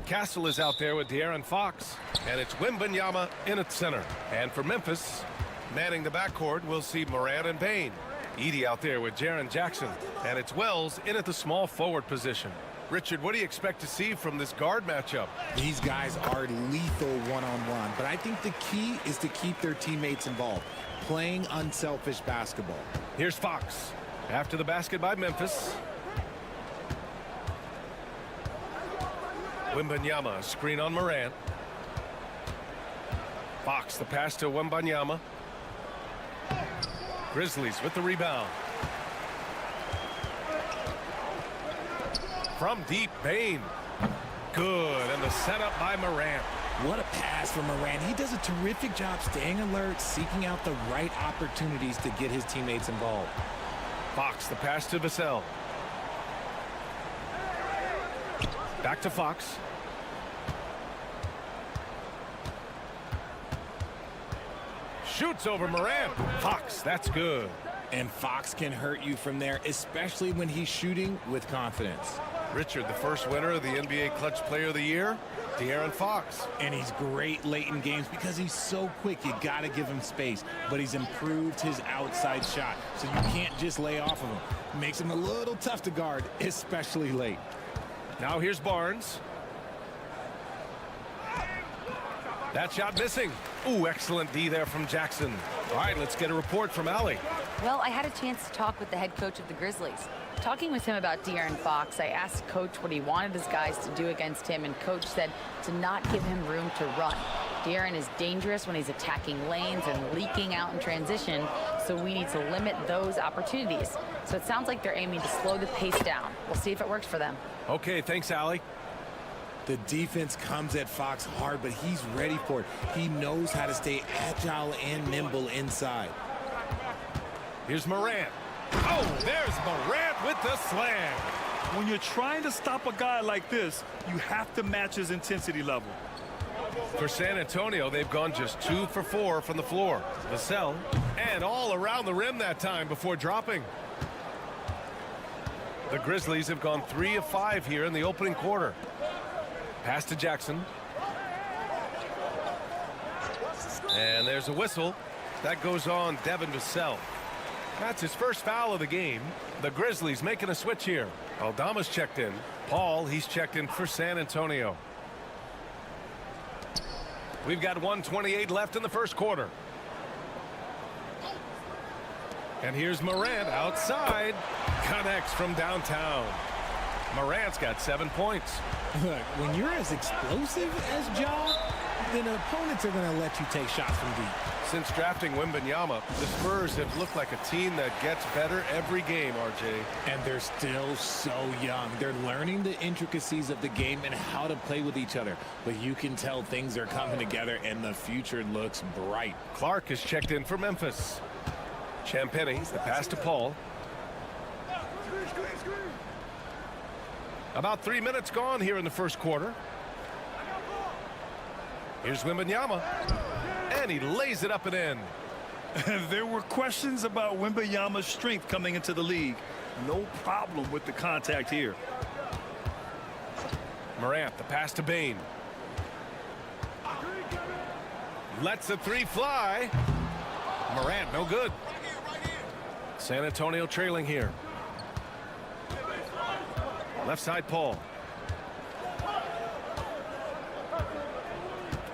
Castle is out there with De'Aaron Fox, and it's Wembanyama in at center. And for Memphis, manning the backcourt, we'll see Morant and Bane. Edey out there with Jaren Jackson, and it's Wells in at the small forward position. Richard, what do you expect to see from this guard matchup? These guys are lethal one-on-one, but I think the key is to keep their teammates involved, playing unselfish basketball. Here's Fox after the basket by Memphis. Wembanyama, screen on Morant. Fox, the pass to Wembanyama. Grizzlies with the rebound. From deep, Bane. Good, and the setup by Morant. What a pass from Morant. He does a terrific job staying alert, seeking out the right opportunities to get his teammates involved. Fox, the pass to Vassell. Back to Fox. Shoots over Morant. Fox, that's good. And Fox can hurt you from there, especially when he's shooting with confidence. Richard, the first winner of the NBA Clutch Player of the Year, De'Aaron Fox. And he's great late in games because he's so quick. You got to give him space. But he's improved his outside shot, so you can't just lay off of him. Makes him a little tough to guard, especially late. Now here's Barnes. That shot missing. Ooh, excellent D there from Jackson. All right, let's get a report from Allie. Well, I had a chance to talk with the head coach of the Grizzlies. Talking with him about De'Aaron Fox, I asked Coach what he wanted his guys to do against him, and Coach said to not give him room to run. De'Aaron is dangerous when he's attacking lanes and leaking out in transition, so we need to limit those opportunities. So it sounds like they're aiming to slow the pace down. We'll see if it works for them. Okay, thanks, Allie. The defense comes at Fox hard, but he's ready for it. He knows how to stay agile and nimble inside. Here's Morant. Oh, there's Morant with the slam. When you're trying to stop a guy like this, you have to match his intensity level. For San Antonio, they've gone just 2 for 4 from the floor. Vassell, and all around the rim that time before dropping. The Grizzlies have gone 3 of 5 here in the opening quarter. Pass to Jackson. And there's a whistle. That goes on Devin Vassell. That's his first foul of the game. The Grizzlies making a switch here. Aldama's checked in. Paul, he's checked in for San Antonio. We've got 1:28 left in the first quarter. And here's Morant outside. Connects from downtown. Morant's got 7 points. Look, when you're as explosive as Ja, then opponents are going to let you take shots from deep. Since drafting Wembanyama, the Spurs have looked like a team that gets better every game, RJ. And they're still so young. They're learning the intricacies of the game and how to play with each other. But you can tell things are coming together, and the future looks bright. Clark is checked in for Memphis. Champagny, the pass to Paul. About 3 minutes gone here in the first quarter. Here's Wembanyama. And he lays it up and in. There were questions about Wembanyama's strength coming into the league. No problem with the contact here. Morant, the pass to Bane. Lets the three fly. Morant, no good. San Antonio trailing here. Left side, Paul.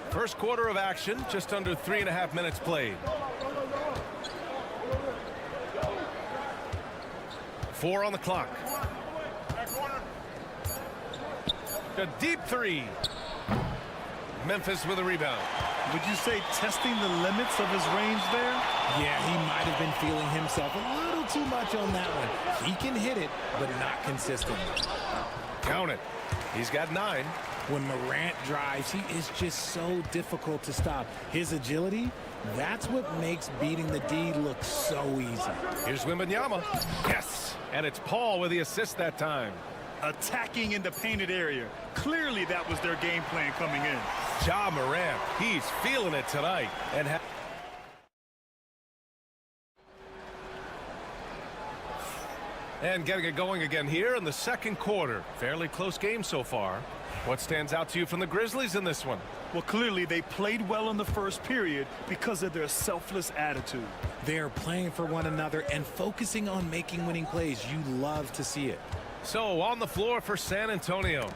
First quarter of action, just under 3.5 minutes played. 4 on the clock. A deep three. Memphis with a rebound. Would you say testing the limits of his range there? Yeah, he might have been feeling himself a little too much on that one. He can hit it, but not consistent. Count it. He's got 9. When Morant drives, he is just so difficult to stop. His agility, that's what makes beating the D look so easy. Here's Wembanyama. Yes! And it's Paul with the assist that time. Attacking in the painted area. Clearly that was their game plan coming in. Ja Morant, he's feeling it tonight. And getting it going again here in the second quarter. Fairly close game so far. What stands out to you from the Grizzlies in this one? Well, clearly they played well in the first period because of their selfless attitude. They are playing for one another and focusing on making winning plays. You love to see it. So on the floor for San Antonio.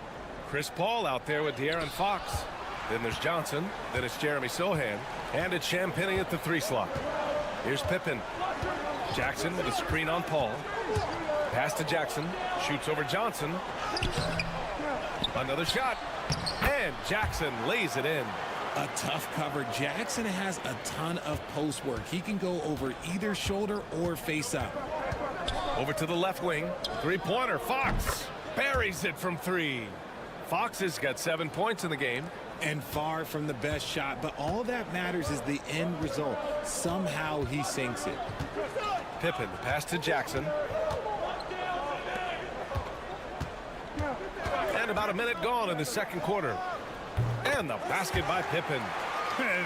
Chris Paul out there with De'Aaron Fox. Then there's Johnson. Then it's Jeremy Sohan. And it's Champagnie at the 3 slot. Here's Pippen. Jackson with a screen on Paul. Pass to Jackson. Shoots over Johnson. Another shot. And Jackson lays it in. A tough cover. Jackson has a ton of post work. He can go over either shoulder or face up. Over to the left wing. 3-pointer. Fox buries it from 3. Fox has got 7 points in the game. And far from the best shot, but all that matters is the end result. Somehow he sinks it. Pippen, the pass to Jackson. And about a minute gone in the second quarter. And the basket by Pippen.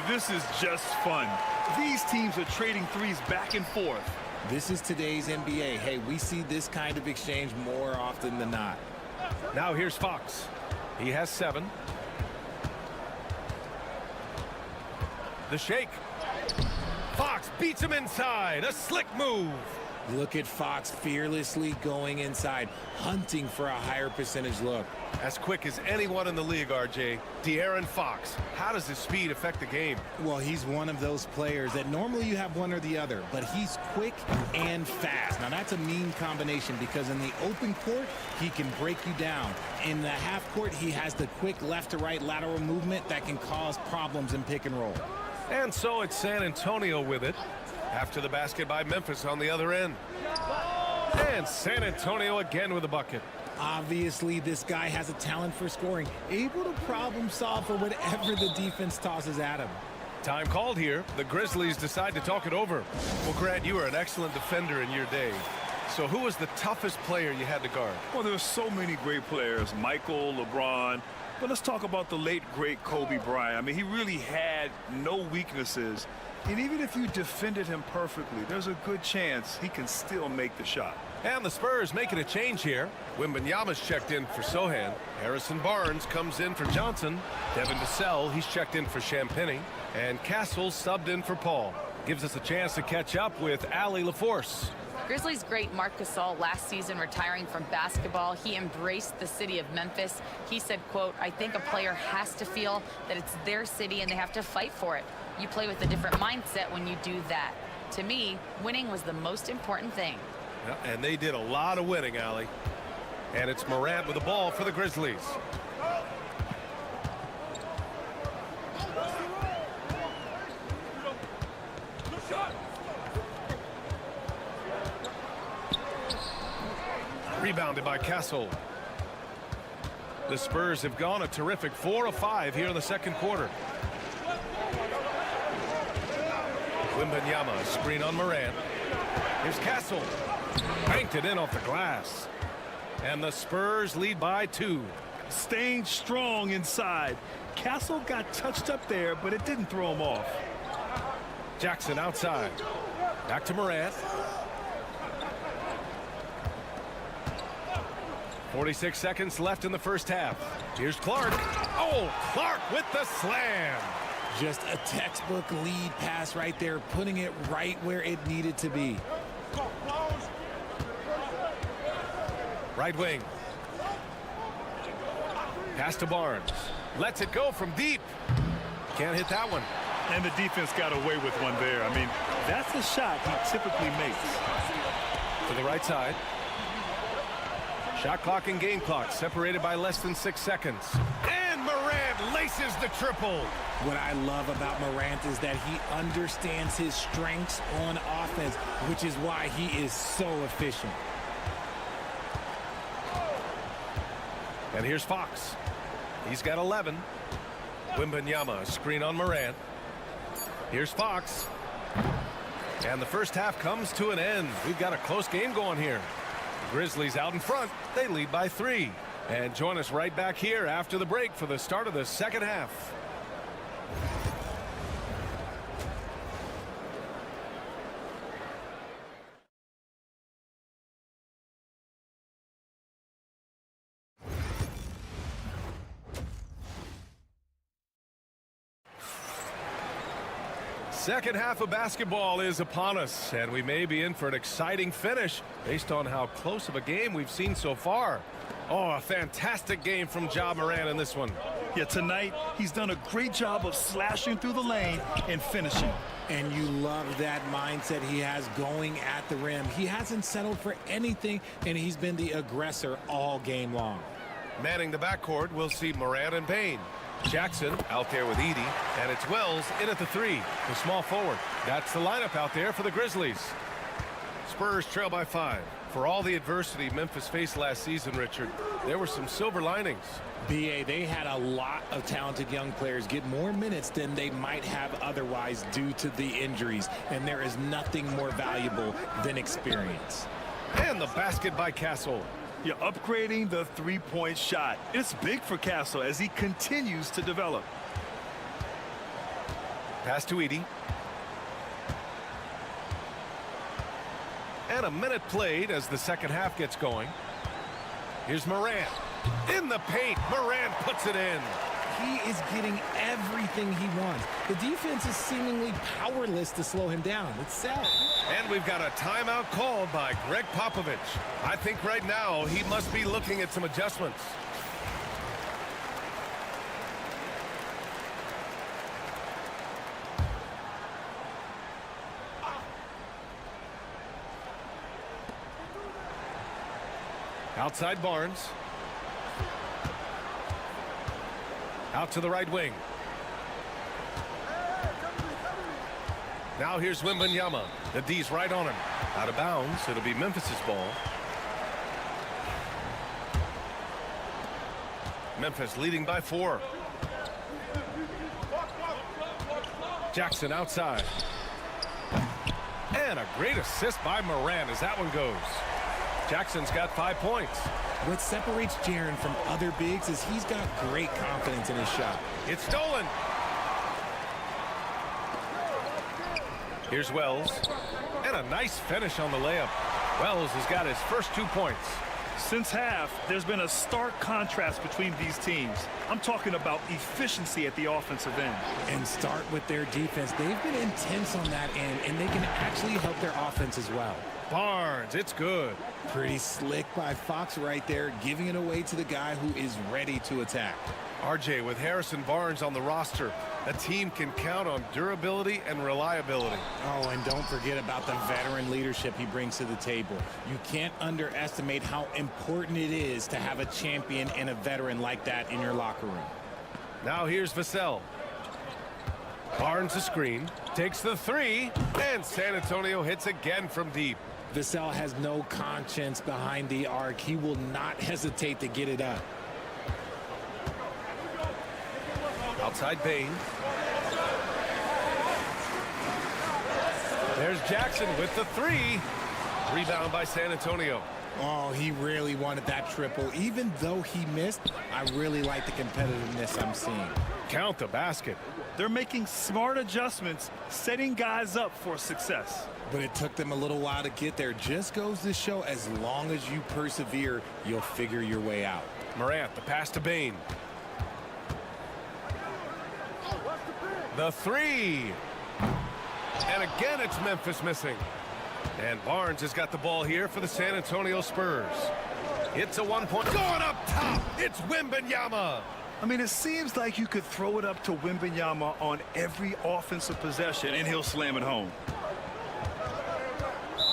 This is just fun. These teams are trading threes back and forth. This is today's NBA. Hey, we see this kind of exchange more often than not. Now here's Fox. He has 7. The shake. Fox beats him inside. A slick move. Look at Fox fearlessly going inside, hunting for a higher percentage look. As quick as anyone in the league, RJ. De'Aaron Fox. How does his speed affect the game? Well, he's one of those players that normally you have one or the other, but he's quick and fast. Now, that's a mean combination because in the open court, he can break you down. In the half court, he has the quick left to right lateral movement that can cause problems in pick and roll. And so it's San Antonio with it. After the basket by Memphis on the other end. And San Antonio again with a bucket. Obviously, this guy has a talent for scoring, able to problem solve for whatever the defense tosses at him. Time called here. The Grizzlies decide to talk it over. Well, Grant, you were an excellent defender in your day. So who was the toughest player you had to guard? Well, there's so many great players. Michael, LeBron. But let's talk about the late, great Kobe Bryant. I mean, he really had no weaknesses. And even if you defended him perfectly, there's a good chance he can still make the shot. And the Spurs making a change here. Wembanyama's checked in for Sohan. Harrison Barnes comes in for Johnson. Devin Vassell, he's checked in for Champagnie. And Castle subbed in for Paul. Gives us a chance to catch up with Allie LaForce. Grizzlies great Marc Gasol last season retiring from basketball. He embraced the city of Memphis. He said, quote, "I think a player has to feel that it's their city and they have to fight for it. You play with a different mindset when you do that. To me, winning was the most important thing." Yeah, and they did a lot of winning, Allie. And it's Morant with the ball for the Grizzlies. Rebounded by Castle. The Spurs have gone a terrific 4 of 5 here in the second quarter. Wembanyama, screen on Morant. Here's Castle. Banked it in off the glass. And the Spurs lead by 2. Staying strong inside. Castle got touched up there, but it didn't throw him off. Jackson outside. Back to Morant. 46 seconds left in the first half. Here's Clark. Oh, Clark with the slam. Just a textbook lead pass right there, putting it right where it needed to be. Right wing. Pass to Barnes. Lets it go from deep. Can't hit that one. And the defense got away with one there. I mean, that's a shot he typically makes. To the right side. Shot clock and game clock separated by less than 6 seconds. And Morant laces the triple. What I love about Morant is that he understands his strengths on offense, which is why he is so efficient. And here's Fox. He's got 11. Wembanyama, screen on Morant. Here's Fox. And the first half comes to an end. We've got a close game going here. Grizzlies out in front. They lead by 3. And join us right back here after the break for the start of the second half. Second half of basketball is upon us, and we may be in for an exciting finish based on how close of a game we've seen so far. Oh, a fantastic game from Ja Morant in this one. Yeah, tonight he's done a great job of slashing through the lane and finishing. And you love that mindset he has going at the rim. He hasn't settled for anything, and he's been the aggressor all game long. Manning the backcourt, we'll see Morant and Payne. Jackson out there with Edie, and it's Wells in at the 3, the small forward. That's the lineup out there for the Grizzlies. Spurs trail by 5. For all the adversity Memphis faced last season, Richard, there were some silver linings. BA, they had a lot of talented young players get more minutes than they might have otherwise due to the injuries, and there is nothing more valuable than experience. And the basket by Castle. You're upgrading the three-point shot. It's big for Castle as he continues to develop. Pass to Edie. And a minute played as the second half gets going. Here's Morant. In the paint, Morant puts it in. He is getting everything he wants. The defense is seemingly powerless to slow him down. It's sad. And we've got a timeout called by Greg Popovich. I think right now he must be looking at some adjustments. Outside Barnes. Out to the right wing. Now here's Wembanyama. The D's right on him. Out of bounds. It'll be Memphis's ball. Memphis leading by 4. Jackson outside. And a great assist by Morant as that one goes. Jackson's got 5 points. What separates Jaren from other bigs is he's got great confidence in his shot. It's stolen. Here's Wells. And a nice finish on the layup. Wells has got his first 2 points. Since half, there's been a stark contrast between these teams. I'm talking about efficiency at the offensive end. And start with their defense. They've been intense on that end, and they can actually help their offense as well. Barnes, it's good. Pretty slick by Fox right there, giving it away to the guy who is ready to attack. RJ, with Harrison Barnes on the roster, a team can count on durability and reliability. Oh, and don't forget about the veteran leadership he brings to the table. You can't underestimate how important it is to have a champion and a veteran like that in your locker room. Now here's Vassell. Barnes a screen, takes the 3, and San Antonio hits again from deep. Vassell has no conscience behind the arc. He will not hesitate to get it up. Outside Payne. There's Jackson with the 3. Rebound by San Antonio. Oh, he really wanted that triple. Even though he missed, I really like the competitiveness I'm seeing. Count the basket. They're making smart adjustments, setting guys up for success. But it took them a little while to get there. Just goes to show as long as you persevere, you'll figure your way out. Morant, the pass to Payne. The three. And again, it's Memphis missing. And Barnes has got the ball here for the San Antonio Spurs. It's a 1-point. Going up top. It's Wembanyama. I mean, it seems like you could throw it up to Wembanyama on every offensive possession, and he'll slam it home.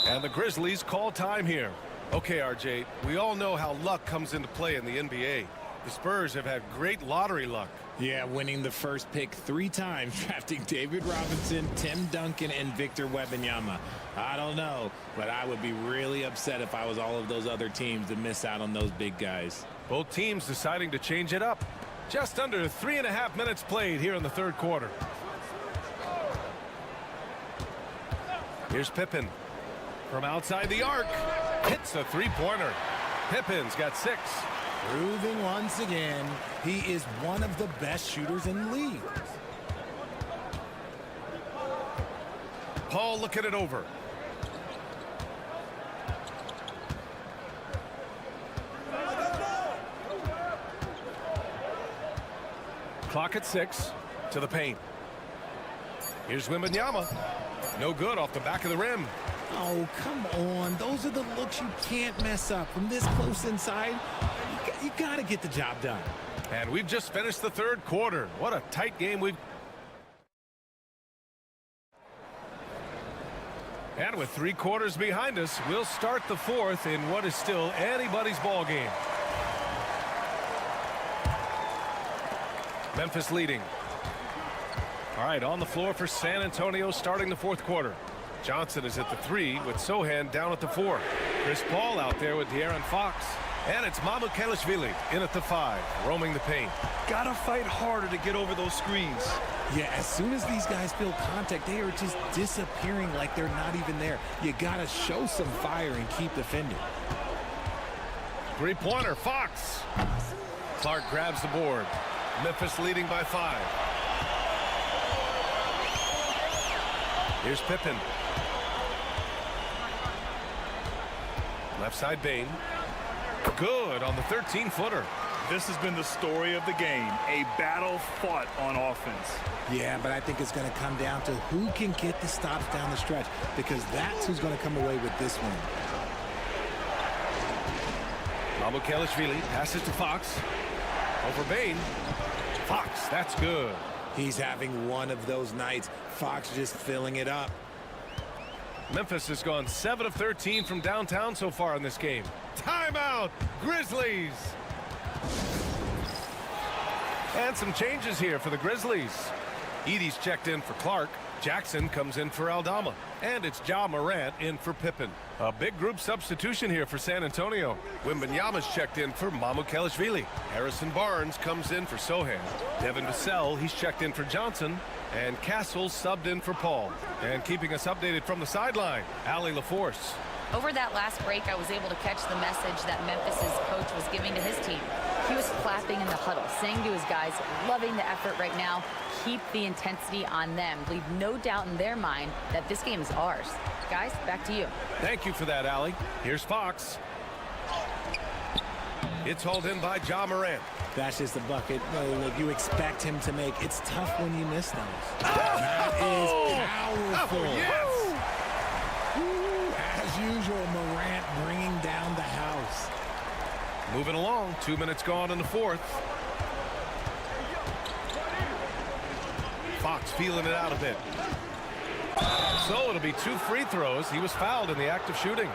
And the Grizzlies call time here. Okay, RJ, we all know how luck comes into play in the NBA. The Spurs have had great lottery luck. Yeah, winning the first pick 3 times, drafting David Robinson, Tim Duncan, and Victor Wembanyama. I don't know, but I would be really upset if I was all of those other teams to miss out on those big guys. Both teams deciding to change it up. Just under 3.5 minutes played here in the third quarter. Here's Pippen. From outside the arc. Hits a three-pointer. Pippen's got 6. Proving once again, he is one of the best shooters in the league. Paul looking it over. Clock at 6. To the paint. Here's Wembanyama. No good off the back of the rim. Oh, come on. Those are the looks you can't mess up. From this close inside, you got to get the job done. And we've just finished the third quarter. What a tight game we've... And with 3 quarters behind us, we'll start the fourth in what is still anybody's ball game. Memphis leading. All right, on the floor for San Antonio starting the fourth quarter. Johnson is at the 3 with Sohan down at the 4. Chris Paul out there with De'Aaron Fox. And it's Mamukelashvili in at the 5, roaming the paint. Gotta fight harder to get over those screens. Yeah, as soon as these guys feel contact, they are just disappearing like they're not even there. You gotta show some fire and keep defending. Three-pointer, Fox. Clark grabs the board. Memphis leading by 5. Here's Pippen. Left side Bane. Good on the 13-footer. This has been the story of the game. A battle fought on offense. Yeah, but I think it's going to come down to who can get the stops down the stretch, because that's who's going to come away with this one. Mamukelashvili passes to Fox. Over Bane. Fox, that's good. He's having one of those nights. Fox just filling it up. Memphis has gone 7 of 13 from downtown so far in this game. Timeout, Grizzlies. And some changes here for the Grizzlies. Edey's checked in for Clark. Jackson comes in for Aldama. And it's Ja Morant in for Pippen. A big group substitution here for San Antonio. Wembanyama's checked in for Mamukelashvili. Harrison Barnes comes in for Sohan. Devin Vassell, he's checked in for Johnson. And Castle subbed in for Paul. And keeping us updated from the sideline, Allie LaForce. Over that last break, I was able to catch the message that Memphis's coach was giving to his team. He was clapping in the huddle, saying to his guys, loving the effort right now, keep the intensity on them. Leave no doubt in their mind that this game is ours. Guys, back to you. Thank you for that, Allie. Here's Fox. It's hauled in by Ja Morant. That's just a bucket you expect him to make. It's tough when you miss those. That is powerful. Yes! Ooh, as usual, Morant bringing down the house. Moving along, 2 minutes gone in the fourth. Fox feeling it out a bit. So it'll be 2 free throws. He was fouled in the act of shooting.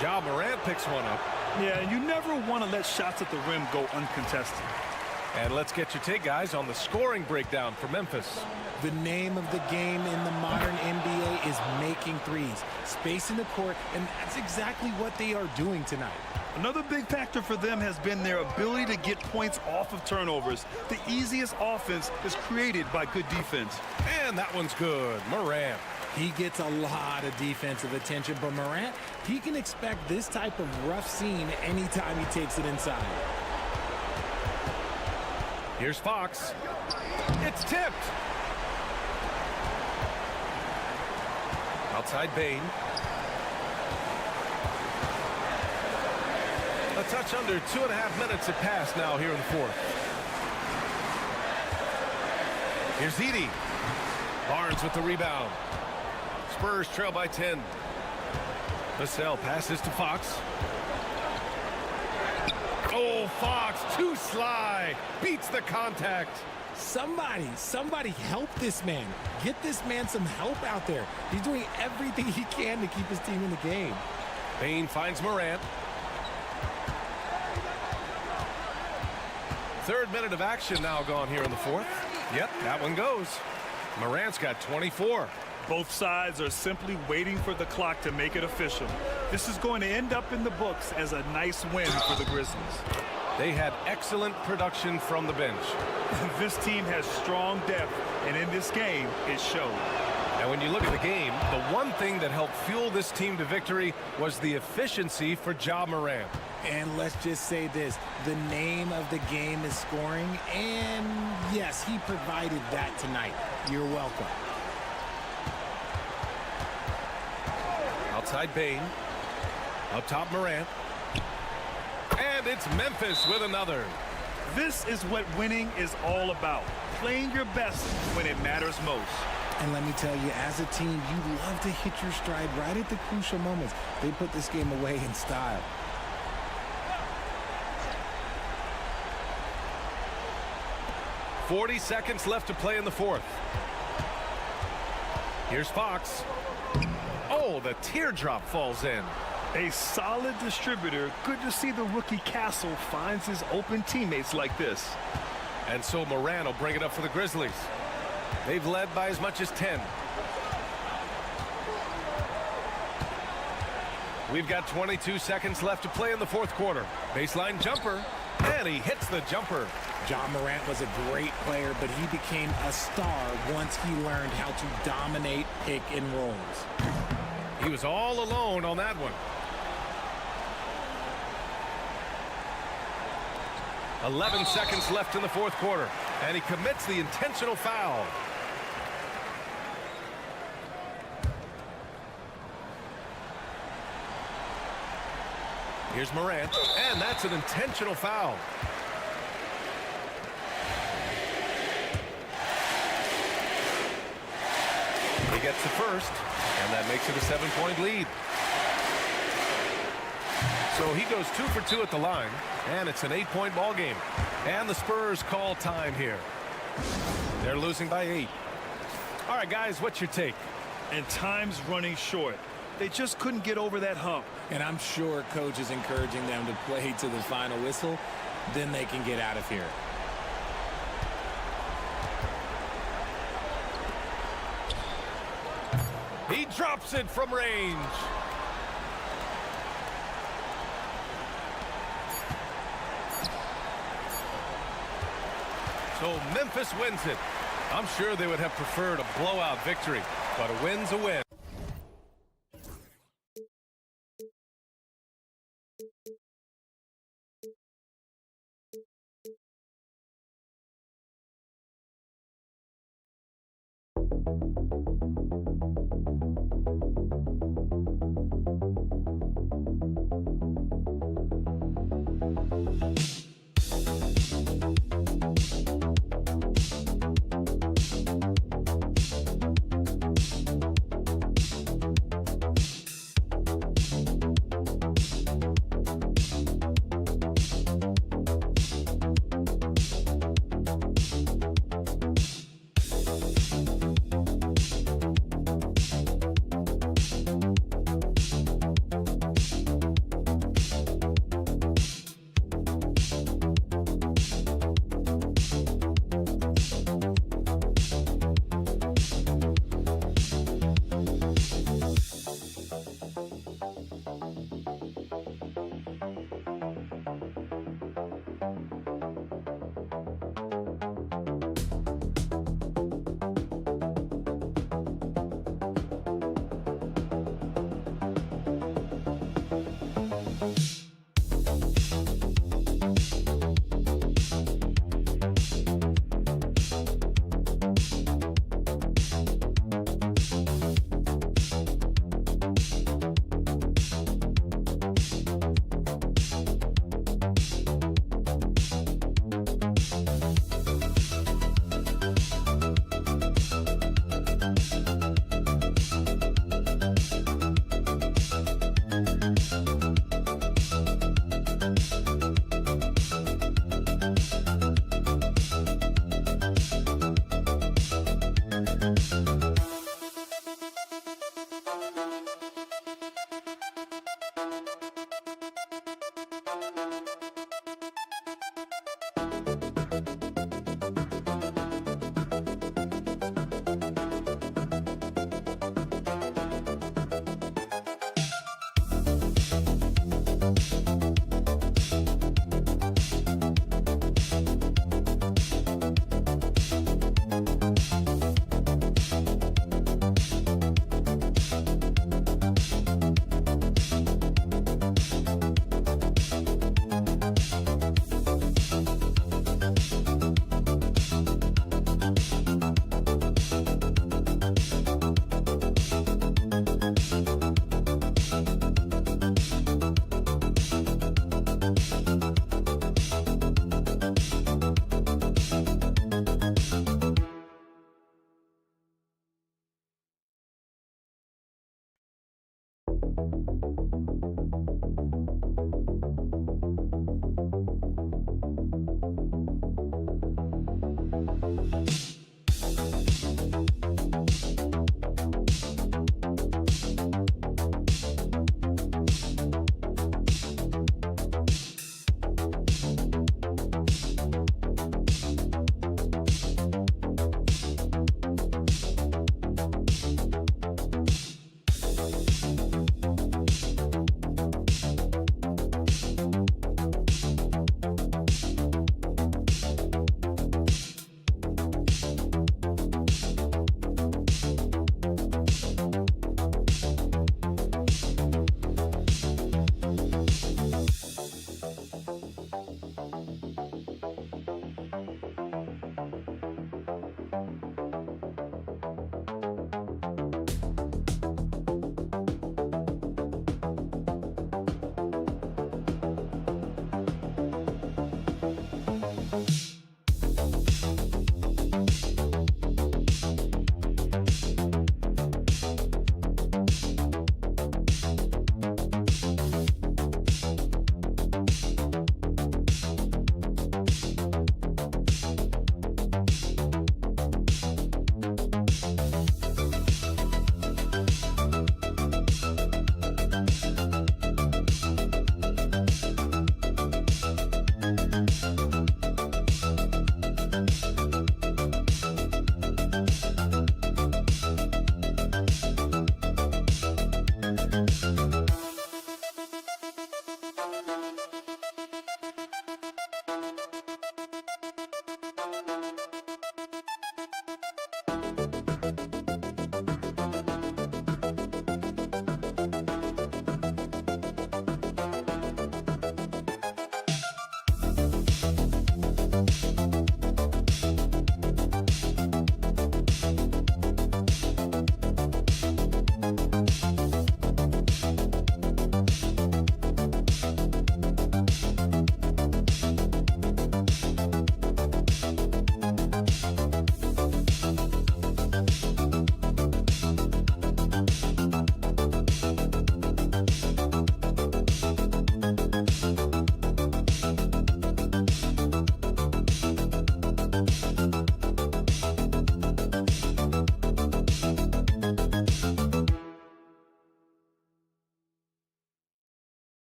Ja Morant picks one up. Yeah, you never want to let shots at the rim go uncontested. And let's get your take, guys, on the scoring breakdown for Memphis. The name of the game in the modern NBA is making threes, spacing the court, and that's exactly what they are doing tonight. Another big factor for them has been their ability to get points off of turnovers. The easiest offense is created by good defense. And that one's good. Morant. He gets a lot of defensive attention, but Morant, he can expect this type of rough scene anytime he takes it inside. Here's Fox. It's tipped. Outside Bane. A touch under 2.5 minutes have passed now here in the fourth. Here's Edey. Barnes with the rebound. Spurs trail by 10. Vassell passes to Fox. Oh, Fox, too sly. Beats the contact. Somebody help this man. Get this man some help out there. He's doing everything he can to keep his team in the game. Bane finds Morant. Third minute of action now gone here in the fourth. Yep, that one goes. Morant's got 24. Both sides are simply waiting for the clock to make it official. This is going to end up in the books as a nice win for the Grizzlies. They had excellent production from the bench. This team has strong depth, and in this game, it showed. And when you look at the game, the one thing that helped fuel this team to victory was the efficiency for Ja Morant. And let's just say this, the name of the game is scoring, and yes, he provided that tonight. You're welcome. Outside Bane. Up top Morant. And it's Memphis with another. This is what winning is all about. Playing your best when it matters most. And let me tell you, as a team, you love to hit your stride right at the crucial moments. They put this game away in style. .40 seconds left to play in the fourth. Here's Fox. Oh, the teardrop falls in. A solid distributor. Good to see the rookie Castle finds his open teammates like this. And so Morant will bring it up for the Grizzlies. They've led by as much as 10. We've got 22 seconds left to play in the fourth quarter. Baseline jumper, and he hits the jumper. Ja Morant was a great player, but he became a star once he learned how to dominate pick and rolls. He was all alone on that one. 11 seconds left in the fourth quarter, and he commits the intentional foul. Here's Morant, and that's an intentional foul. He gets the first, and that makes it a 7-point lead. So he goes 2 for 2 at the line, and it's an 8-point ball game. And the Spurs call time here. They're losing by 8. All right, guys, what's your take? And time's running short. They just couldn't get over that hump. And I'm sure coach is encouraging them to play to the final whistle. Then they can get out of here. He drops it from range. So Memphis wins it. I'm sure they would have preferred a blowout victory, but a win's a win.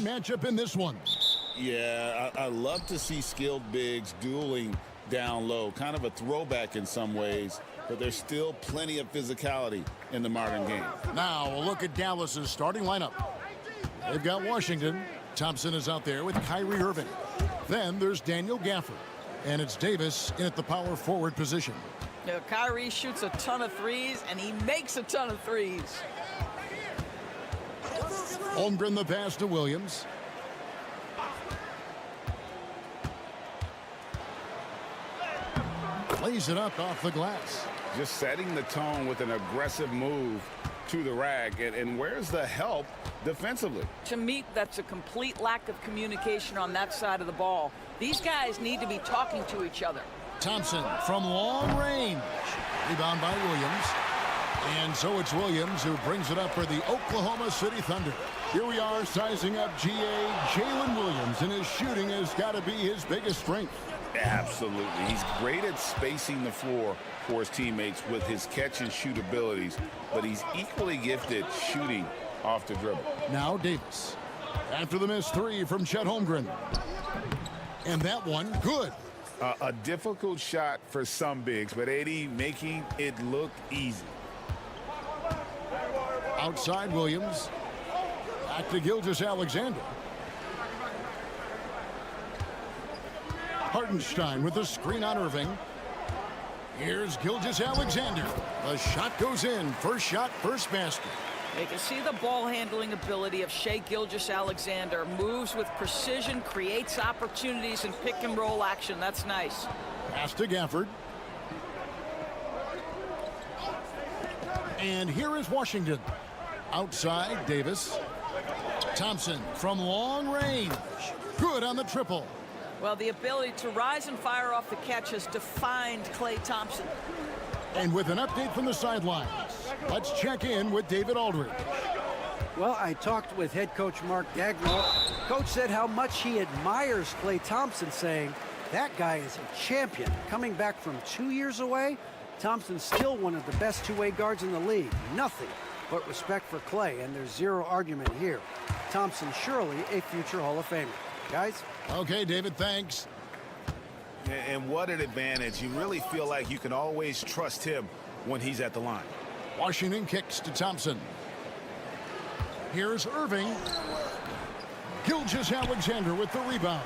man matchup in this one. Yeah, I love to see skilled bigs dueling down low. Kind of a throwback in some ways, but there's still plenty of physicality in the modern game. Now a look at Dallas's starting lineup. They've got Washington. Thompson is out there with Kyrie Irving. Then there's Daniel Gafford. And it's Davis in at the power forward position. You know, Kyrie shoots a ton of threes, and he makes a ton of threes. Holmgren the pass to Williams. Lays it up off the glass. Just setting the tone with an aggressive move to the rack. And where's the help defensively? To me, that's a complete lack of communication on that side of the ball. These guys need to be talking to each other. Thompson from long range. Rebound by Williams. And so it's Williams who brings it up for the Oklahoma City Thunder. Here we are sizing up GA Jalen Williams, and his shooting has got to be his biggest strength. Absolutely. He's great at spacing the floor for his teammates with his catch and shoot abilities, but he's equally gifted shooting off the dribble. Now Davis. After the missed three from Chet Holmgren. And that one, good. A difficult shot for some bigs, but AD making it look easy. Outside Williams. Back to Gilgeous-Alexander. Hartenstein with the screen on Irving. Here's Gilgeous-Alexander. The shot goes in. First shot, first basket. You can see the ball handling ability of Shai Gilgeous-Alexander. Moves with precision, creates opportunities in pick and roll action. That's nice. Pass to Gafford. And here is Washington. Outside, Davis. Thompson from long range. Good on the triple. Well, the ability to rise and fire off the catch has defined Klay Thompson. And with an update from the sidelines, let's check in with David Aldridge. Well, I talked with head coach Mark Dagnall. Coach said how much he admires Klay Thompson, saying that guy is a champion. Coming back from 2 years away, Thompson's still one of the best two-way guards in the league. Nothing but respect for Klay, and there's zero argument here. Thompson surely a future Hall of Famer. Guys? Okay, David, thanks. And what an advantage. You really feel like you can always trust him when he's at the line. Washington kicks to Thompson. Here's Irving. Gilgeous-Alexander with the rebound.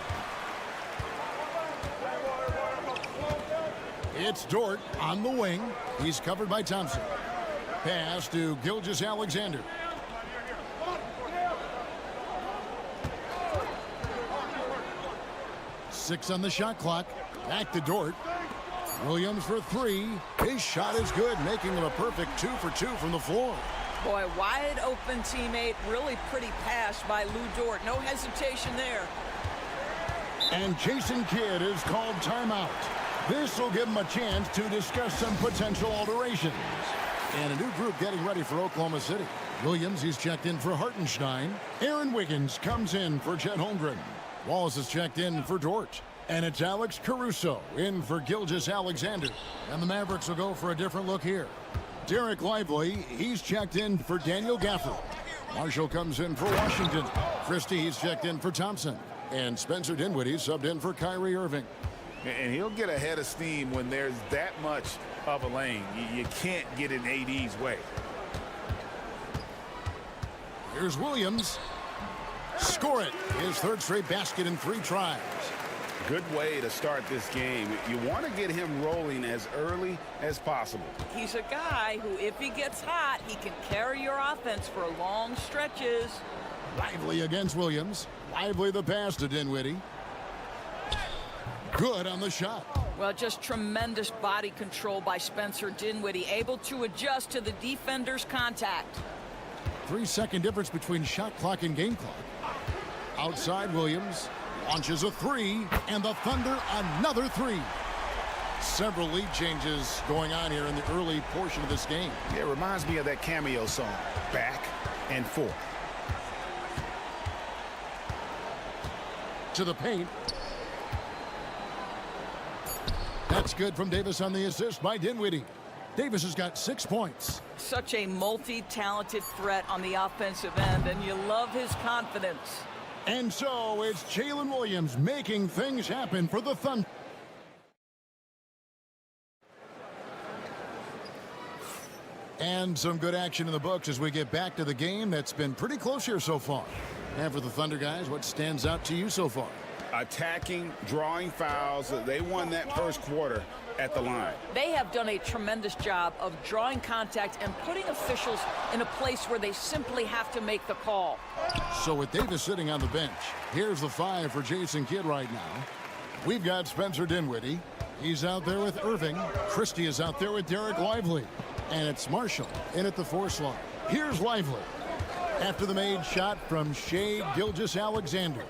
It's Dort on the wing. He's covered by Thompson. Pass to Gilgeous-Alexander. Six on the shot clock. Back to Dort. Williams for three. His shot is good, making him a perfect 2 for 2 from the floor. Boy, wide open teammate. Really pretty pass by Lou Dort. No hesitation there. And Jason Kidd is called timeout. This will give him a chance to discuss some potential alterations. And a new group getting ready for Oklahoma City. Williams, he's checked in for Hartenstein. Aaron Wiggins comes in for Chet Holmgren. Wallace is checked in for Dort. And it's Alex Caruso in for Gilgeous-Alexander. And the Mavericks will go for a different look here. Derek Lively, he's checked in for Daniel Gafford. Marshall comes in for Washington. Christie, he's checked in for Thompson. And Spencer Dinwiddie subbed in for Kyrie Irving. And he'll get ahead of steam when there's that much of a lane. You can't get in AD's way. Here's Williams. Score it. His third straight basket in 3 tries. Good way to start this game. You want to get him rolling as early as possible. He's a guy who, if he gets hot, he can carry your offense for long stretches. Lively against Williams. Lively the pass to Dinwiddie. Good on the shot. Well, just tremendous body control by Spencer Dinwiddie, able to adjust to the defender's contact. 3-second difference between shot clock and game clock. Outside Williams. Launches a 3, and the Thunder another 3. Several lead changes going on here in the early portion of this game. Yeah, it reminds me of that cameo song, Back and Forth. To the paint. That's good from Davis on the assist by Dinwiddie. Davis has got 6 points. Such a multi-talented threat on the offensive end, and you love his confidence. And so it's Jalen Williams making things happen for the Thunder. And some good action in the books as we get back to the game that's been pretty close here so far. And for the Thunder guys, what stands out to you so far? Attacking, drawing fouls. They won that first quarter at the line. They have done a tremendous job of drawing contact and putting officials in a place where they simply have to make the call. So with Davis sitting on the bench, here's the 5 for Jason Kidd right now. We've got Spencer Dinwiddie. He's out there with Irving. Christie is out there with Derek Lively. And it's Marshall in at the 4 slot. Here's Lively. After the made shot from Shai Gilgeous-Alexander.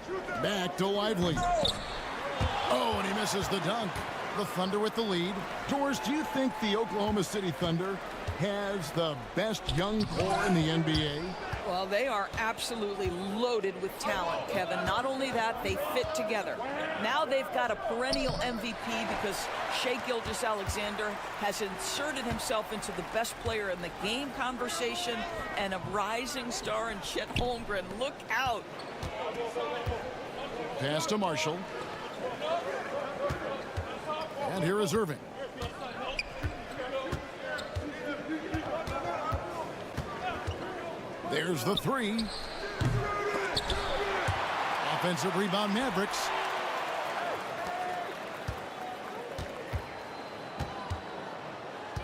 Back to Lively. Oh, and he misses the dunk. The Thunder with the lead. Doris, do you think the Oklahoma City Thunder has the best young core in the NBA? Well, they are absolutely loaded with talent, Kevin. Not only that, they fit together. Now they've got a perennial MVP because Shai Gilgeous-Alexander has inserted himself into the best player in the game conversation, and a rising star in Chet Holmgren. Look out. Pass to Marshall. And here is Irving. There's the 3. Offensive rebound, Mavericks.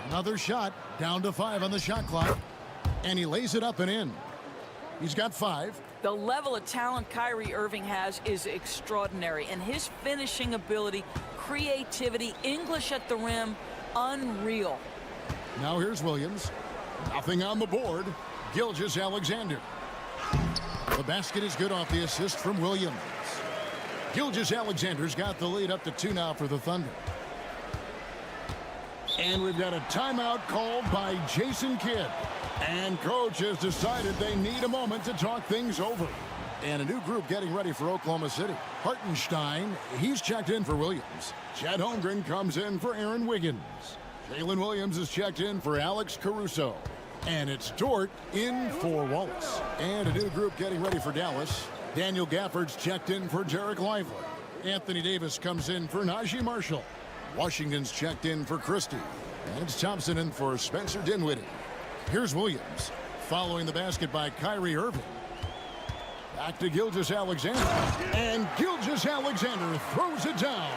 Another shot, down to 5 on the shot clock. And he lays it up and in. He's got 5. The level of talent Kyrie Irving has is extraordinary, and his finishing ability, creativity, English at the rim, unreal. Now here's Williams. Nothing on the board. Gilgeous-Alexander. The basket is good off the assist from Williams. Gilgeous-Alexander's got the lead up to 2 now for the Thunder. And we've got a timeout called by Jason Kidd. And coach has decided they need a moment to talk things over. And a new group getting ready for Oklahoma City. Hartenstein, he's checked in for Williams. Chet Holmgren comes in for Aaron Wiggins. Jalen Williams is checked in for Alex Caruso. And it's Dort in for Wallace. And a new group getting ready for Dallas. Daniel Gafford's checked in for Derek Lively. Anthony Davis comes in for Najee Marshall. Washington's checked in for Christie. And it's Thompson in for Spencer Dinwiddie. Here's Williams. Following the basket by Kyrie Irving. Back to Gilgeous-Alexander. And Gilgeous-Alexander throws it down.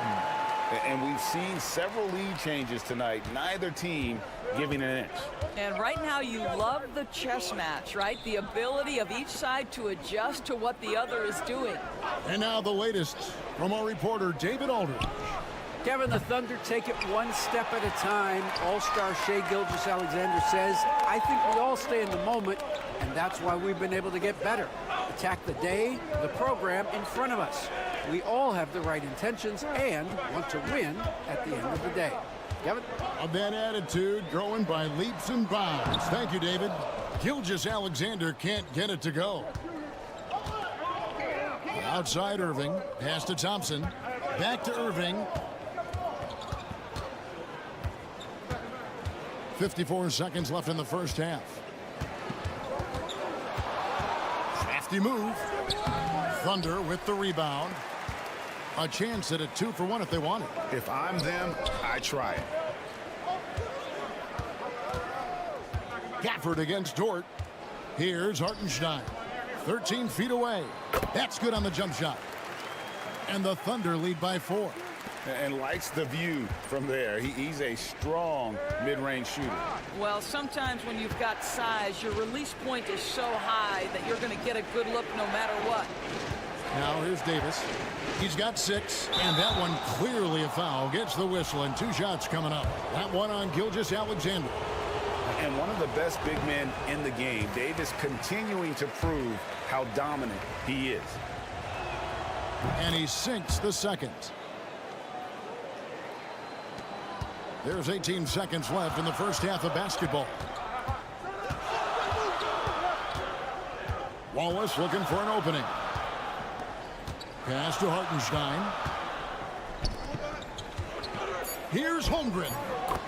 And we've seen several lead changes tonight. Neither team giving an inch. And right now you love the chess match, right? The ability of each side to adjust to what the other is doing. And now the latest from our reporter, David Aldridge. Kevin, the Thunder take it one step at a time. All-star Shai Gilgeous-Alexander says, I think we all stay in the moment, and that's why we've been able to get better. Attack the day, the program in front of us. We all have the right intentions and want to win at the end of the day. Kevin? Of that attitude growing by leaps and bounds. Thank you, David. Gilgeous-Alexander can't get it to go. Outside Irving. Pass to Thompson. Back to Irving. 54 seconds left in the first half. Crafty move. Thunder with the rebound. A chance at a 2-for-1 if they want it. If I'm them, I try it. Gafford against Dort. Here's Hartenstein. 13 feet away. That's good on the jump shot. And the Thunder lead by 4. And likes the view from there. He's a strong mid-range shooter. Well, sometimes when you've got size, your release point is so high that you're going to get a good look no matter what. Now here's Davis. He's got 6, and that one clearly a foul. Gets the whistle, and 2 shots coming up. That one on Gilgeous-Alexander. And one of the best big men in the game. Davis continuing to prove how dominant he is. And he sinks the second. There's 18 seconds left in the first half of basketball. Wallace looking for an opening. Pass to Hartenstein. Here's Holmgren.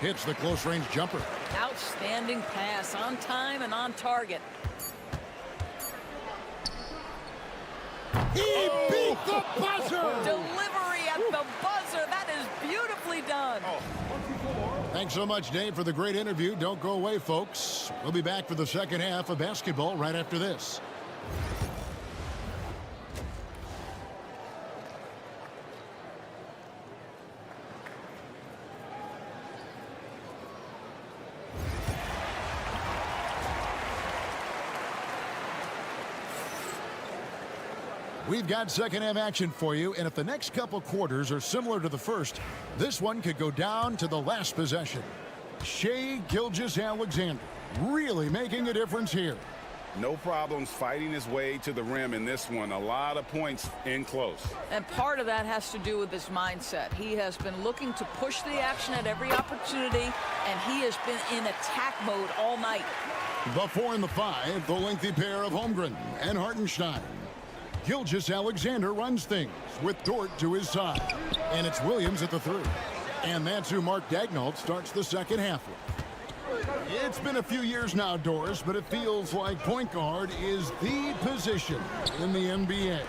Hits the close-range jumper. Outstanding pass, on time and on target. He beat the buzzer! Delivery at the buzzer. That is beautifully done. Thanks so much, Dave, for the great interview. Don't go away, folks. We'll be back for the second half of basketball right after this. We've got second half action for you, and if the next couple quarters are similar to the first, this one could go down to the last possession. Shai Gilgeous-Alexander really making a difference here. No problems fighting his way to the rim in this one. A lot of points in close. And part of that has to do with his mindset. He has been looking to push the action at every opportunity, and he has been in attack mode all night. The 4 and the 5, the lengthy pair of Holmgren and Hartenstein. Gilgeous-Alexander runs things with Dort to his side. And it's Williams at the 3. And that's who Mark Daigneault starts the second half with. It's been a few years now, Doris, but it feels like point guard is the position in the NBA.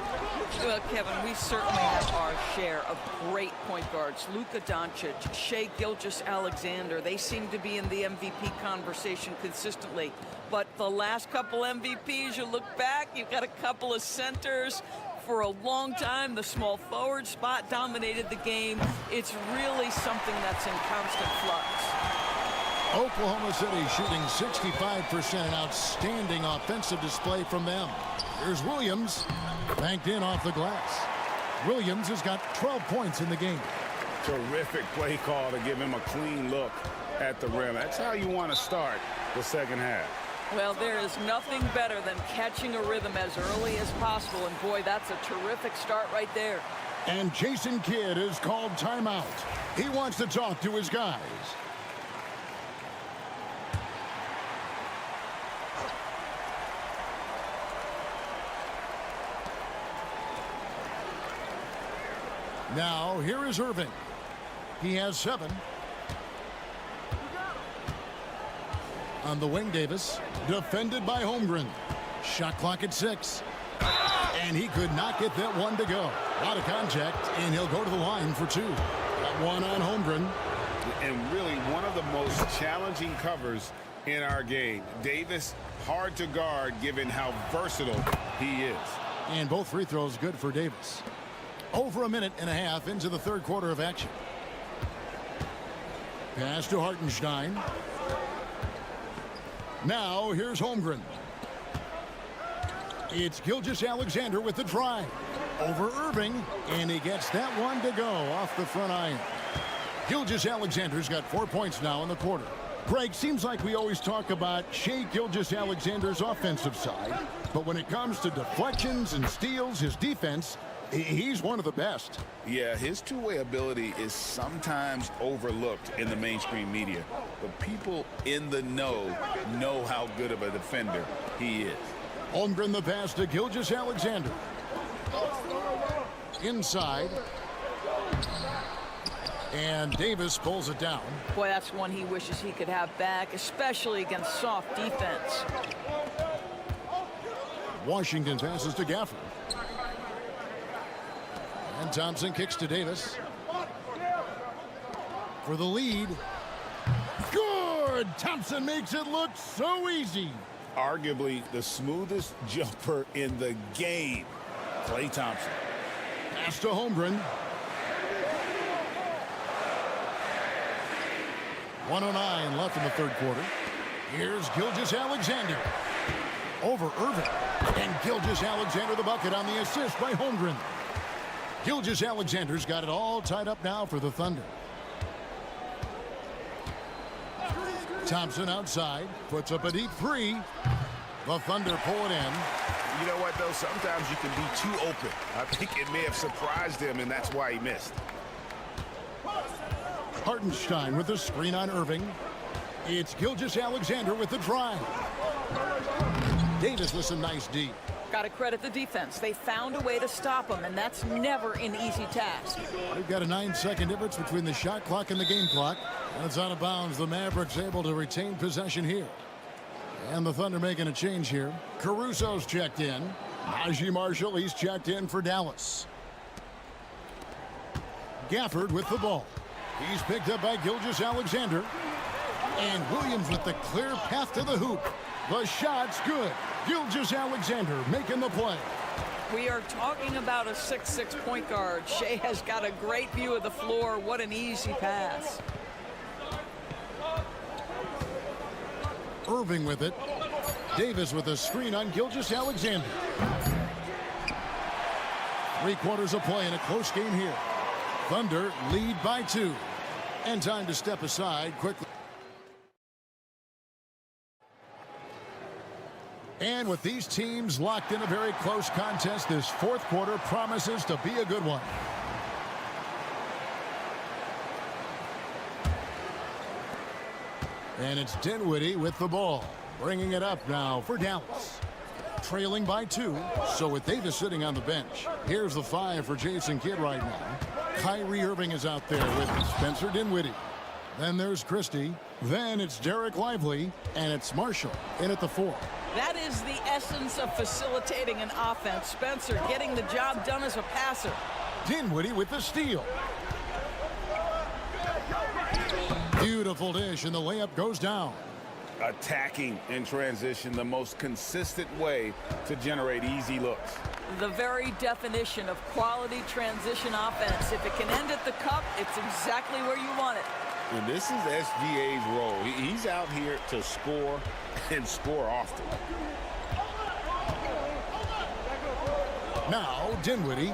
Well, Kevin, we certainly have our share of great point guards. Luka Doncic, Shai Gilgeous-Alexander, they seem to be in the MVP conversation consistently. But the last couple MVPs, you look back, you've got a couple of centers. For a long time, the small forward spot dominated the game. It's really something that's in constant flux. Oklahoma City shooting 65%, an outstanding offensive display from them. Here's Williams, banked in off the glass. Williams has got 12 points in the game. Terrific play call to give him a clean look at the rim. That's how you want to start the second half. Well, there is nothing better than catching a rhythm as early as possible. And boy, that's a terrific start right there. And Jason Kidd is called timeout. He wants to talk to his guys. Now, here is Irving. He has 7. On the wing, Davis, defended by Holmgren. Shot clock at 6. And he could not get that one to go. A lot of contact, and he'll go to the line for 2. That one on Holmgren. And really one of the most challenging covers in our game. Davis, hard to guard given how versatile he is. And both free throws good for Davis. Over a minute and a half into the third quarter of action. Pass to Hartenstein. Now here's Holmgren. It's Gilgeous-Alexander with the drive. Over Irving, and he gets that one to go off the front iron. Gilgeous-Alexander's got 4 points now in the quarter. Greg, seems like we always talk about Shai Gilgeous-Alexander's offensive side, but when it comes to deflections and steals, his defense, he's one of the best. Yeah, his two-way ability is sometimes overlooked in the mainstream media, but people in the know how good of a defender he is. Holmgren the pass to Gilgeous-Alexander. Inside. And Davis pulls it down. Boy, that's one he wishes he could have back, especially against soft defense. Washington passes to Gafford. And Thompson kicks to Davis. For the lead. Good! Thompson makes it look so easy. Arguably the smoothest jumper in the game. Klay Thompson. Pass to Holmgren. 1:09 left in the third quarter. Here's Gilgeous-Alexander. Over Irving. And Gilgeous-Alexander the bucket on the assist by Holmgren. Gilgeous-Alexander's got it all tied up now for the Thunder. Thompson outside. Puts up a deep 3. The Thunder pull it in. You know what, though? Sometimes you can be too open. I think it may have surprised him, and that's why he missed. Hartenstein with the screen on Irving. It's Gilgeous-Alexander with the drive. Davis with some nice D. Got to credit the defense. They found a way to stop him, and that's never an easy task. We've got a 9-second difference between the shot clock and the game clock. And it's out of bounds. The Mavericks able to retain possession here. And the Thunder making a change here. Caruso's checked in. Najee Marshall, he's checked in for Dallas. Gafford with the ball. He's picked up by Gilgeous-Alexander. And Williams with the clear path to the hoop. The shot's good. Gilgeous-Alexander making the play. We are talking about a 6'6" point guard. Shea has got a great view of the floor. What an easy pass. Irving with it. Davis with a screen on Gilgeous-Alexander. 3/4 of play in a close game here. Thunder lead by 2. And time to step aside quickly. And with these teams locked in a very close contest, this 4th quarter promises to be a good one. And it's Dinwiddie with the ball. Bringing it up now for Dallas. Trailing by 2. So with Davis sitting on the bench, here's the 5 for Jason Kidd right now. Kyrie Irving is out there with Spencer Dinwiddie. Then there's Christie. Then it's Derek Lively. And it's Marshall in at the 4. That is the essence of facilitating an offense. Spencer getting the job done as a passer. Dinwiddie with the steal. Beautiful dish, and the layup goes down. Attacking in transition, the most consistent way to generate easy looks. The very definition of quality transition offense. If it can end at the cup, it's exactly where you want it. And this is SGA's role. He's out here to score and score often. Now Dinwiddie.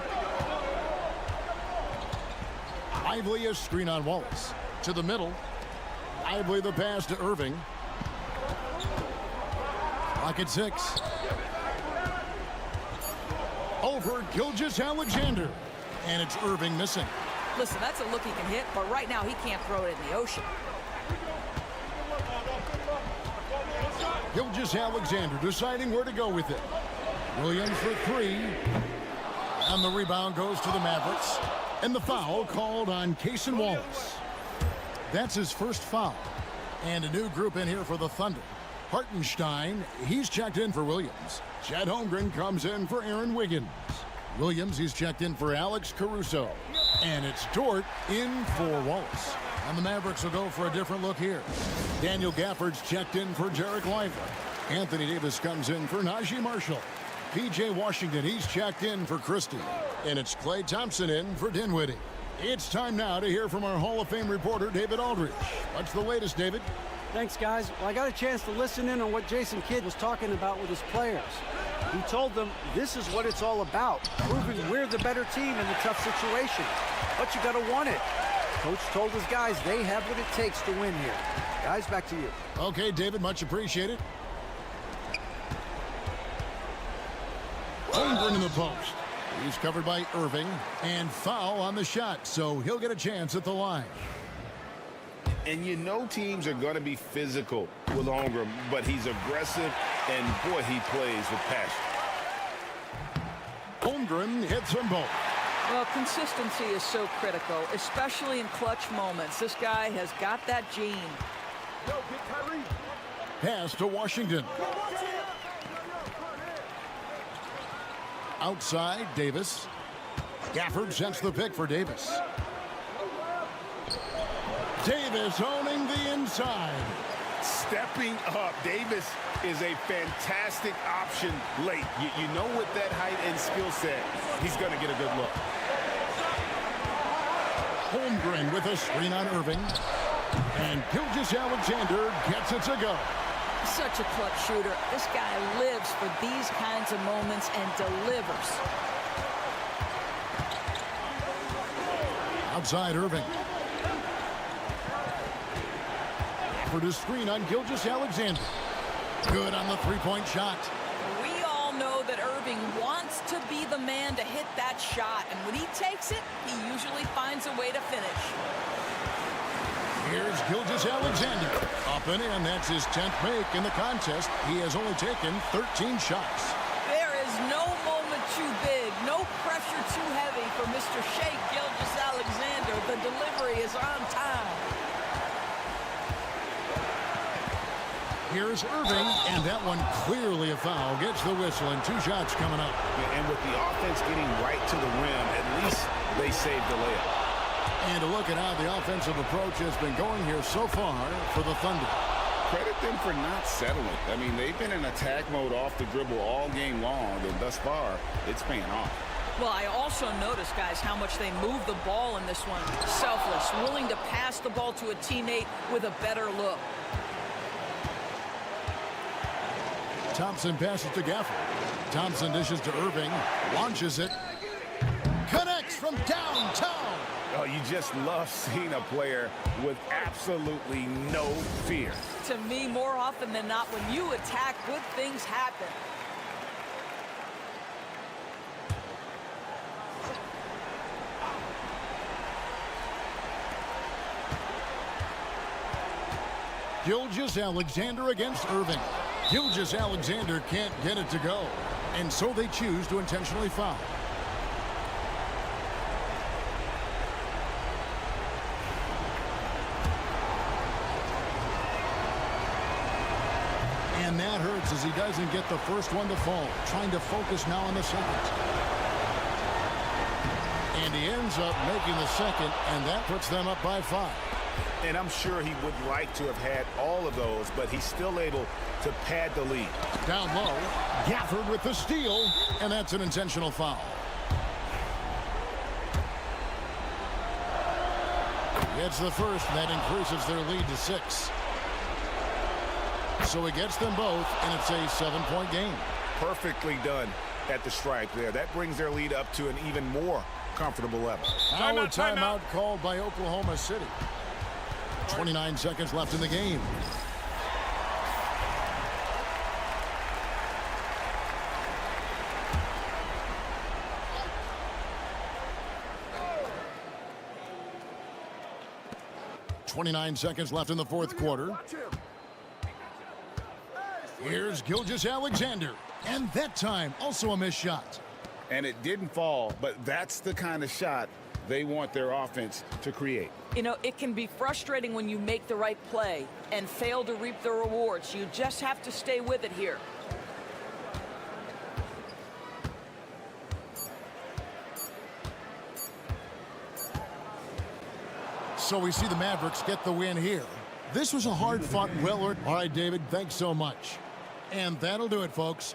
Lively a screen on Wallace. To the middle. Lively the pass to Irving. Clock at 6. Over Gilgeous-Alexander. And it's Irving missing. Listen, that's a look he can hit, but right now he can't throw it in the ocean. Gilgeous-Alexander deciding where to go with it. Williams for 3. And the rebound goes to the Mavericks. And the foul called on Cason Wallace. That's his first foul. And a new group in here for the Thunder. Hartenstein, he's checked in for Williams. Chet Holmgren comes in for Aaron Wiggins. Williams, he's checked in for Alex Caruso. And it's Dort in for Wallace. And the Mavericks will go for a different look here. Daniel Gafford's checked in for Derek Lively. Anthony Davis comes in for Najee Marshall. P.J. Washington, he's checked in for Christie. And it's Klay Thompson in for Dinwiddie. It's time now to hear from our Hall of Fame reporter, David Aldridge. What's the latest, David? Thanks, guys. Well, I got a chance to listen in on what Jason Kidd was talking about with his players. He told them this is what it's all about, proving we're the better team in the tough situations. But you got to want it. Coach told his guys they have what it takes to win here. Guys, back to you. Okay, David, much appreciated. Holmgren in the post. He's covered by Irving. And foul on the shot, so he'll get a chance at the line. And you know teams are going to be physical with Holmgren, but he's aggressive, and boy, he plays with passion. Holmgren hits them both. Well, consistency is so critical, especially in clutch moments. This guy has got that gene. Pass to Washington. Outside, Davis. Gafford sets the pick for Davis. Davis owning the inside. Stepping up. Davis is a fantastic option late. You know with that height and skill set, he's going to get a good look. Holmgren with a screen on Irving. And Gilgeous-Alexander gets it to go. Such a clutch shooter. This guy lives for these kinds of moments and delivers. Outside Irving. For the screen on Gilgeous-Alexander. Good on the three-point shot. We all know that Irving wants to be the man to hit that shot, and when he takes it, he usually finds a way to finish. Here's Gilgeous-Alexander. Up and in. That's his 10th make in the contest. He has only taken 13 shots. There is no moment too big, no pressure too heavy for Mr. Shea Gilgeous-Alexander. The delivery is on time. Here's Irving, and that one clearly a foul. Gets the whistle, and 2 shots coming up. And with the offense getting right to the rim, at least they saved the layup. And a look at how the offensive approach has been going here so far for the Thunder. Credit them for not settling. I mean, they've been in attack mode off the dribble all game long, and thus far, it's paying off. Well, I also noticed, guys, how much they move the ball in this one. Selfless, willing to pass the ball to a teammate with a better look. Thompson passes to Gafford. Thompson dishes to Irving, launches it, connects from downtown. Oh, you just love seeing a player with absolutely no fear. To me, more often than not, when you attack, good things happen. Gilgeous-Alexander against Irving. Gilgeous-Alexander can't get it to go, and so they choose to intentionally foul. And that hurts as he doesn't get the first one to fall. Trying to focus now on the second. And he ends up making the second, and that puts them up by 5. And I'm sure he would like to have had all of those, but he's still able to pad the lead. Down low, Gafford with the steal, and that's an intentional foul. It's the first, and that increases their lead to 6. So he gets them both, and it's a 7-point game. Perfectly done at the stripe there. That brings their lead up to an even more comfortable level. Our timeout called by Oklahoma City. 29 seconds left in the game. .29 seconds left in the fourth quarter. Here's Gilgeous-Alexander, and that time also a missed shot. And it didn't fall, but that's the kind of shot they want their offense to create. You know, it can be frustrating when you make the right play and fail to reap the rewards. You just have to stay with it here. So we see the Mavericks get the win here. This was a hard-fought, well-earned. All right, David, thanks so much. And that'll do it, folks.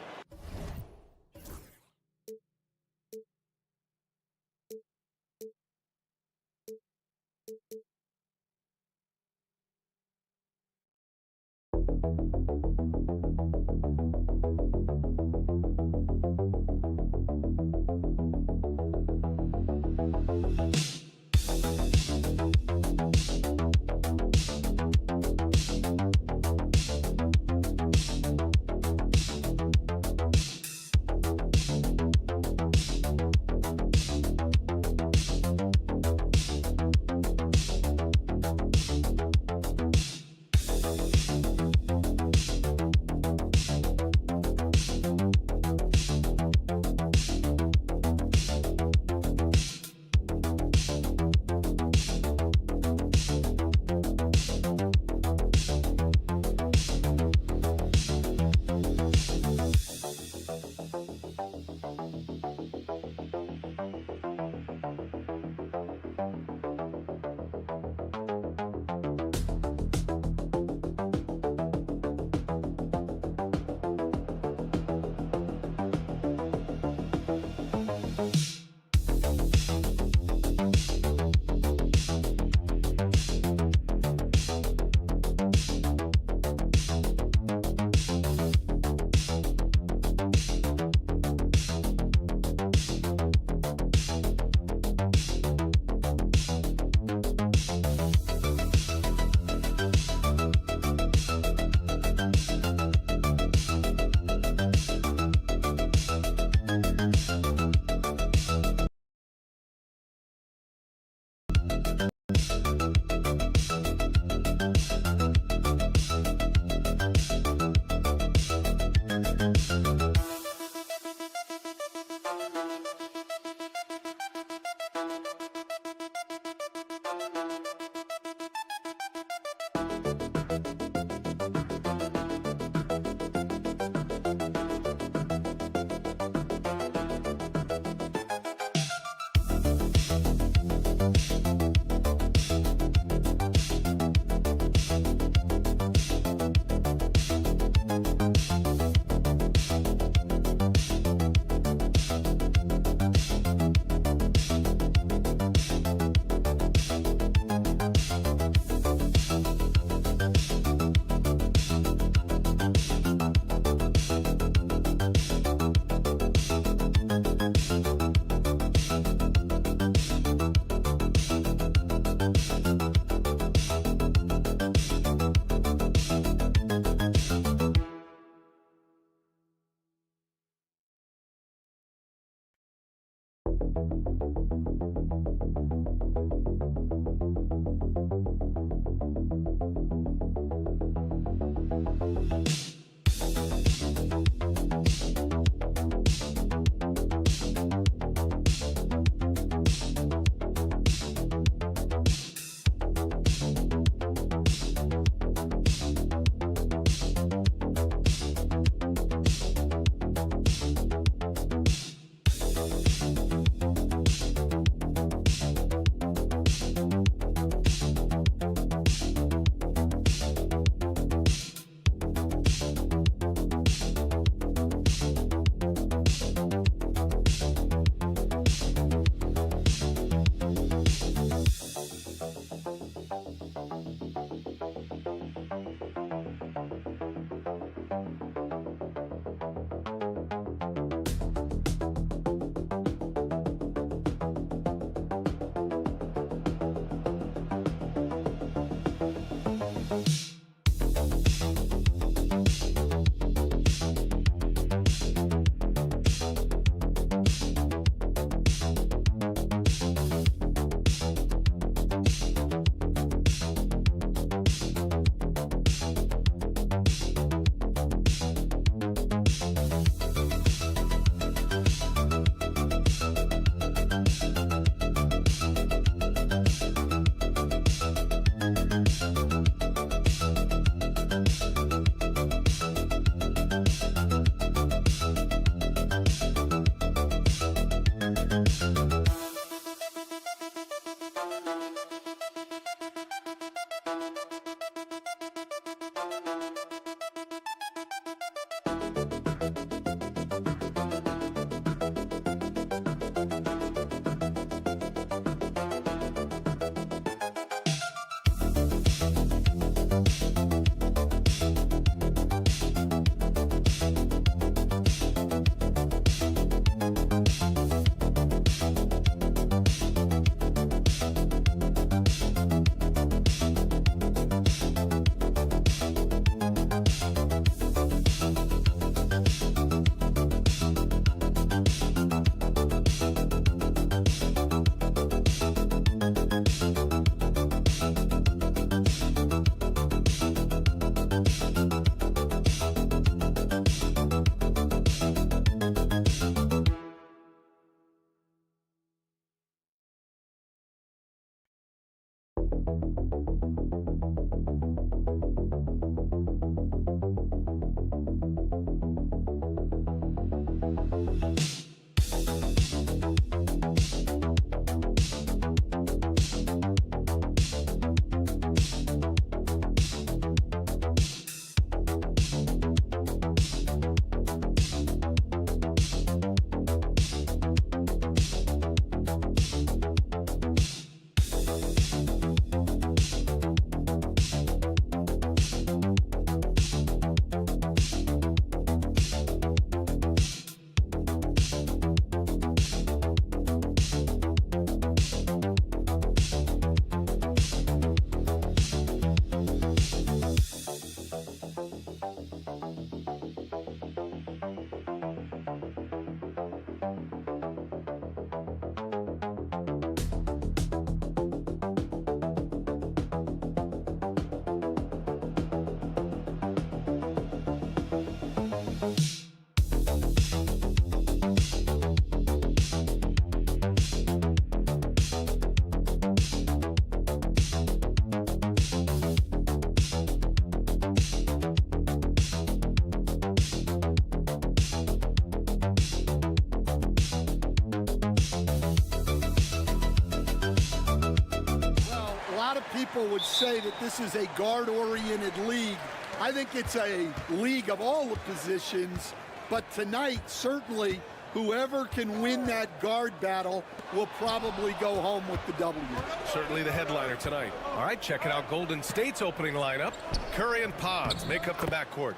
people would say that this is a guard-oriented league. I think it's a league of all the positions, but tonight, certainly, whoever can win that guard battle will probably go home with the W. Certainly the headliner tonight. All right, checking out Golden State's opening lineup. Curry and Pods make up the backcourt.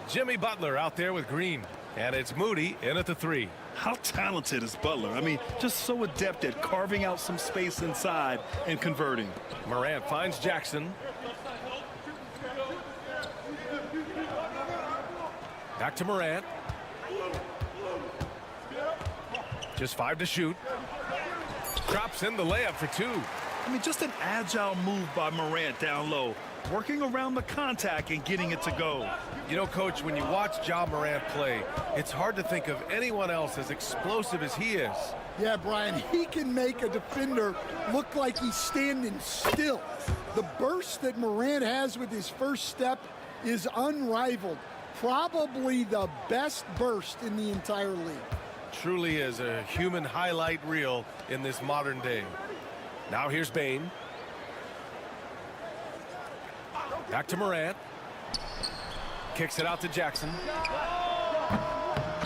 Jimmy Butler out there with Green. And it's Moody in at the 3. How talented is Butler? I mean, just so adept at carving out some space inside and converting. Morant finds Jackson. Back to Morant. Just 5 to shoot. drops in the layup for two. I mean, just an agile move by Morant down low, working around the contact and getting it to go. You know, Coach, when you watch Ja Morant play, it's hard to think of anyone else as explosive as he is. Yeah, Brian, he can make a defender look like he's standing still. The burst that Morant has with his first step is unrivaled. Probably the best burst in the entire league. Truly is a human highlight reel in this modern day. Now here's Bane. Back to Morant. Kicks it out to Jackson.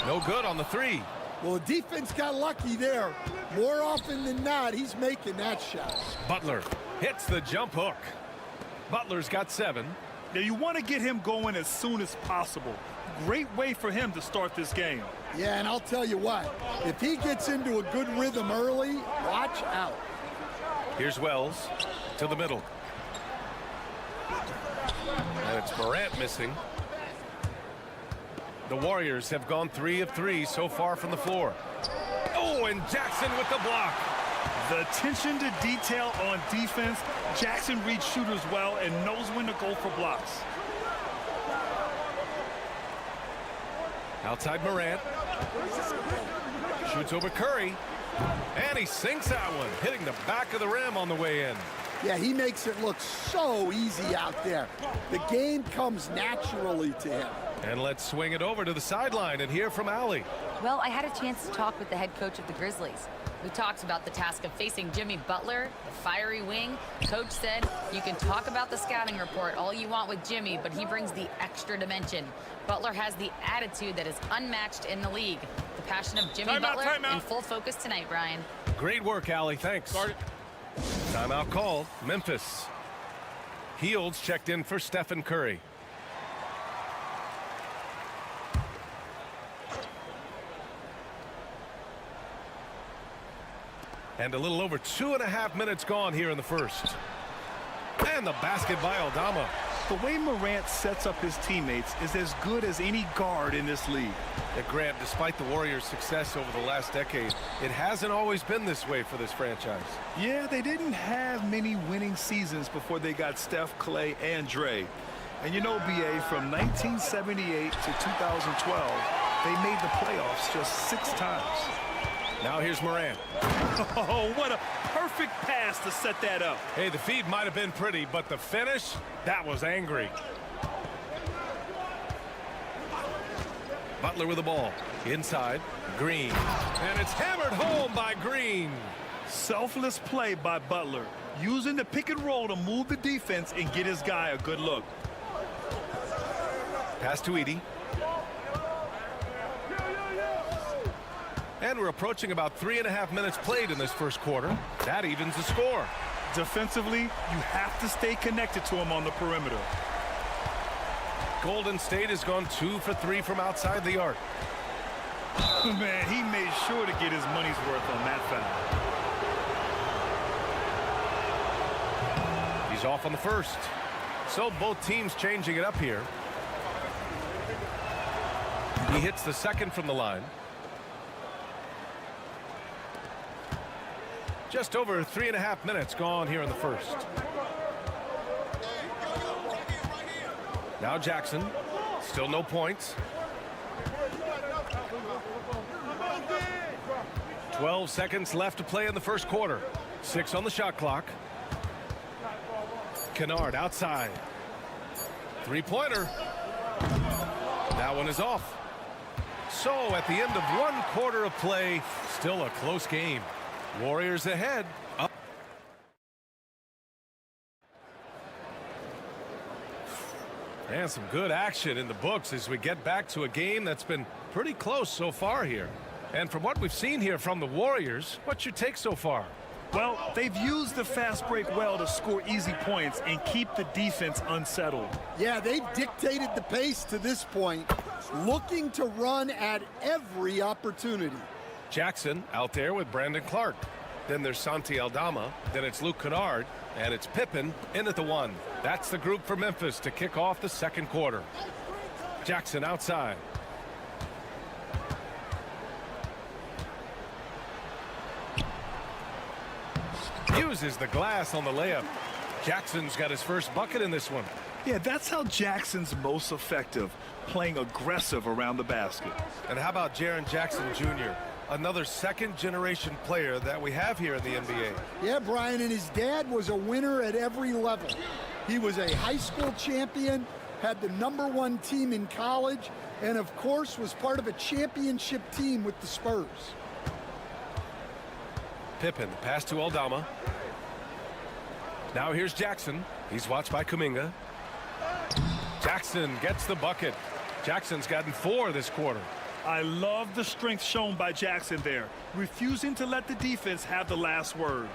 No good on the three. Well, the defense got lucky there. More often than not, he's making that shot. Butler hits the jump hook. Butler's got 7. Now, you want to get him going as soon as possible. Great way for him to start this game. Yeah, and I'll tell you what, if he gets into a good rhythm early, watch out. Here's Wells to the middle. And it's Morant missing. The Warriors have gone 3 of 3 so far from the floor. Oh, and Jackson with the block. The attention to detail on defense. Jackson reads shooters well and knows when to go for blocks. Outside Morant. Shoots over Curry. And he sinks that one, hitting the back of the rim on the way in. Yeah, he makes it look so easy out there. The game comes naturally to him. And let's swing it over to the sideline and hear from Allie. Well, I had a chance to talk with the head coach of the Grizzlies. We talked about the task of facing Jimmy Butler, the fiery wing. Coach said, you can talk about the scouting report all you want with Jimmy, but he brings the extra dimension. Butler has the attitude that is unmatched in the league. The passion of Jimmy Butler in full focus tonight, Brian. Great work, Allie. Thanks. Timeout called. Memphis. Heels checked in for Stephen Curry. And a little over 2.5 minutes gone here in the first. And the basket by Aldama. The way Morant sets up his teammates is as good as any guard in this league. Grant, despite the Warriors' success over the last decade, it hasn't always been this way for this franchise. Yeah, they didn't have many winning seasons before they got Steph, Clay, and Dre. And you know, B.A., from 1978 to 2012, they made the playoffs just 6 times. Now here's Morant. Oh, what a perfect pass to set that up. Hey, the feed might have been pretty, but the finish, that was angry. Butler with the ball. Inside, Green. And it's hammered home by Green. Selfless play by Butler, using the pick and roll to move the defense and get his guy a good look. Pass to Edey. And we're approaching about 3.5 minutes played in this first quarter. That evens the score. Defensively, you have to stay connected to him on the perimeter. Golden State has gone 2 for 3 from outside the arc. Man, he made sure to get his money's worth on that foul. He's off on the first. So both teams changing it up here. He hits the second from the line. Just over 3.5 minutes gone here in the first. Now Jackson. Still no points. 12 seconds left to play in the first quarter. 6 on the shot clock. Kennard outside. 3-pointer. That one is off. So at the end of 1 quarter of play, still a close game. Warriors ahead. Up. And some good action in the books as we get back to a game that's been pretty close so far here. And from what we've seen here from the Warriors, what's your take so far? Well, they've used the fast break well to score easy points and keep the defense unsettled. Yeah, they've dictated the pace to this point, looking to run at every opportunity. Jackson out there with Brandon Clark. Then there's Santi Aldama. Then it's Luke Kennard. And it's Pippen in at the 1. That's the group for Memphis to kick off the second quarter. Jackson outside. uses the glass on the layup. Jackson's got his first bucket in this one. Yeah, that's how Jackson's most effective, playing aggressive around the basket. And how about Jaren Jackson Jr., another second-generation player that we have here in the NBA? Yeah, Brian, and his dad was a winner at every level. He was a high school champion, had the #1 team in college, and of course was part of a championship team with the Spurs. Pippen, pass to Aldama. Now here's Jackson. He's watched by Kuminga. Jackson gets the bucket. Jackson's gotten 4 this quarter. I love the strength shown by Jackson there, refusing to let the defense have the last word.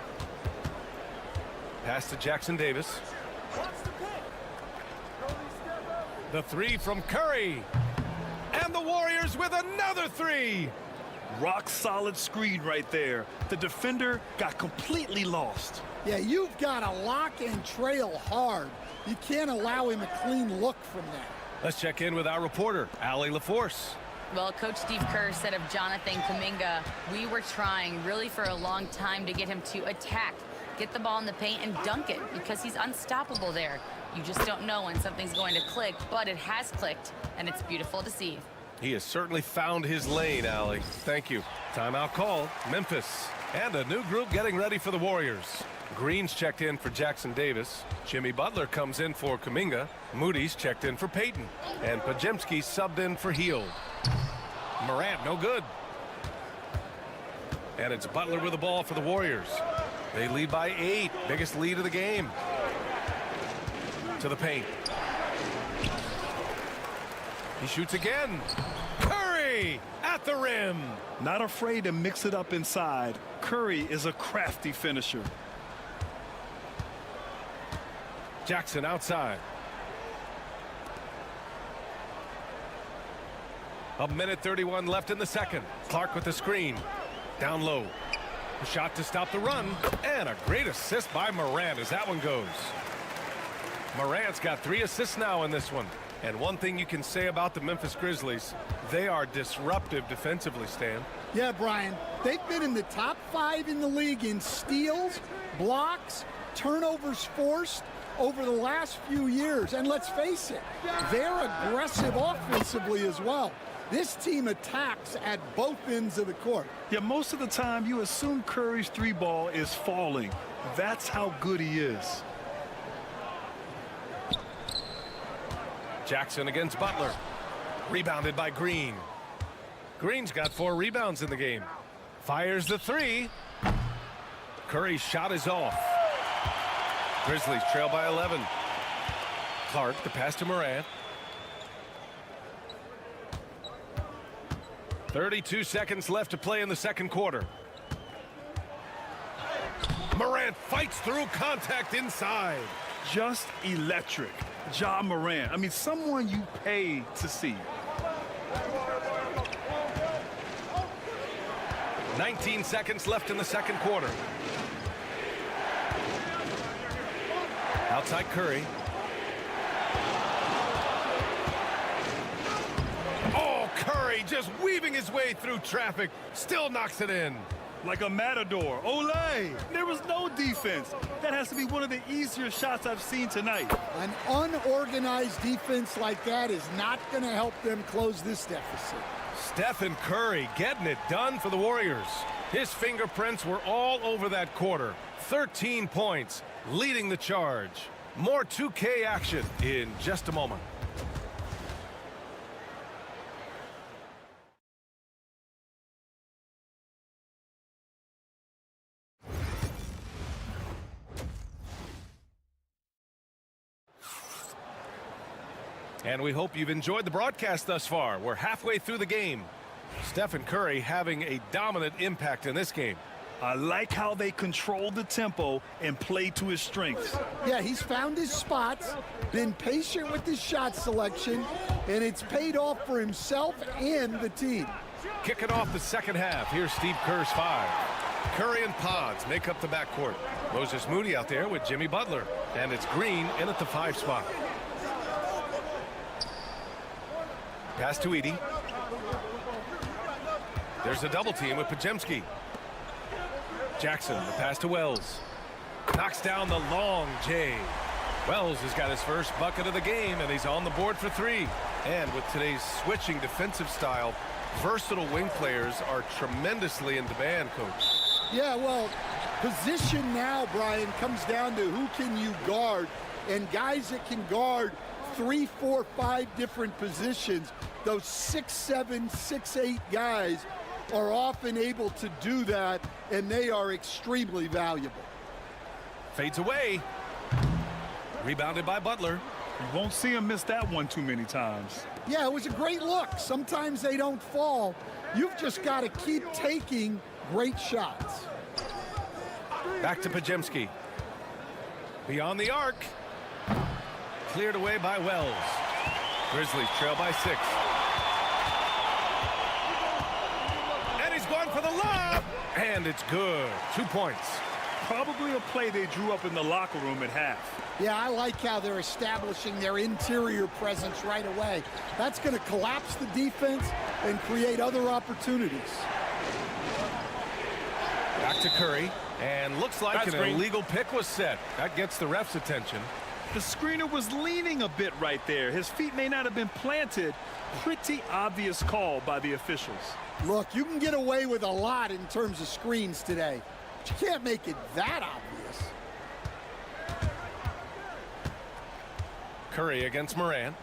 Pass to Jackson Davis. The 3 from Curry. And the Warriors with another 3. Rock solid screen right there. The defender got completely lost. Yeah, you've got to lock and trail hard. You can't allow him a clean look from that. Let's check in with our reporter, Allie LaForce. Well, Coach Steve Kerr said of Jonathan Kuminga, we were trying really for a long time to get him to attack, get the ball in the paint and dunk it because he's unstoppable there. You just don't know when something's going to click, but it has clicked, and it's beautiful to see. He has certainly found his lane, Allie. Thank you. Timeout call, Memphis. And a new group getting ready for the Warriors. Green's checked in for Jackson Davis. Jimmy Butler comes in for Kuminga. Moody's checked in for Payton. And Pajemski subbed in for Hield. Morant, no good. And it's Butler with the ball for the Warriors. They lead by 8. Biggest lead of the game. To the paint. He shoots again. Curry at the rim. Not afraid to mix it up inside. Curry is a crafty finisher. Jackson outside. A minute 31 left in the second. Clark with the screen. Down low. A shot to stop the run. And a great assist by Morant as that one goes. Morant's got 3 assists now in this one. And one thing you can say about the Memphis Grizzlies, they are disruptive defensively, Stan. Yeah, Brian, they've been in the top 5 in the league in steals, blocks, turnovers forced over the last few years. And let's face it, they're aggressive offensively as well. This team attacks at both ends of the court. Yeah, most of the time you assume Curry's 3-ball is falling. That's how good he is. Jackson against Butler. Rebounded by Green. Green's got 4 rebounds in the game. Fires the 3. Curry's shot is off. Grizzlies trail by 11. Clark, the pass to Morant. 32 seconds left to play in the second quarter. Morant fights through contact inside. Just electric. Ja Morant. I mean, someone you pay to see. 19 seconds left in the second quarter. Outside Curry. Oh, Curry just weaving his way through traffic. Still knocks it in. Like a matador. Olay! There was no defense. That has to be one of the easier shots I've seen tonight. An unorganized defense like that is not going to help them close this deficit. Stephen Curry getting it done for the Warriors. His fingerprints were all over that quarter. 13 points, leading the charge. More 2K action in just a moment. And we hope you've enjoyed the broadcast thus far. We're halfway through the game. Stephen Curry having a dominant impact in this game. I like how they controlled the tempo and played to his strengths. Yeah, he's found his spots, been patient with his shot selection, and it's paid off for himself and the team. Kicking off the second half. Here's Steve Kerr's 5. Curry and Pods make up the backcourt. Moses Moody out there with Jimmy Butler. And it's Green in at the 5 spot. Pass to Edey. There's a double team with Pajemski. Jackson, the pass to Wells. Knocks down the long J. Wells has got his first bucket of the game, and he's on the board for 3. And with today's switching defensive style, versatile wing players are tremendously in demand, Coach. Yeah, well, position now, Brian, comes down to who can you guard. And guys that can guard 3, 4, 5 different positions, those 6'7", 6'8" guys are often able to do that, and they are extremely valuable. Fades away. Rebounded by Butler. You won't see him miss that one too many times. Yeah, it was a great look. Sometimes they don't fall. You've just got to keep taking great shots. Back to Pajemski. Beyond the arc. Cleared away by Wells. Grizzlies trail by 6. And he's going for the lob. And it's good. 2 points. Probably a play they drew up in the locker room at half. Yeah, I like how they're establishing their interior presence right away. That's going to collapse the defense and create other opportunities. Back to Curry. And looks like an illegal pick was set. That gets the ref's attention. The screener was leaning a bit right there. His feet may not have been planted. Pretty obvious call by the officials. Look, you can get away with a lot in terms of screens today, but you can't make it that obvious. Curry against Morant.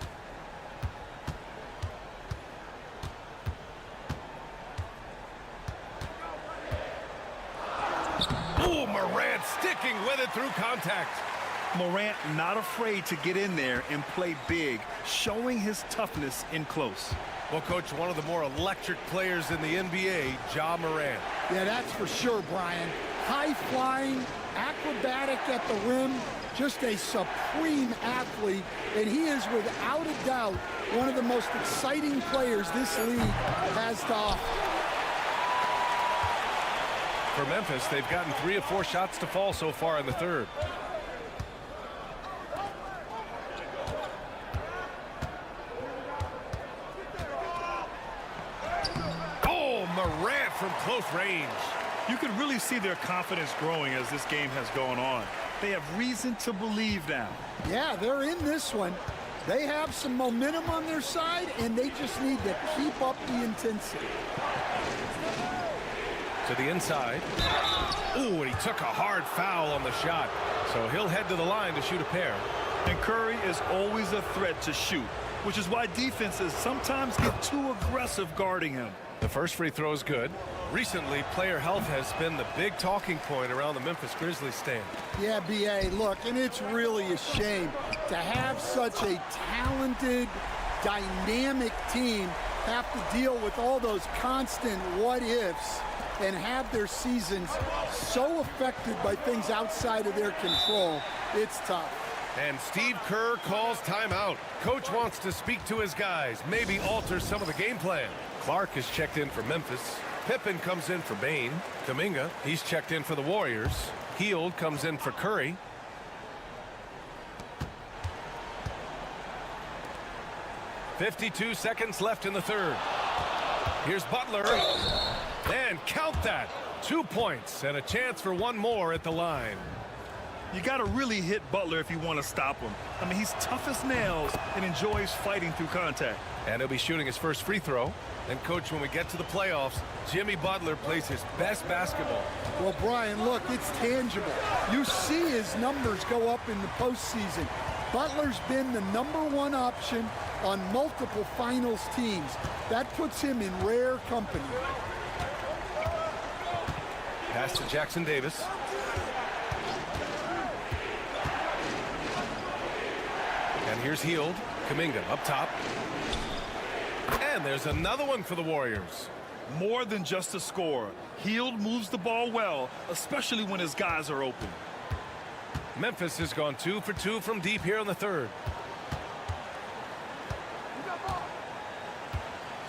Oh, Morant sticking with it through contact. Morant not afraid to get in there and play big, showing his toughness in close. Well, Coach, one of the more electric players in the NBA, Ja Morant. Yeah, that's for sure, Brian. High-flying, acrobatic at the rim, just a supreme athlete, and he is without a doubt one of the most exciting players this league has to offer. For Memphis, they've gotten 3 of 4 shots to fall so far in the third. Oh, Morant from close range. You can really see their confidence growing as this game has gone on. They have reason to believe now. Yeah, they're in this one. They have some momentum on their side, and they just need to keep up the intensity. To the inside. Ooh, and he took a hard foul on the shot. So he'll head to the line to shoot a pair. And Curry is always a threat to shoot, which is why defenses sometimes get too aggressive guarding him. The first free throw is good. Recently, player health has been the big talking point around the Memphis Grizzlies stand. Yeah, B.A., look, and it's really a shame to have such a talented, dynamic team have to deal with all those constant what-ifs and have their seasons so affected by things outside of their control. It's tough. And Steve Kerr calls timeout. Coach wants to speak to his guys, maybe alter some of the game plan. Clark is checked in for Memphis. Pippen comes in for Bain. Kuminga, he's checked in for the Warriors. Hield comes in for Curry. .52 seconds left in the third. Here's Butler. And count that. 2 points and a chance for one more at the line. You got to really hit Butler if you want to stop him. I mean, he's tough as nails and enjoys fighting through contact. And he'll be shooting his first free throw. And, Coach, when we get to the playoffs, Jimmy Butler plays his best basketball. Well, Brian, look, it's tangible. You see his numbers go up in the postseason. Butler's been the #1 option on multiple finals teams. That puts him in rare company. Pass to Jackson Davis. And here's Hield. Kuminga up top. And there's another one for the Warriors. More than just a scorer. Hield moves the ball well, especially when his guys are open. Memphis has gone 2 for 2 from deep here in the third.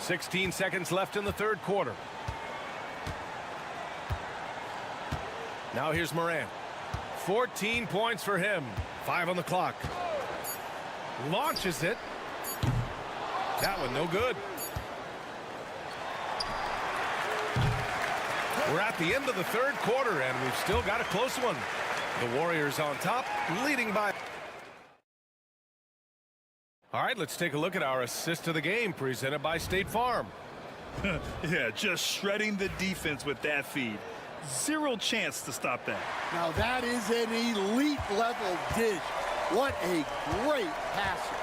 16 seconds left in the third quarter. Now here's Morant. 14 points for him. 5 on the clock. Launches it. That one no good. We're at the end of the third quarter, and we've still got a close one. The Warriors on top, leading by. All right, let's take a look at our assist of the game presented by State Farm. Yeah, just shredding the defense with that feed. Zero chance to stop that. Now that is an elite level dish. What a great passer.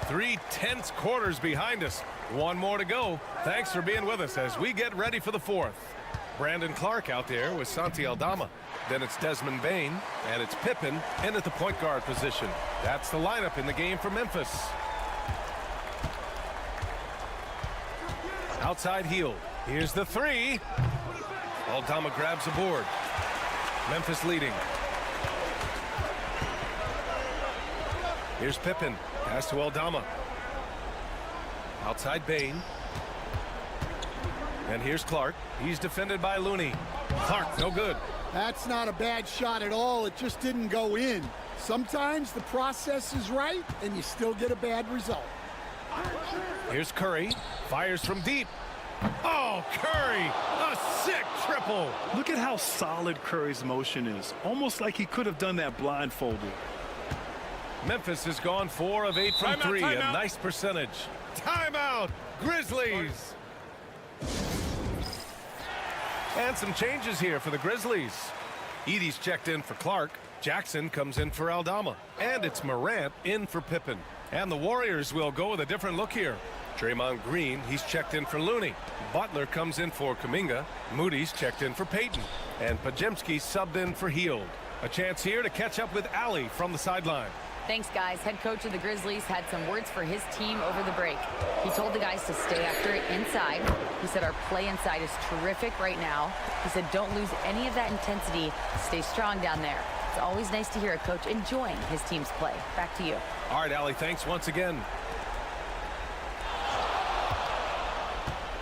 3/10 quarters behind us. One more to go. Thanks for being with us as we get ready for the fourth. Brandon Clark out there with Santi Aldama. Then it's Desmond Bain, and it's Pippen in at the point guard position. That's the lineup in the game for Memphis. Outside heel. Here's the three. Aldama grabs the board. Memphis leading. Here's Pippen. Pass to Aldama. Outside Bain. And here's Clark. He's defended by Looney. Clark, no good. That's not a bad shot at all. It just didn't go in. Sometimes the process is right, and you still get a bad result. Here's Curry. Fires from deep. Oh, Curry! A sick triple! Look at how solid Curry's motion is. Almost like he could have done that blindfolded. Memphis has gone 4 of 8 from three. A nice percentage. Timeout! Grizzlies! And some changes here for the Grizzlies. Edey's checked in for Clark. Jackson comes in for Aldama. And it's Morant in for Pippen. And the Warriors will go with a different look here. Draymond Green, he's checked in for Looney. Butler comes in for Kuminga. Moody's checked in for Payton. And Pajemski subbed in for Hield. A chance here to catch up with Allie from the sideline. Thanks, guys. Head coach of the Grizzlies had some words for his team over the break. He told the guys to stay after it inside. He said our play inside is terrific right now. He said don't lose any of that intensity. Stay strong down there. It's always nice to hear a coach enjoying his team's play. Back to you. All right, Allie, thanks once again.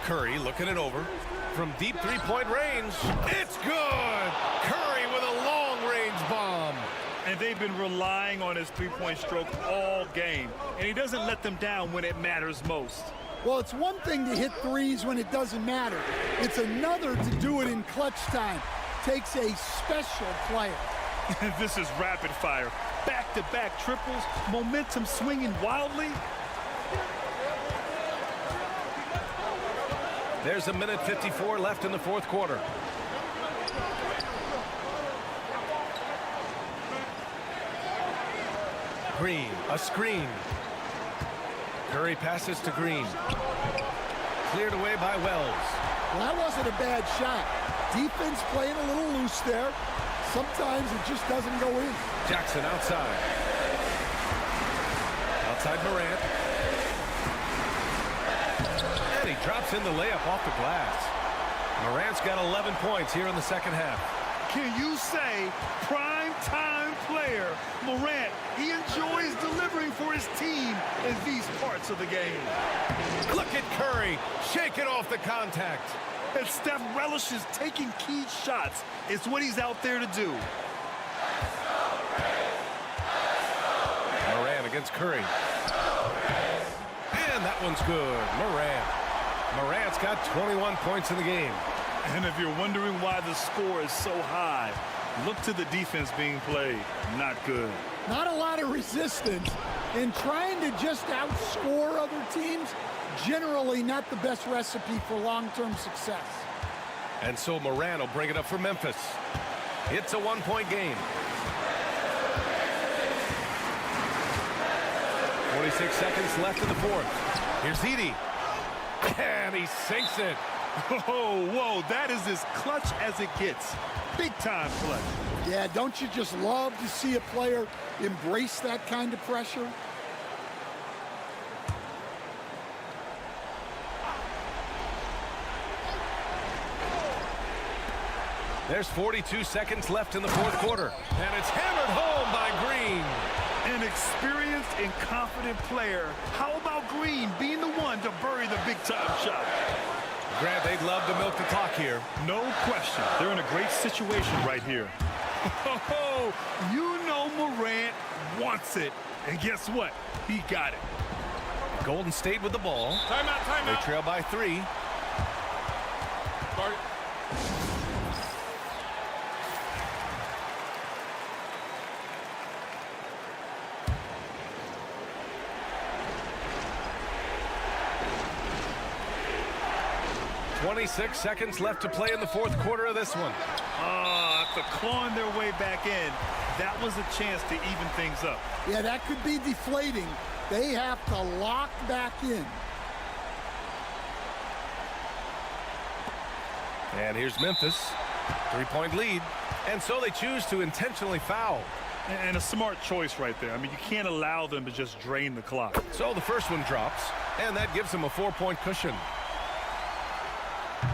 Curry looking it over. From deep three-point range, it's good! Curry with a long-range bomb. And they've been relying on his three-point stroke all game. And he doesn't let them down when it matters most. Well, it's one thing to hit threes when it doesn't matter. It's another to do it in clutch time. Takes a special player. This is rapid fire. Back-to-back triples, momentum swinging wildly. There's a minute 54 left in the fourth quarter. Green, a screen. Curry passes to Green. Cleared away by Wells. Well, that wasn't a bad shot. Defense playing a little loose there. Sometimes it just doesn't go in. Jackson outside. Outside Morant. And he drops in the layup off the glass. Morant's got 11 points here in the second half. Can you say prime-time player Morant? He enjoys delivering for his team in these parts of the game. Look at Curry shaking off the contact. And Steph relishes taking key shots. It's what he's out there to do. Morant against Curry. And that one's good. Morant's got 21 points in the game. And if you're wondering why the score is so high, look to the defense being played. Not good. Not a lot of resistance. And trying to just outscore other teams, generally not the best recipe for long-term success. And so Morant will bring it up for Memphis. It's a one-point game. 46 seconds left in the fourth. Here's Edey. And he sinks it. Oh, whoa, that is as clutch as it gets. Big-time clutch. Yeah, don't you just love to see a player embrace that kind of pressure? There's 42 seconds left in the fourth quarter. And it's hammered home by Green. An experienced and confident player. How about Green being the one to bury the big-time shot? Grant, they'd love to milk the clock here. No question. They're in a great situation right here. Oh, you know Morant wants it. And guess what? He got it. Golden State with the ball. Timeout. They trail by 3. 26 seconds left to play in the fourth quarter of this one. After clawing their way back in, that was a chance to even things up. Yeah, that could be deflating. They have to lock back in. And here's Memphis. 3-point lead. And so they choose to intentionally foul. And a smart choice right there. I mean, you can't allow them to just drain the clock. So the first one drops, and that gives him a 4-point cushion.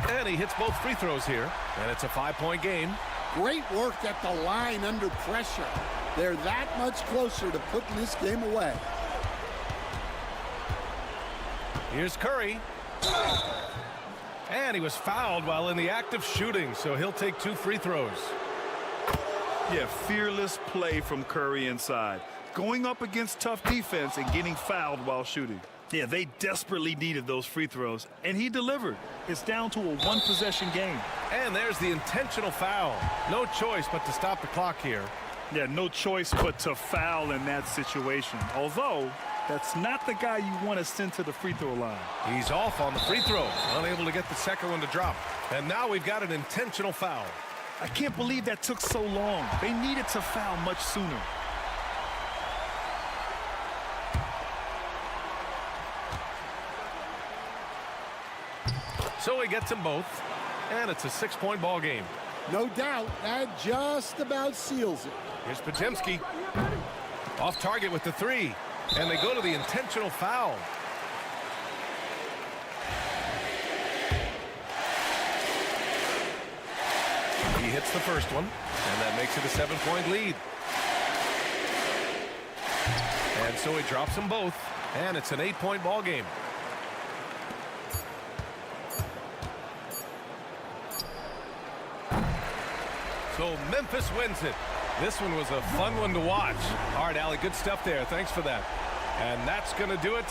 And he hits both free throws here, and it's a 5-point game. Great work at the line under pressure. They're that much closer to putting this game away. Here's Curry. And he was fouled while in the act of shooting, so he'll take 2 free throws. Yeah, fearless play from Curry inside. Going up against tough defense and getting fouled while shooting. Yeah, they desperately needed those free throws, and he delivered. It's down to a 1-possession game. And there's the intentional foul. No choice but to stop the clock here. Yeah, no choice but to foul in that situation. Although, that's not the guy you want to send to the free throw line. He's off on the free throw, unable to get the second one to drop. And now we've got an intentional foul. I can't believe that took so long. They needed to foul much sooner. So he gets them both, and it's a 6-point ball game. No doubt, that just about seals it. Here's Podziemski. Off target with the 3, and they go to the intentional foul. He hits the first one, and that makes it a 7-point lead. And so he drops them both, and it's an 8-point ball game. So Memphis wins it. This one was a fun one to watch. All right, Allie, good stuff there. Thanks for that. And that's going to do it.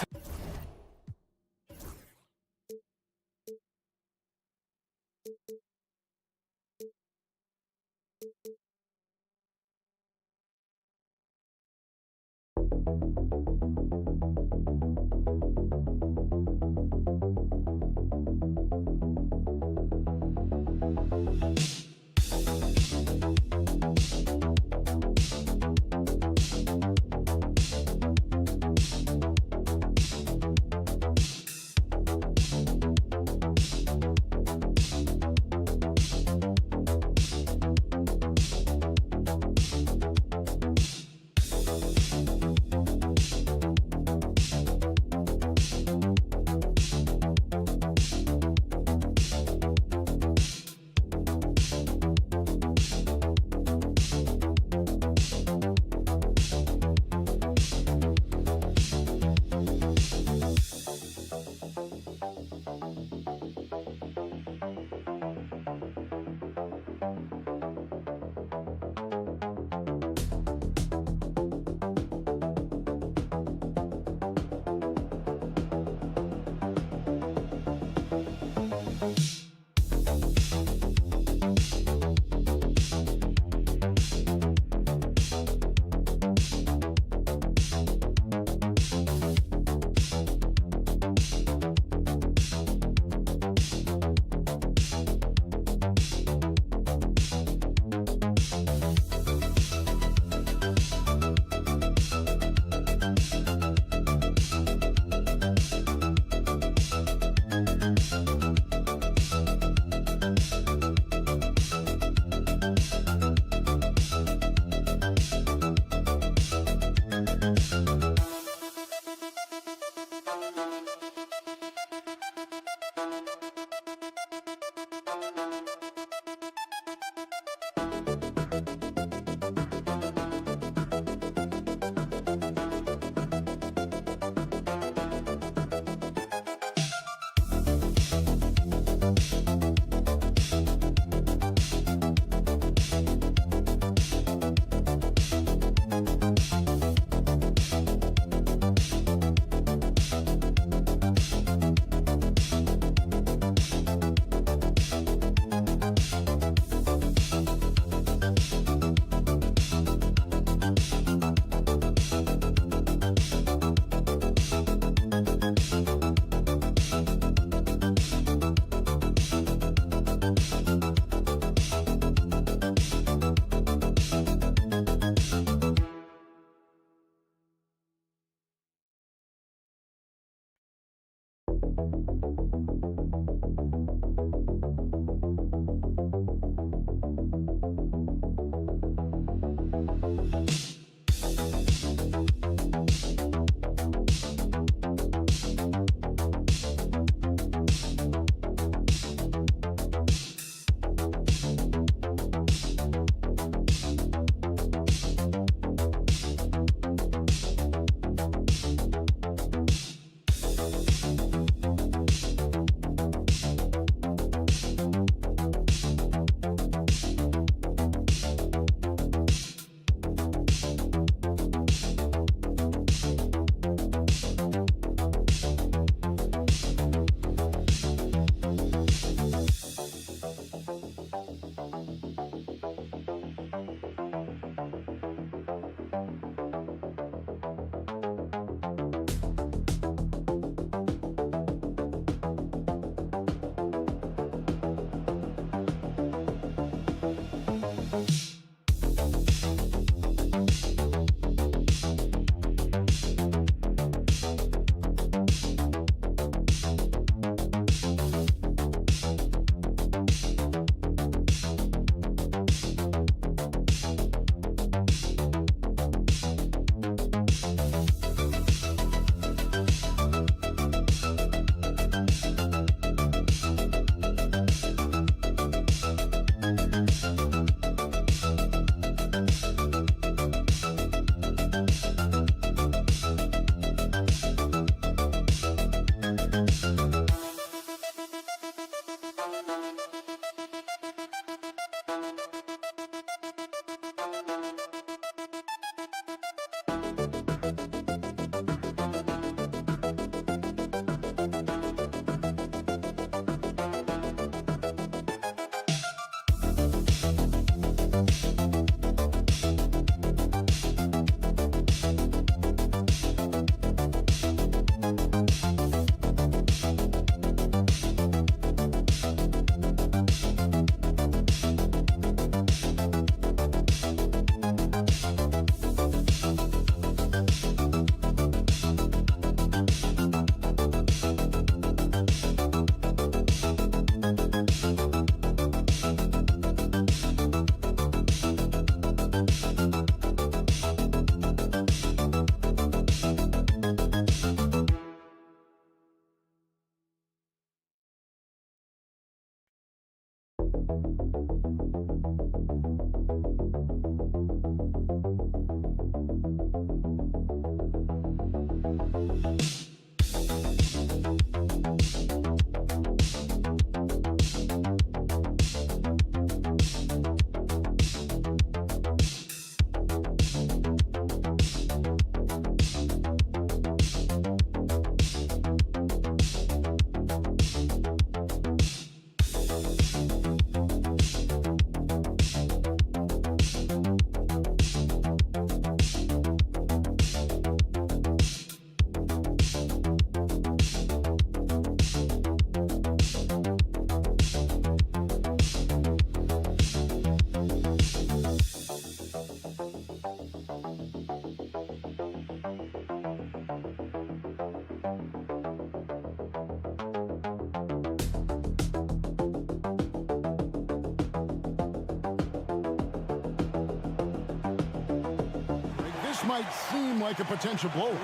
This might seem like a potential blow,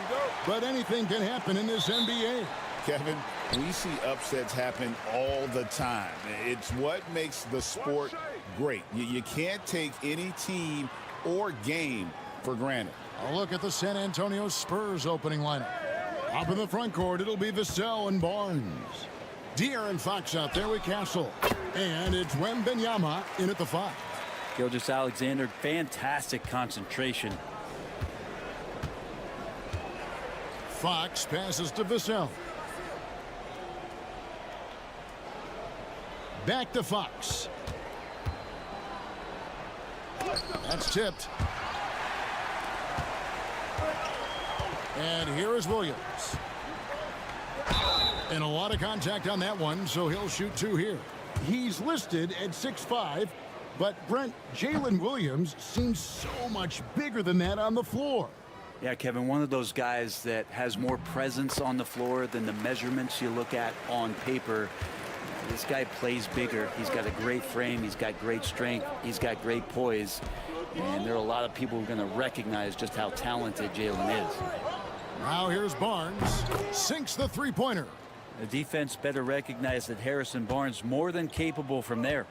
but anything can happen in this NBA. Kevin, we see upsets happen all the time. It's what makes the sport great. You can't take any team or game for granted. A look at the San Antonio Spurs opening lineup. Up in the front court, it'll be Vassell and Barnes. De'Aaron Fox out there with Castle. And it's Wembanyama in at the 5. Gilgeous-Alexander, fantastic concentration. Fox passes to Vassell. Back to Fox. That's tipped. And here is Williams. And a lot of contact on that one, so he'll shoot 2 here. He's listed at 6'5", but Brent, Jalen Williams seems so much bigger than that on the floor. Yeah, Kevin, one of those guys that has more presence on the floor than the measurements you look at on paper. This guy plays bigger. He's got a great frame. He's got great strength. He's got great poise. And there are a lot of people who are going to recognize just how talented Jalen is. Now here's Barnes. Sinks the three-pointer. The defense better recognize that Harrison Barnes more than capable from there.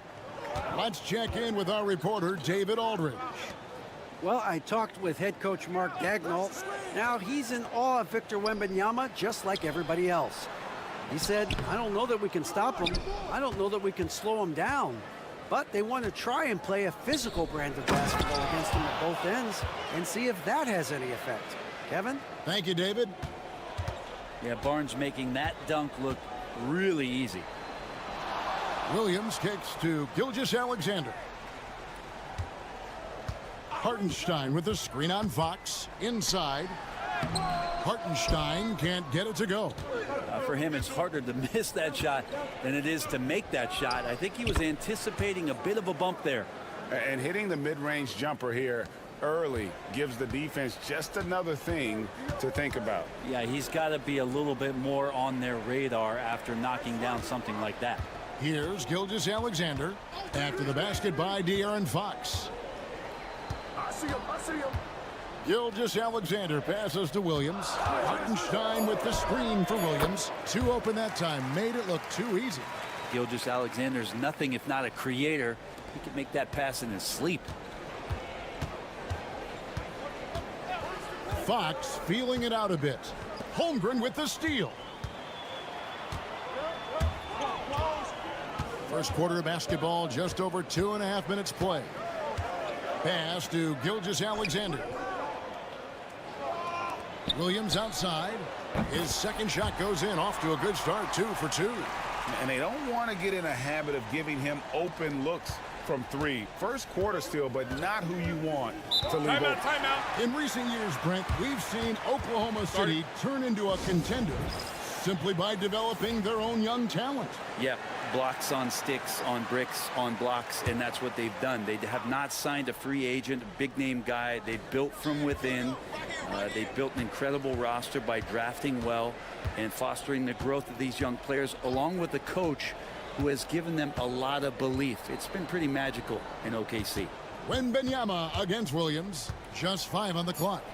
Let's check in with our reporter, David Aldridge. Well, I talked with head coach Mark Daigneault. Now he's in awe of Victor Wembanyama, just like everybody else. He said, I don't know that we can stop him. I don't know that we can slow him down. But they want to try and play a physical brand of basketball against him at both ends and see if that has any effect. Kevin? Thank you, David. Yeah, Barnes making that dunk look really easy. Williams kicks to Gilgeous-Alexander. Hartenstein with the screen on Fox. Inside. Hartenstein can't get it to go. For him, it's harder to miss that shot than it is to make that shot. I think he was anticipating a bit of a bump there. And hitting the mid-range jumper here early gives the defense just another thing to think about. Yeah, he's got to be a little bit more on their radar after knocking down something like that. Here's Gilgeous-Alexander after the basket by De'Aaron Fox. I see him. Gilgeous-Alexander passes to Williams. Hartenstein with the screen for Williams. 2 open that time. Made it look too easy. Gilgeous-Alexander's nothing if not a creator. He can make that pass in his sleep. Fox feeling it out a bit. Holmgren with the steal. First quarter of basketball, just over 2.5 minutes play. Pass to Gilgeous-Alexander. Williams outside. His second shot goes in. Off to a good start. 2 for 2. And they don't want to get in a habit of giving him open looks from 3. First quarter still, but not who you want to leave open. Timeout. In recent years, Brent, we've seen Oklahoma City turn into a contender simply by developing their own young talent. Yep, blocks on sticks, on bricks, on blocks, and that's what they've done. They have not signed a free agent, a big-name guy. They've built from within. They've built an incredible roster by drafting well and fostering the growth of these young players, along with a coach who has given them a lot of belief. It's been pretty magical in OKC. Wembanyama against Williams. Just 5 on the clock.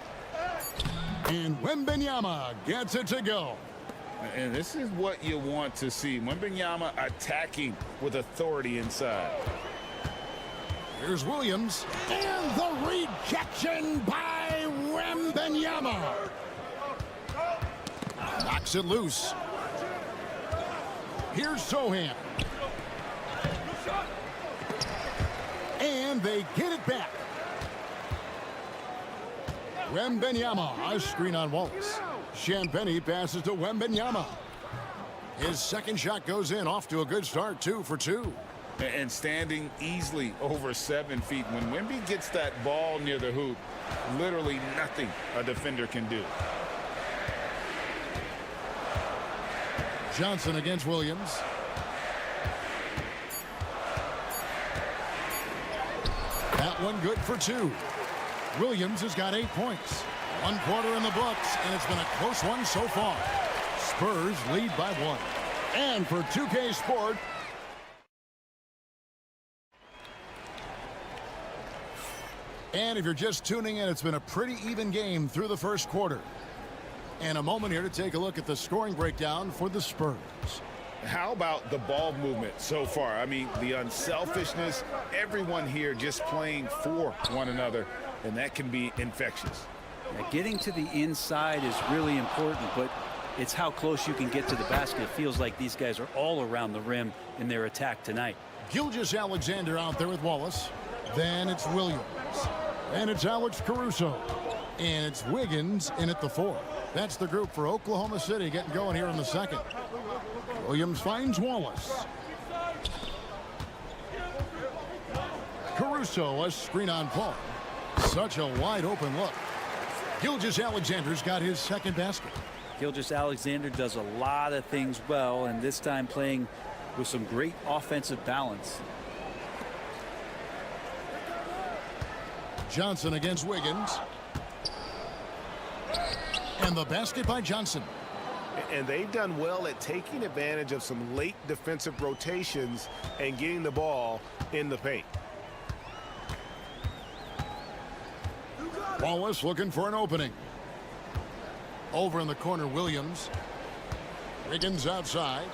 And Wembanyama gets it to go. And this is what you want to see. Wembanyama attacking with authority inside. Here's Williams. And the rejection by Wembanyama. Knocks it loose. Here's Sohan. And they get it back. Wembanyama, a screen on Wallace. Champagnie passes to Wembanyama. His second shot goes in. Off to a good start. 2 for 2. And standing easily over 7 feet. When Wemby gets that ball near the hoop, literally nothing a defender can do. Johnson against Williams. That one good for 2. Williams has got 8 points. 1 quarter in the books, and it's been a close one so far. Spurs lead by 1. And for 2K Sport, And if you're just tuning in, it's been a pretty even game through the first quarter. And a moment here to take a look at the scoring breakdown for the Spurs. How about the ball movement so far? I mean, the unselfishness, everyone here just playing for one another, and that can be infectious. Yeah, getting to the inside is really important, but it's how close you can get to the basket. It feels like these guys are all around the rim in their attack tonight. Gilgeous-Alexander out there with Wallace. Then it's Williams. And it's Alex Caruso. And it's Wiggins in at the 4. That's the group for Oklahoma City getting going here in the second. Williams finds Wallace. Caruso, a screen on Paul. Such a wide open look. Gilgeous-Alexander's got his second basket. Gilgeous-Alexander does a lot of things well, and this time playing with some great offensive balance. Johnson against Wiggins. And the basket by Johnson. And they've done well at taking advantage of some late defensive rotations and getting the ball in the paint. Wallace looking for an opening. Over in the corner, Williams. Wiggins outside.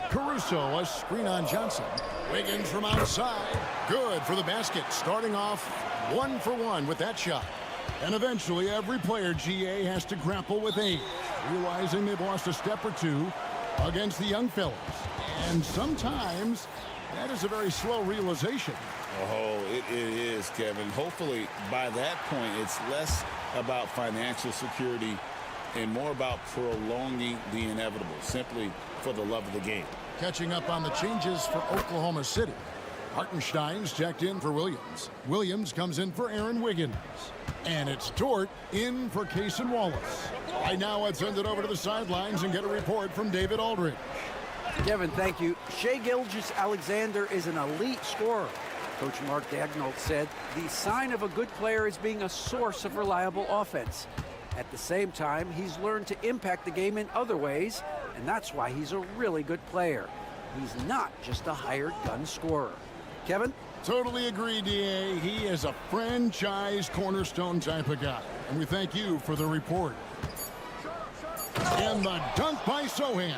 Caruso, a screen on Johnson. Wiggins from outside. Good for the basket. Starting off 1 for 1 with that shot. And eventually every player, GA, has to grapple with age, realizing they've lost a step or two against the young fellas. And sometimes that is a very slow realization. Oh, it is, Kevin. Hopefully by that point it's less about financial security and more about prolonging the inevitable, simply for the love of the game. Catching up on the changes for Oklahoma City. Hartenstein's checked in for Williams. Williams comes in for Aaron Wiggins. And it's Dort in for Cason Wallace. Right now, let's send it over to the sidelines and get a report from David Aldridge. Kevin, thank you. Shai Gilgeous-Alexander is an elite scorer. Coach Mark Daigneault said the sign of a good player is being a source of reliable offense. At the same time, he's learned to impact the game in other ways, and that's why he's a really good player. He's not just a hired gun scorer. Kevin? Totally agree, DA. He is a franchise cornerstone type of guy. And we thank you for the report. And the dunk by Sohan.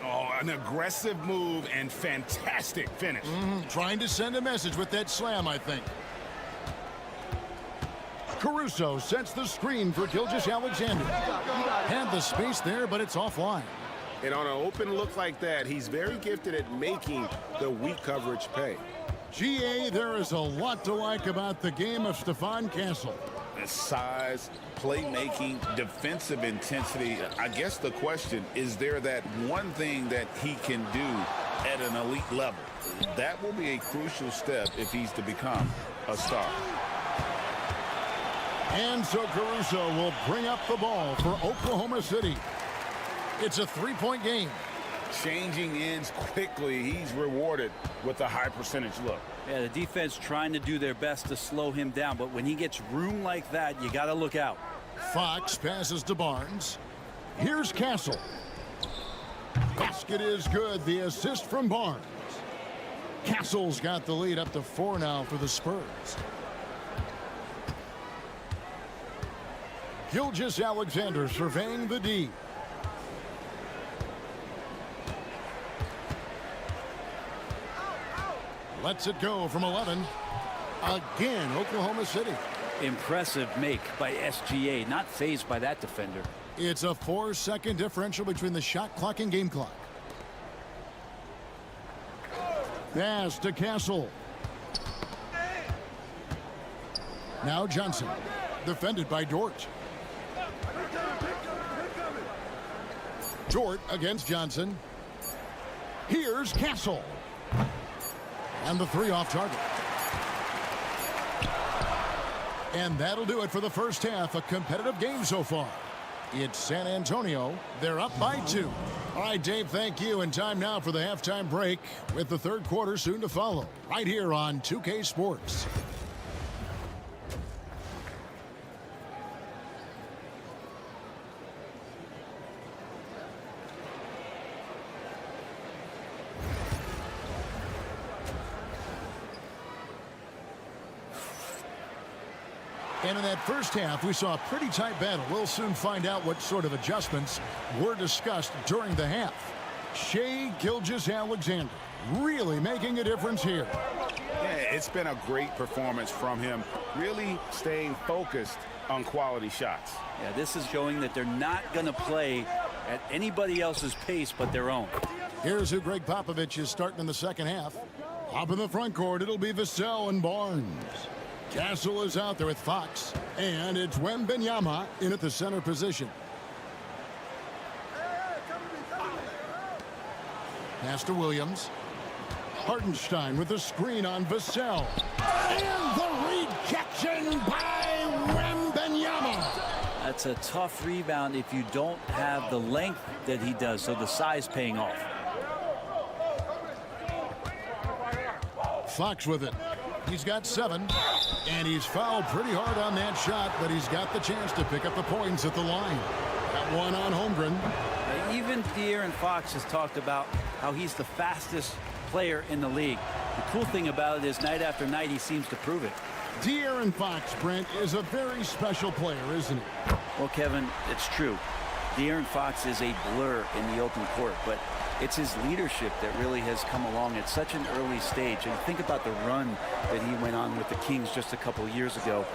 Oh, an aggressive move and fantastic finish. Trying to send a message with that slam, I think. Caruso sets the screen for Gilgeous-Alexander. Had the space there, but it's offline. And on an open look like that, he's very gifted at making the weak coverage pay. GA, there is a lot to like about the game of Stephon Castle. His size, playmaking, defensive intensity. I guess the question, is there that one thing that he can do at an elite level? That will be a crucial step if he's to become a star. And so Caruso will bring up the ball for Oklahoma City. It's a three-point game. Changing ends quickly. He's rewarded with a high percentage look. Yeah, the defense trying to do their best to slow him down, but when he gets room like that, you got to look out. Fox passes to Barnes. Here's Castle. Basket is good. The assist from Barnes. Castle's got the lead up to 4 now for the Spurs. Gilgeous-Alexander surveying the D. Lets it go from 11. Again, Oklahoma City. Impressive make by SGA, not fazed by that defender. It's a 4-second differential between the shot clock and game clock. Pass to Castle. Now Johnson, defended by Dort. Dort against Johnson. Here's Castle. And the 3 off target. And that'll do it for the first half. A competitive game so far. It's San Antonio. They're up by 2. All right, Dave, thank you. And time now for the halftime break with the third quarter soon to follow. Right here on 2K Sports. And in that first half, we saw a pretty tight battle. We'll soon find out what sort of adjustments were discussed during the half. Shai Gilgeous-Alexander really making a difference here. Yeah, it's been a great performance from him, really staying focused on quality shots. Yeah, this is showing that they're not going to play at anybody else's pace but their own. Here's who Greg Popovich is starting in the second half. Up in the front court, it'll be Vassell and Barnes. Castle is out there with Fox, and it's Wembanyama in at the center position. Pass to Williams. Hartenstein with the screen on Vassell. And the rejection by Wembanyama. That's a tough rebound if you don't have the length that he does, so the size paying off. Fox with it. He's got 7, and he's fouled pretty hard on that shot, but he's got the chance to pick up the points at the line. That one on Holmgren. Even De'Aaron Fox has talked about how he's the fastest player in the league. The cool thing about it is night after night he seems to prove it. De'Aaron Fox, Brent, is a very special player, isn't he? Well, Kevin, it's true. De'Aaron Fox is a blur in the open court, but it's his leadership that really has come along at such an early stage. And think about the run that he went on with the Kings just a couple of years ago.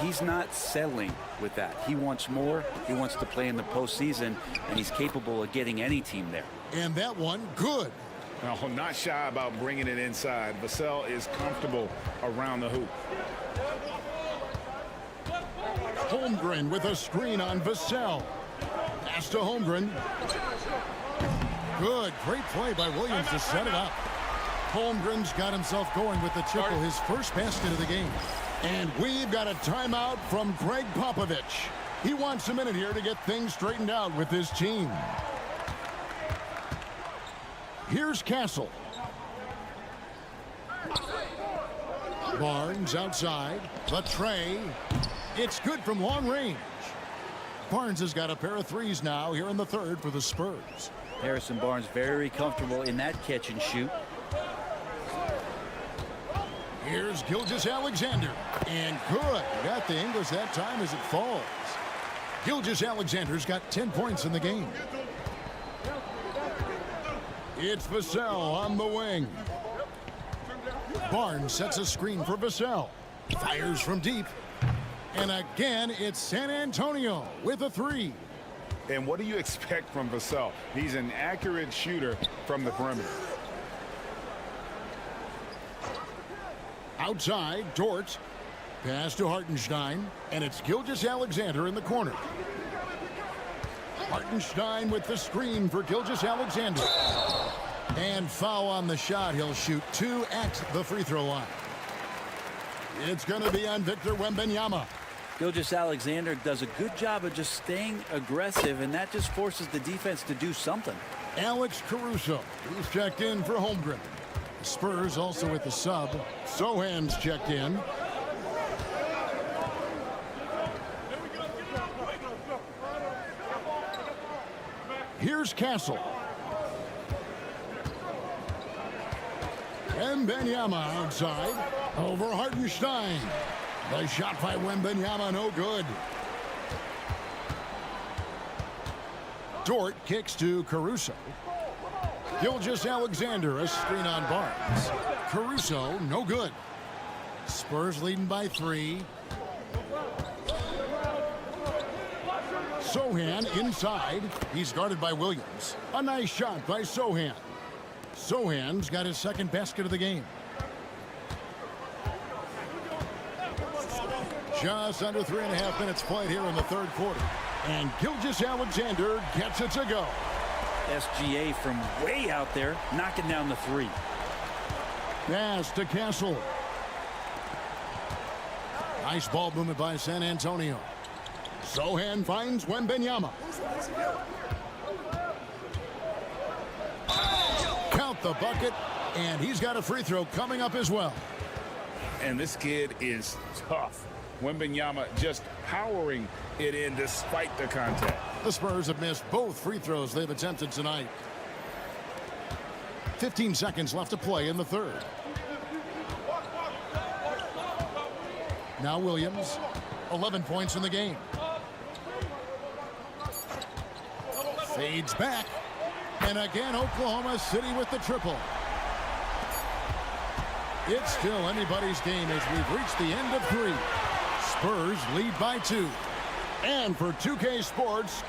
He's not settling with that. He wants more. He wants to play in the postseason, and he's capable of getting any team there. And that one, good. No, not shy about bringing it inside. Vassell is comfortable around the hoop. Holmgren with a screen on Vassell. Pass to Holmgren. Good, great play by Williams to set it up. Holmgren's got himself going with the triple, his first basket of the game. And we've got a timeout from Greg Popovich. He wants a minute here to get things straightened out with his team. Here's Castle. Barnes outside. The tray. It's good from long range. Barnes has got a pair of threes now here in the third for the Spurs. Harrison Barnes very comfortable in that catch and shoot. Here's Gilgeous-Alexander. And good. Got the English that time as it falls. Gilgeous-Alexander's got 10 points in the game. It's Vassell on the wing. Barnes sets a screen for Vassell. Fires from deep. And again, it's San Antonio with a 3. And what do you expect from Vassell? He's an accurate shooter from the perimeter. Outside, Dort. Pass to Hartenstein. And it's Gilgeous-Alexander in the corner. Hartenstein with the screen for Gilgeous-Alexander. And foul on the shot. He'll shoot 2 at the free throw line. It's going to be on Victor Wembanyama. Gilgeous-Alexander does a good job of just staying aggressive, and that just forces the defense to do something. Alex Caruso. He's checked in for Holmgren. The Spurs also with the sub. Sohan's checked in. Here's Castle. Wembanyama outside. Over Hartenstein. The shot by Wembanyama, no good. Dort kicks to Caruso. Gilgeous-Alexander, a screen on Barnes. Caruso, no good. Spurs leading by 3. Sohan inside. He's guarded by Williams. A nice shot by Sohan. Sohan's got his second basket of the game. Just under 3.5 minutes played here in the third quarter. And Gilgeous-Alexander gets it to go. SGA from way out there, knocking down the 3. Pass to Castle. Nice ball movement by San Antonio. Sohan finds Wembanyama. Count the bucket, and he's got a free throw coming up as well. And this kid is tough. Wembanyama just powering it in despite the contact. The Spurs have missed both free throws they've attempted tonight. 15 seconds left to play in the third. Now Williams 11 points in the game. Fades back. And again, Oklahoma City with the triple. It's still anybody's game as we've reached the end of 3. Spurs lead by 2. And for 2K Sports.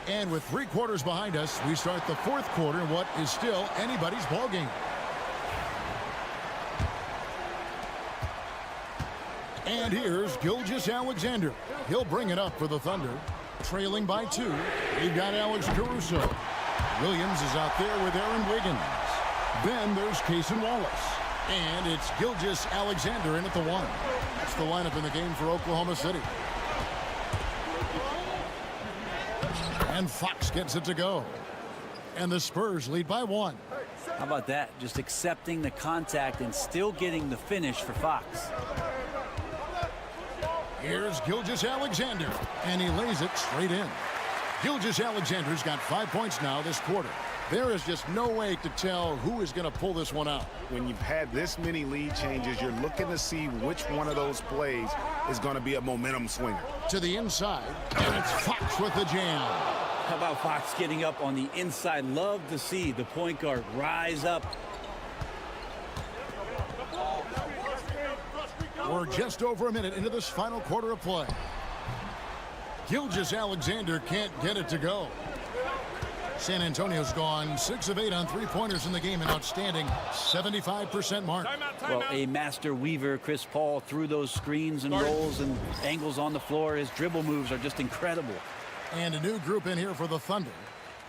And with 3 quarters behind us, we start the 4th quarter in what is still anybody's ball game. And here's Gilgeous-Alexander. He'll bring it up for the Thunder. Trailing by 2. We've got Alex Caruso. Williams is out there with Aaron Wiggins. Then there's Cason Wallace. And it's Gilgeous-Alexander in at the 1. That's the lineup in the game for Oklahoma City. And Fox gets it to go. And the Spurs lead by 1. How about that? Just accepting the contact and still getting the finish for Fox. Here's Gilgeous-Alexander, and he lays it straight in. Gilgeous-Alexander's got 5 points now this quarter. There is just no way to tell who is going to pull this one out. When you've had this many lead changes, you're looking to see which one of those plays is going to be a momentum swinger. To the inside, and it's Fox with the jam. How about Fox getting up on the inside? Love to see the point guard rise up. We're just over a minute into this final quarter of play. Gilgeous-Alexander can't get it to go. San Antonio's gone 6 of 8 on 3-pointers in the game, an outstanding 75% mark. Well, a master weaver, Chris Paul, through those screens and rolls and angles on the floor. His dribble moves are just incredible. And a new group in here for the Thunder.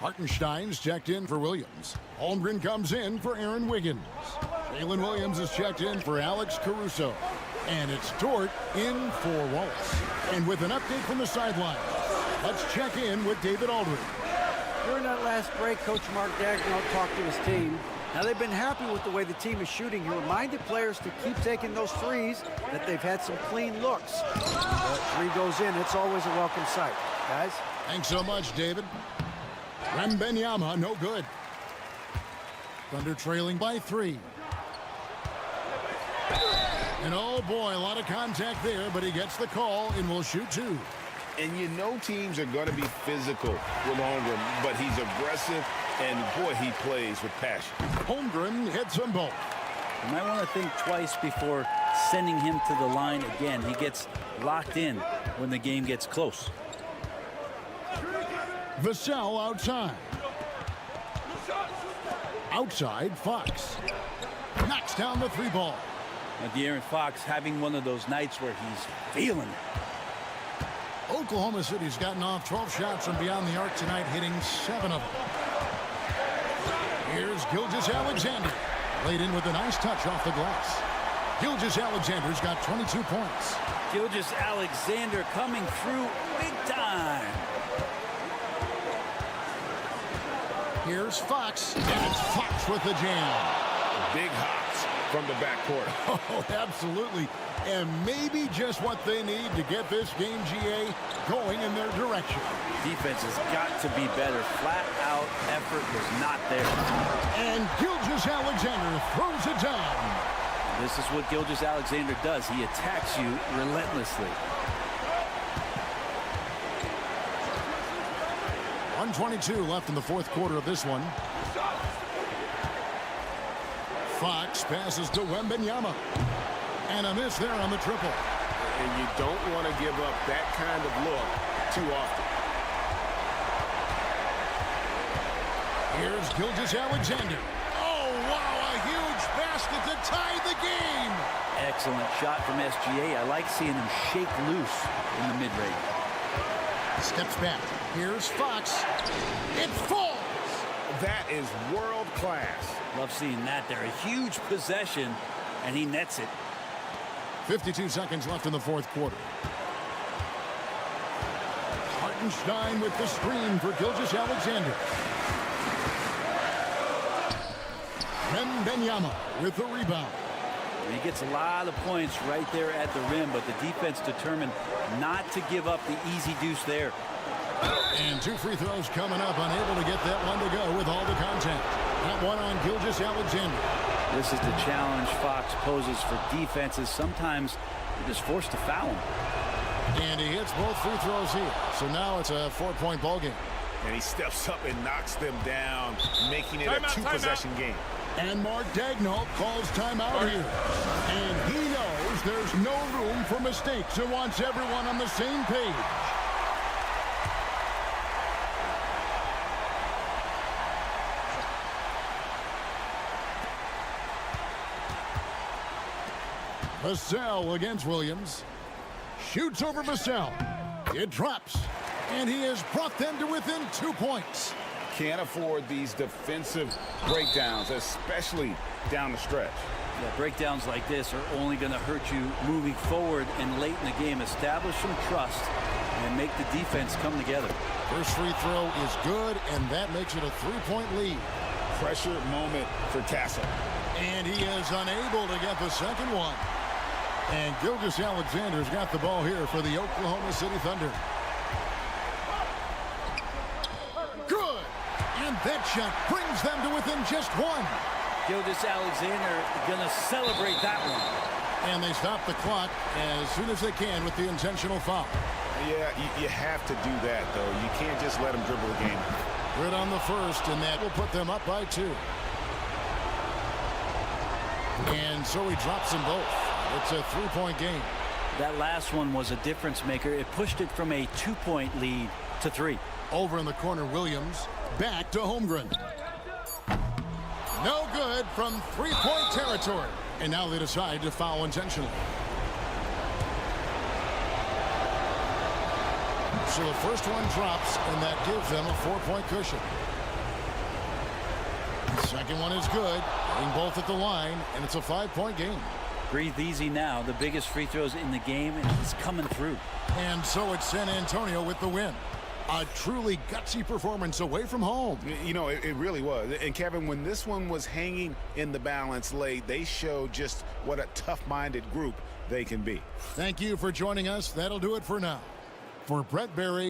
Hartenstein's checked in for Williams. Holmgren comes in for Aaron Wiggins. Jalen Williams is checked in for Alex Caruso. And it's Dort in for Wallace. And with an update from the sideline, let's check in with David Aldridge. During that last break, Coach Mark Daigneault talked to his team. Now, they've been happy with the way the team is shooting. He reminded players to keep taking those threes, that they've had some clean looks. The 3 goes in. It's always a welcome sight. Guys? Thanks so much, David. Wembanyama, no good. Thunder trailing by 3. And oh boy, a lot of contact there, but he gets the call and will shoot 2. And you know teams are going to be physical with Holmgren, but he's aggressive, and boy, he plays with passion. Holmgren hits them both. You might want to think twice before sending him to the line again. He gets locked in when the game gets close. Vassell outside. Outside, Fox. Knocks down the 3 ball. Now, De'Aaron Fox having one of those nights where he's feeling it. Oklahoma City's gotten off 12 shots from beyond the arc tonight, hitting 7 of them. Here's Gilgeous-Alexander. Laid in with a nice touch off the glass. Gilgeous-Alexander's got 22 points. Gilgeous-Alexander coming through big time. Here's Fox, and it's Fox with the jam. Big hops from the backcourt. Oh, absolutely. And maybe just what they need to get this game, GA, going in their direction. Defense has got to be better. Flat out effort was not there. And Gilgeous-Alexander throws it down. This is what Gilgeous-Alexander does. He attacks you relentlessly. 1:22 left in the 4th quarter of this one. Fox passes to Wembanyama. And a miss there on the triple. And you don't want to give up that kind of look too often. Here's Gilgeous-Alexander. Oh, wow, a huge basket to tie the game. Excellent shot from SGA. I like seeing him shake loose in the mid-range. Steps back. Here's Fox. It falls. That is world class. Love seeing that there. A huge possession, and he nets it. 52 seconds left in the 4th quarter. Hartenstein with the screen for Gilgeous-Alexander. Wembanyama with the rebound. He gets a lot of points right there at the rim, but the defense determined not to give up the easy deuce there. And 2 free throws coming up, unable to get that one to go with all the contact. That one on Gilgeous-Alexander. This is the challenge Fox poses for defenses. Sometimes you're just forced to foul him. And he hits both free throws here. So now it's a 4-point ball game. And he steps up and knocks them down, making it a two-possession game. And Mark Daigneault calls timeout here. And he knows there's no room for mistakes and wants everyone on the same page. Vassell against Williams. Shoots over Vassell. It drops. And he has brought them to within 2 points. Can't afford these defensive breakdowns, especially down the stretch. Yeah, breakdowns like this are only going to hurt you moving forward and late in the game. Establish some trust and make the defense come together. First free throw is good, and that makes it a 3-point lead. Pressure moment for Castle. And he is unable to get the second one. And Gilgeous-Alexander's got the ball here for the Oklahoma City Thunder. Good! And that shot brings them to within just one. Gilgeous-Alexander gonna celebrate that one. And they stop the clock as soon as they can with the intentional foul. Yeah, you have to do that, though. You can't just let him dribble the game. Good on the first, and that will put them up by 2. And so he drops them both. It's a 3-point game. That last one was a difference maker. It pushed it from a 2-point lead to 3. Over in the corner, Williams. Back to Holmgren. No good from 3-point territory. And now they decide to foul intentionally. So the first one drops, and that gives them a 4-point cushion. Second one is good. Getting both at the line, and it's a 5-point game. Breathe easy now. The biggest free throws in the game, and it's coming through. And so it's San Antonio with the win. A truly gutsy performance away from home. You know, it really was. And, Kevin, when this one was hanging in the balance late, they showed just what a tough-minded group they can be. Thank you for joining us. That'll do it for now. For Brett Berry.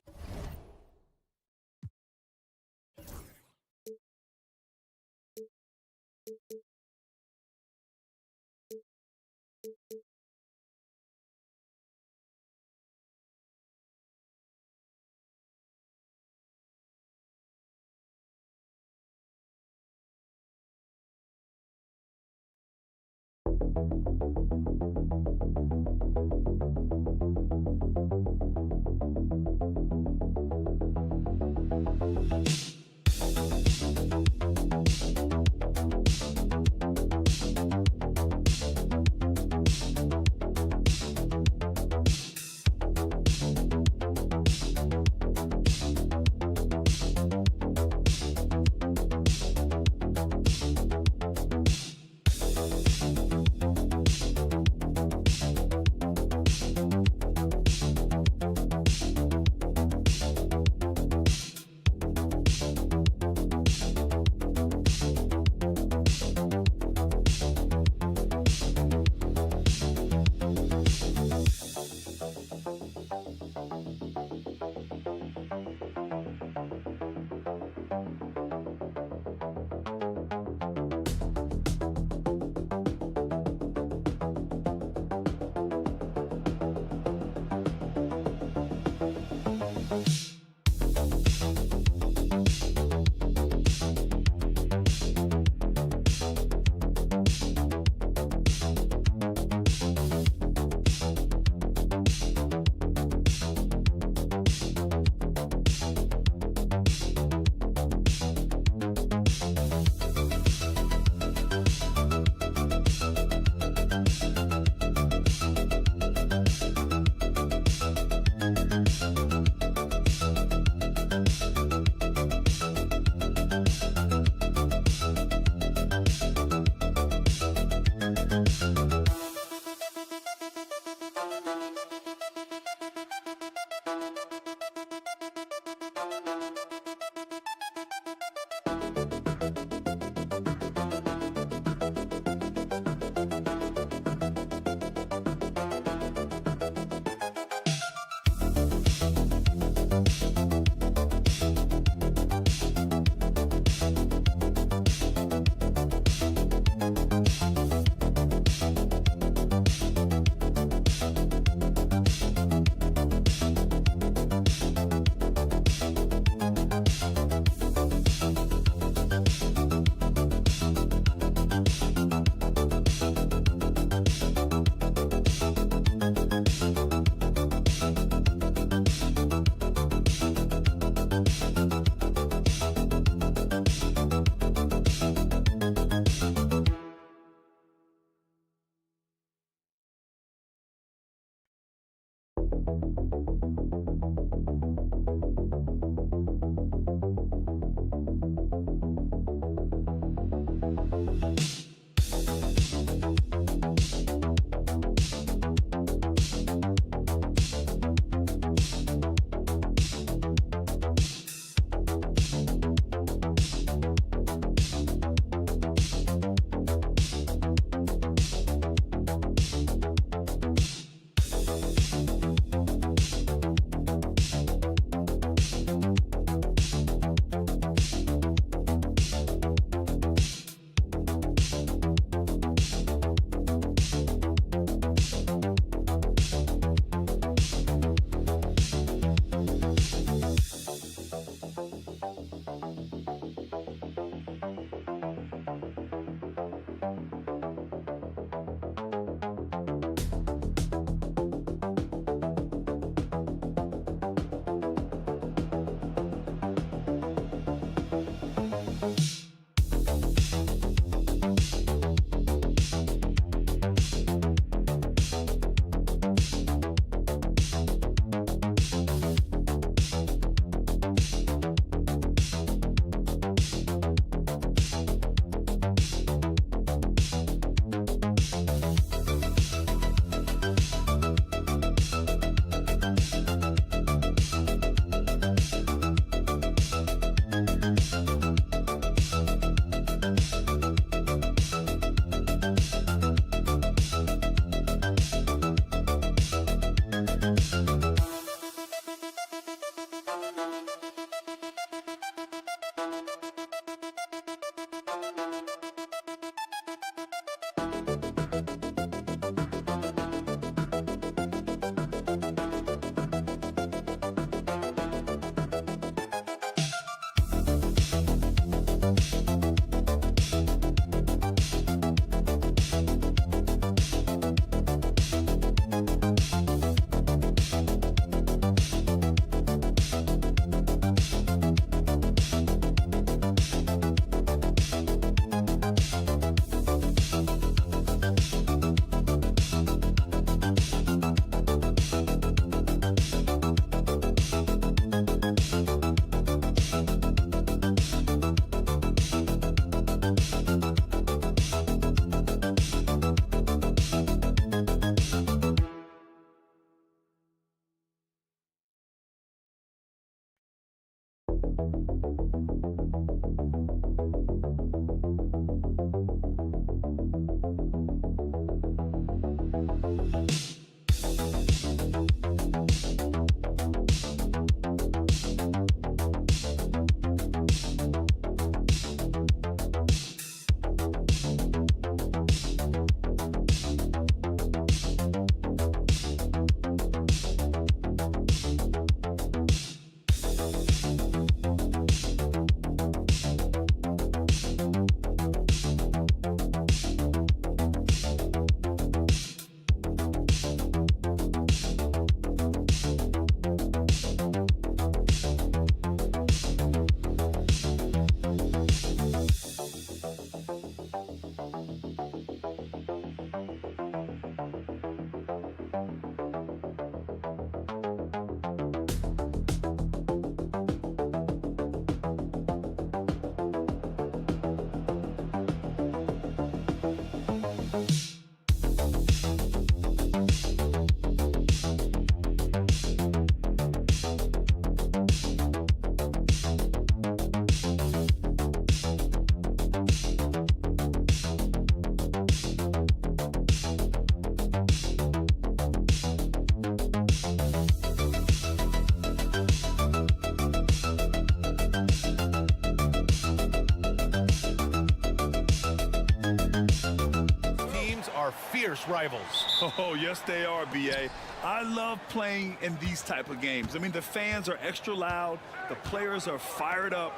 fierce rivals. Oh, yes, they are, B.A. I love playing in these type of games. I mean, the fans are extra loud. The players are fired up.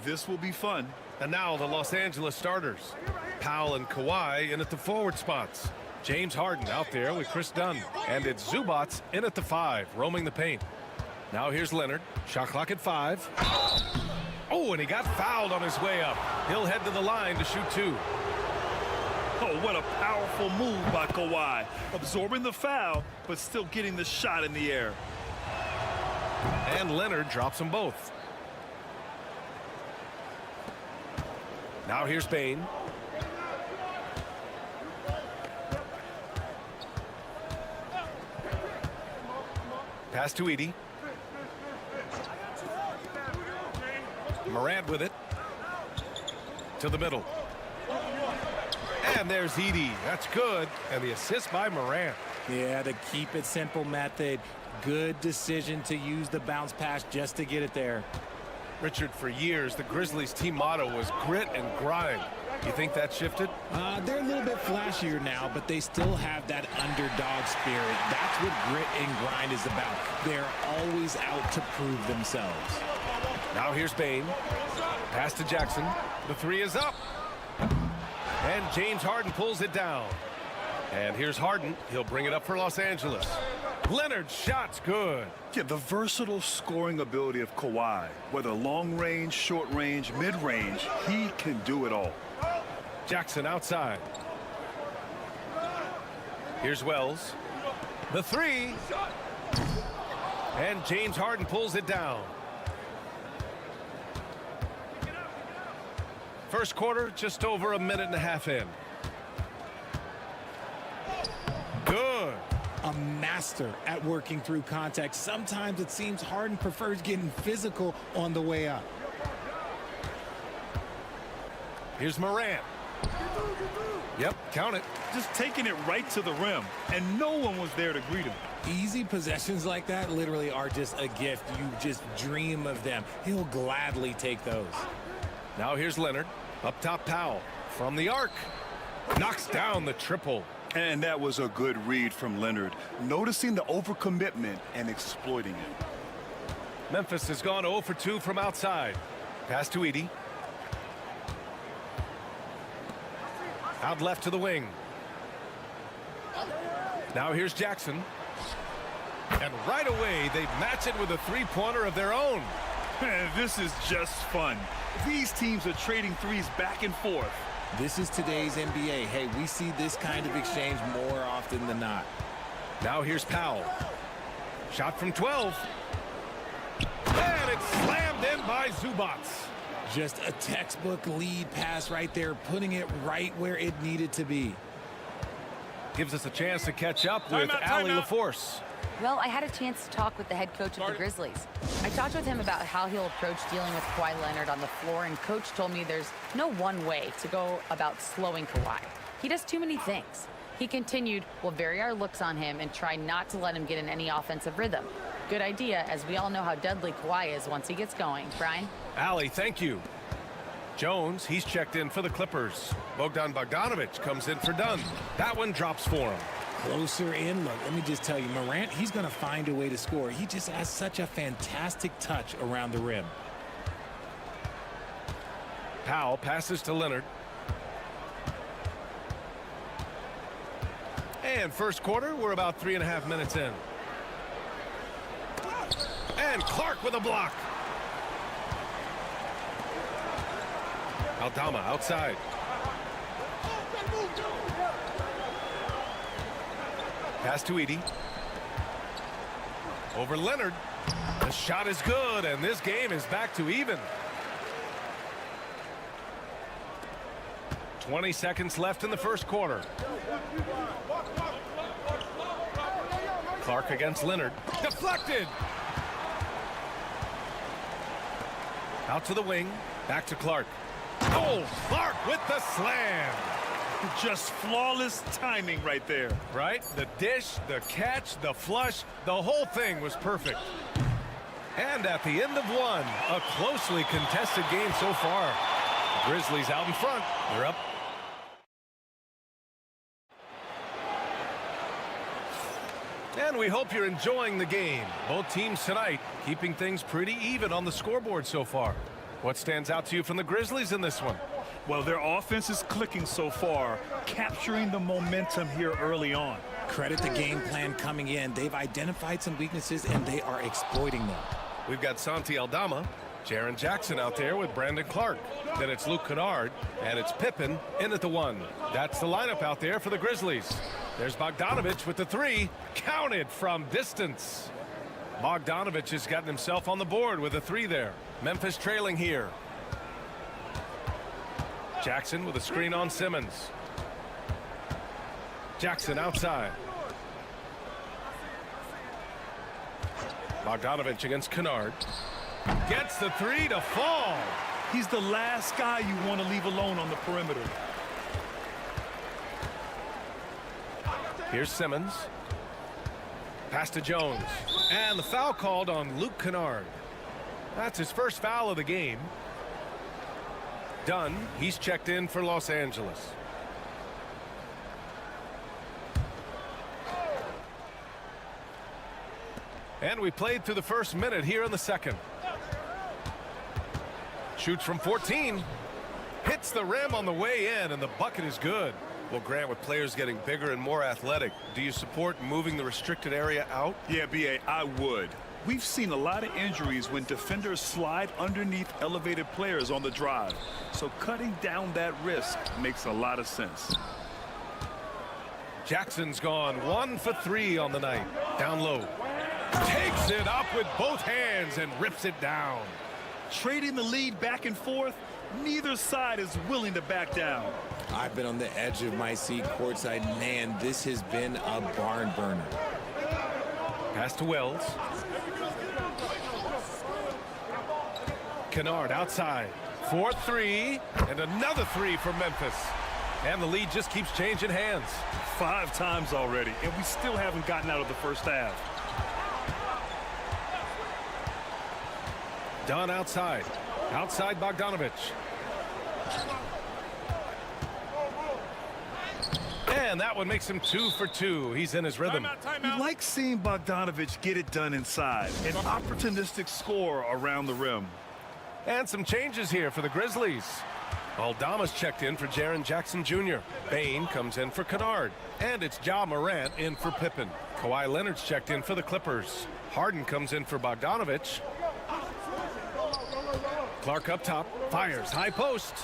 This will be fun. And now the Los Angeles starters. Powell and Kawhi in at the forward spots. James Harden out there with Chris Dunn. And it's Zubats in at the 5, roaming the paint. Now here's Leonard. Shot clock at 5. Oh, and he got fouled on his way up. He'll head to the line to shoot 2. Oh, what a powerful move by Kawhi. Absorbing the foul, but still getting the shot in the air. And Leonard drops them both. Now here's Bane. Pass to Edie. Morant with it. To the middle. And there's Edie. That's good. And the assist by Morant. Yeah, the keep it simple method. Good decision to use the bounce pass just to get it there. Richard, for years, the Grizzlies team motto was grit and grind. You think that shifted? They're a little bit flashier now, but they still have that underdog spirit. That's what grit and grind is about. They're always out to prove themselves. Now here's Bane. Pass to Jackson. The three is up. And James Harden pulls it down. And here's Harden. He'll bring it up for Los Angeles. Leonard's shot's good. Yeah, the versatile scoring ability of Kawhi, whether long range, short range, mid range, he can do it all. Jackson outside. Here's Wells. The three. And James Harden pulls it down. First quarter, just over a minute and a half in. Good. A master at working through contact. Sometimes it seems Harden prefers getting physical on the way up. Here's Morant. Yep, count it. Just taking it right to the rim, and no one was there to greet him. Easy possessions like that literally are just a gift. You just dream of them. He'll gladly take those. Now here's Leonard. Up top, Powell. From the arc. Knocks down the triple. And that was a good read from Leonard, noticing the overcommitment and exploiting it. Memphis has gone 0 for 2 from outside. Pass to Edie. Out left to the wing. Now here's Jackson. And right away, they match it with a three-pointer of their own. This is just fun. These teams are trading threes back and forth. This is today's NBA. Hey, we see this kind of exchange more often than not. Now here's Powell. Shot from 12. And it's slammed in by Zubac. Just a textbook lead pass right there, putting it right where it needed to be. Gives us a chance to catch up with Allie LaForce. Well, I had a chance to talk with the head coach of the Grizzlies. I talked with him about how he'll approach dealing with Kawhi Leonard on the floor, and coach told me there's no one way to go about slowing Kawhi. He does too many things. He continued, we'll vary our looks on him and try not to let him get in any offensive rhythm. Good idea, as we all know how deadly Kawhi is once he gets going. Brian? Allie, thank you. Jones, he's checked in for the Clippers. Bogdan Bogdanović comes in for Dunn. That one drops for him. Closer in, look, let me just tell you, Morant, he's going to find a way to score. He just has such a fantastic touch around the rim. Powell passes to Leonard. And first quarter, we're about 3.5 minutes in. And Clark with a block. Aldama outside. Pass to Edie. Over Leonard. The shot is good, and this game is back to even. 20 seconds left in the first quarter. Clark against Leonard. Deflected. Out to the wing. Back to Clark. Oh, Clark with the slam. Just flawless timing right there. Right? The dish, the catch, the flush, the whole thing was perfect. And at the end of one, a closely contested game so far. The Grizzlies out in front. They're up. And we hope you're enjoying the game. Both teams tonight keeping things pretty even on the scoreboard so far. What stands out to you from the Grizzlies in this one? Well, their offense is clicking so far, capturing the momentum here early on. Credit the game plan coming in. They've identified some weaknesses, and they are exploiting them. We've got Santi Aldama. Jaren Jackson out there with Brandon Clark. Then it's Luke Kennard, and it's Pippen in at the 1. That's the lineup out there for the Grizzlies. There's Bogdanovich with the 3, counted from distance. Bogdanovich has gotten himself on the board with a 3 there. Memphis trailing here. Jackson with a screen on Simmons. Jackson outside. Bogdanovich against Kennard. Gets the 3 to fall. He's the last guy you want to leave alone on the perimeter. Here's Simmons. Pass to Jones. And the foul called on Luke Kennard. That's his first foul of the game. Dunn, he's checked in for Los Angeles. And we played through the first minute here in the second. Shoots from 14. Hits the rim on the way in, and the bucket is good. Well, Grant, with players getting bigger and more athletic, do you support moving the restricted area out? Yeah, B.A., I would. We've seen a lot of injuries when defenders slide underneath elevated players on the drive. So cutting down that risk makes a lot of sense. Jackson's gone 1 for 3 on the night. Down low. Takes it up with both hands and rips it down. Trading the lead back and forth, neither side is willing to back down. I've been on the edge of my seat courtside. Man, this has been a barn burner. Pass to Wells. Kennard outside. 4-3, and another 3 for Memphis. And the lead just keeps changing hands. 5 times already, and we still haven't gotten out of the first half. Dunn outside. Outside Bogdanovich. And that one makes him 2 for 2. He's in his rhythm. We like seeing Bogdanovich get it done inside. An opportunistic score around the rim. And some changes here for the Grizzlies. Aldama's checked in for Jaren Jackson Jr. Bain comes in for Kennard. And it's Ja Morant in for Pippen. Kawhi Leonard's checked in for the Clippers. Harden comes in for Bogdanovich. Clark up top, fires, high post.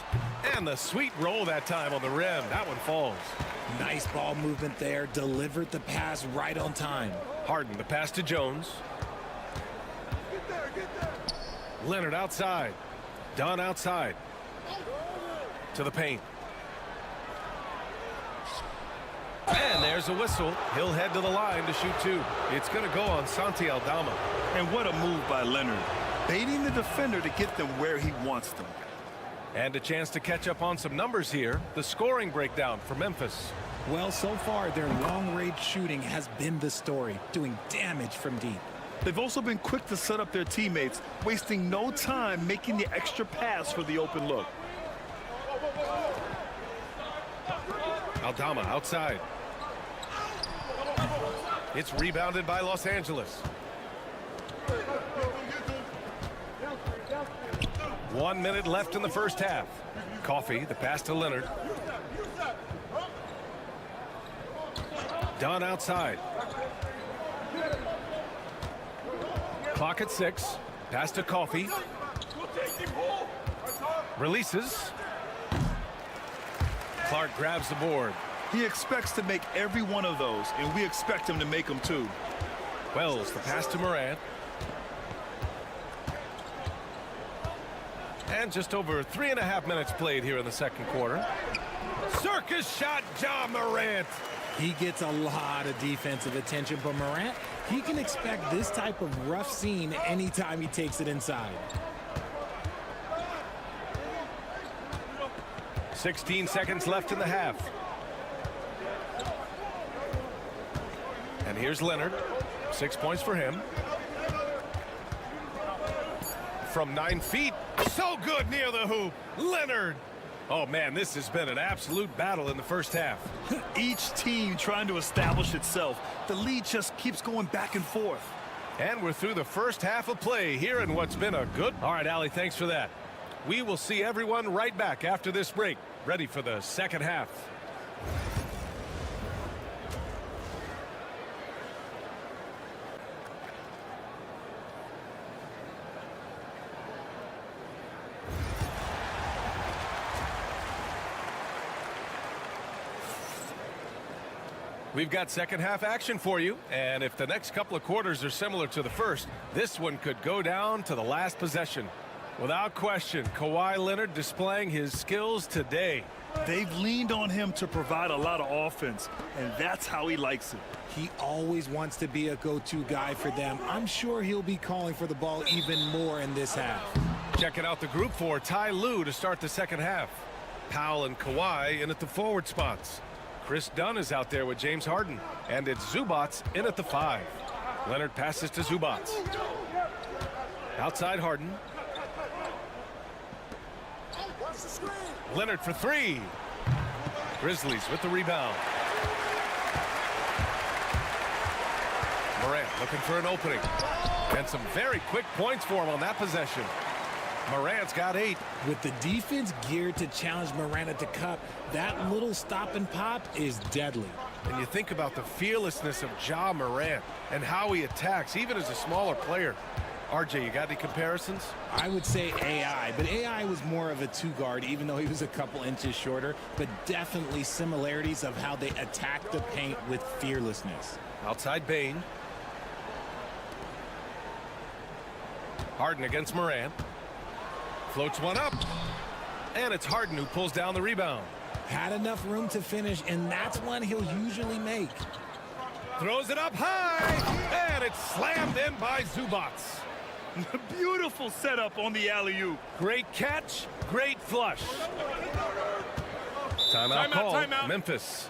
And the sweet roll that time on the rim. That one falls. Nice ball movement there. Delivered the pass right on time. Harden, the pass to Jones. Leonard outside. Dunn outside. To the paint. And there's a whistle. He'll head to the line to shoot 2. It's going to go on Santi Aldama. And what a move by Leonard. Baiting the defender to get them where he wants them. And a chance to catch up on some numbers here. The scoring breakdown for Memphis. Well, so far, their long-range shooting has been the story, doing damage from deep. They've also been quick to set up their teammates, wasting no time making the extra pass for the open look. Aldama outside. It's rebounded by Los Angeles. 1 minute left in the first half. Coffey, the pass to Leonard. Dunn outside. Clock at 6. Pass to Coffey. Releases. Clark grabs the board. He expects to make every one of those, and we expect him to make them too. Wells, the pass to Morant. And just over 3.5 minutes played here in the second quarter. Circus shot, Ja Morant. He gets a lot of defensive attention, but Morant, he can expect this type of rough scene anytime he takes it inside. 16 seconds left in the half. And here's Leonard. 6 points for him. From 9 feet. So good near the hoop. Leonard. Oh, man, this has been an absolute battle in the first half. Each team trying to establish itself. The lead just keeps going back and forth. And we're through the first half of play here in what's been a good... All right, Allie, thanks for that. We will see everyone right back after this break. Ready for the second half. We've got second half action for you, and if the next couple of quarters are similar to the first, this one could go down to the last possession. Without question, Kawhi Leonard displaying his skills today. They've leaned on him to provide a lot of offense, and that's how he likes it. He always wants to be a go-to guy for them. I'm sure he'll be calling for the ball even more in this half. Checking out the group for Ty Lue to start the second half. Powell and Kawhi in at the forward spots. Chris Dunn is out there with James Harden, and it's Zubats in at the 5. Leonard passes to Zubats. Outside Harden. Leonard for 3. Grizzlies with the rebound. Morant looking for an opening. And some very quick points for him on that possession. Morant's got 8. With the defense geared to challenge Morant at the cup, that little stop and pop is deadly. And you think about the fearlessness of Ja Morant and how he attacks, even as a smaller player. RJ, you got any comparisons? I would say AI, but AI was more of a 2-guard, even though he was a couple inches shorter, but definitely similarities of how they attack the paint with fearlessness. Outside Bane. Harden against Morant. Floats one up. And it's Harden who pulls down the rebound. Had enough room to finish, and that's one he'll usually make. Throws it up high. And it's slammed in by Zubats. Beautiful setup on the alley-oop. Great catch, great flush. Timeout call, Memphis.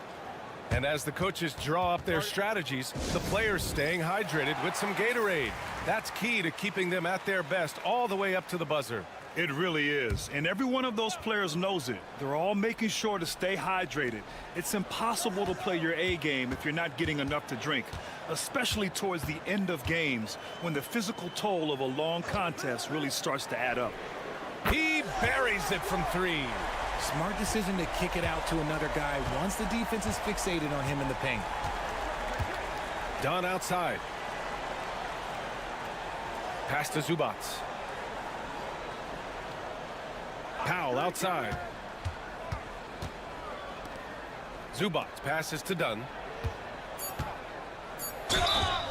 And as the coaches draw up their strategies, the players staying hydrated with some Gatorade. That's key to keeping them at their best all the way up to the buzzer. It really is, and every one of those players knows it. They're all making sure to stay hydrated. It's impossible to play your A game if you're not getting enough to drink, especially towards the end of games when the physical toll of a long contest really starts to add up. He buries it from 3. Smart decision to kick it out to another guy once the defense is fixated on him in the paint. Dunn outside. Pass to Zubats. Powell outside. Zubats passes to Dunn.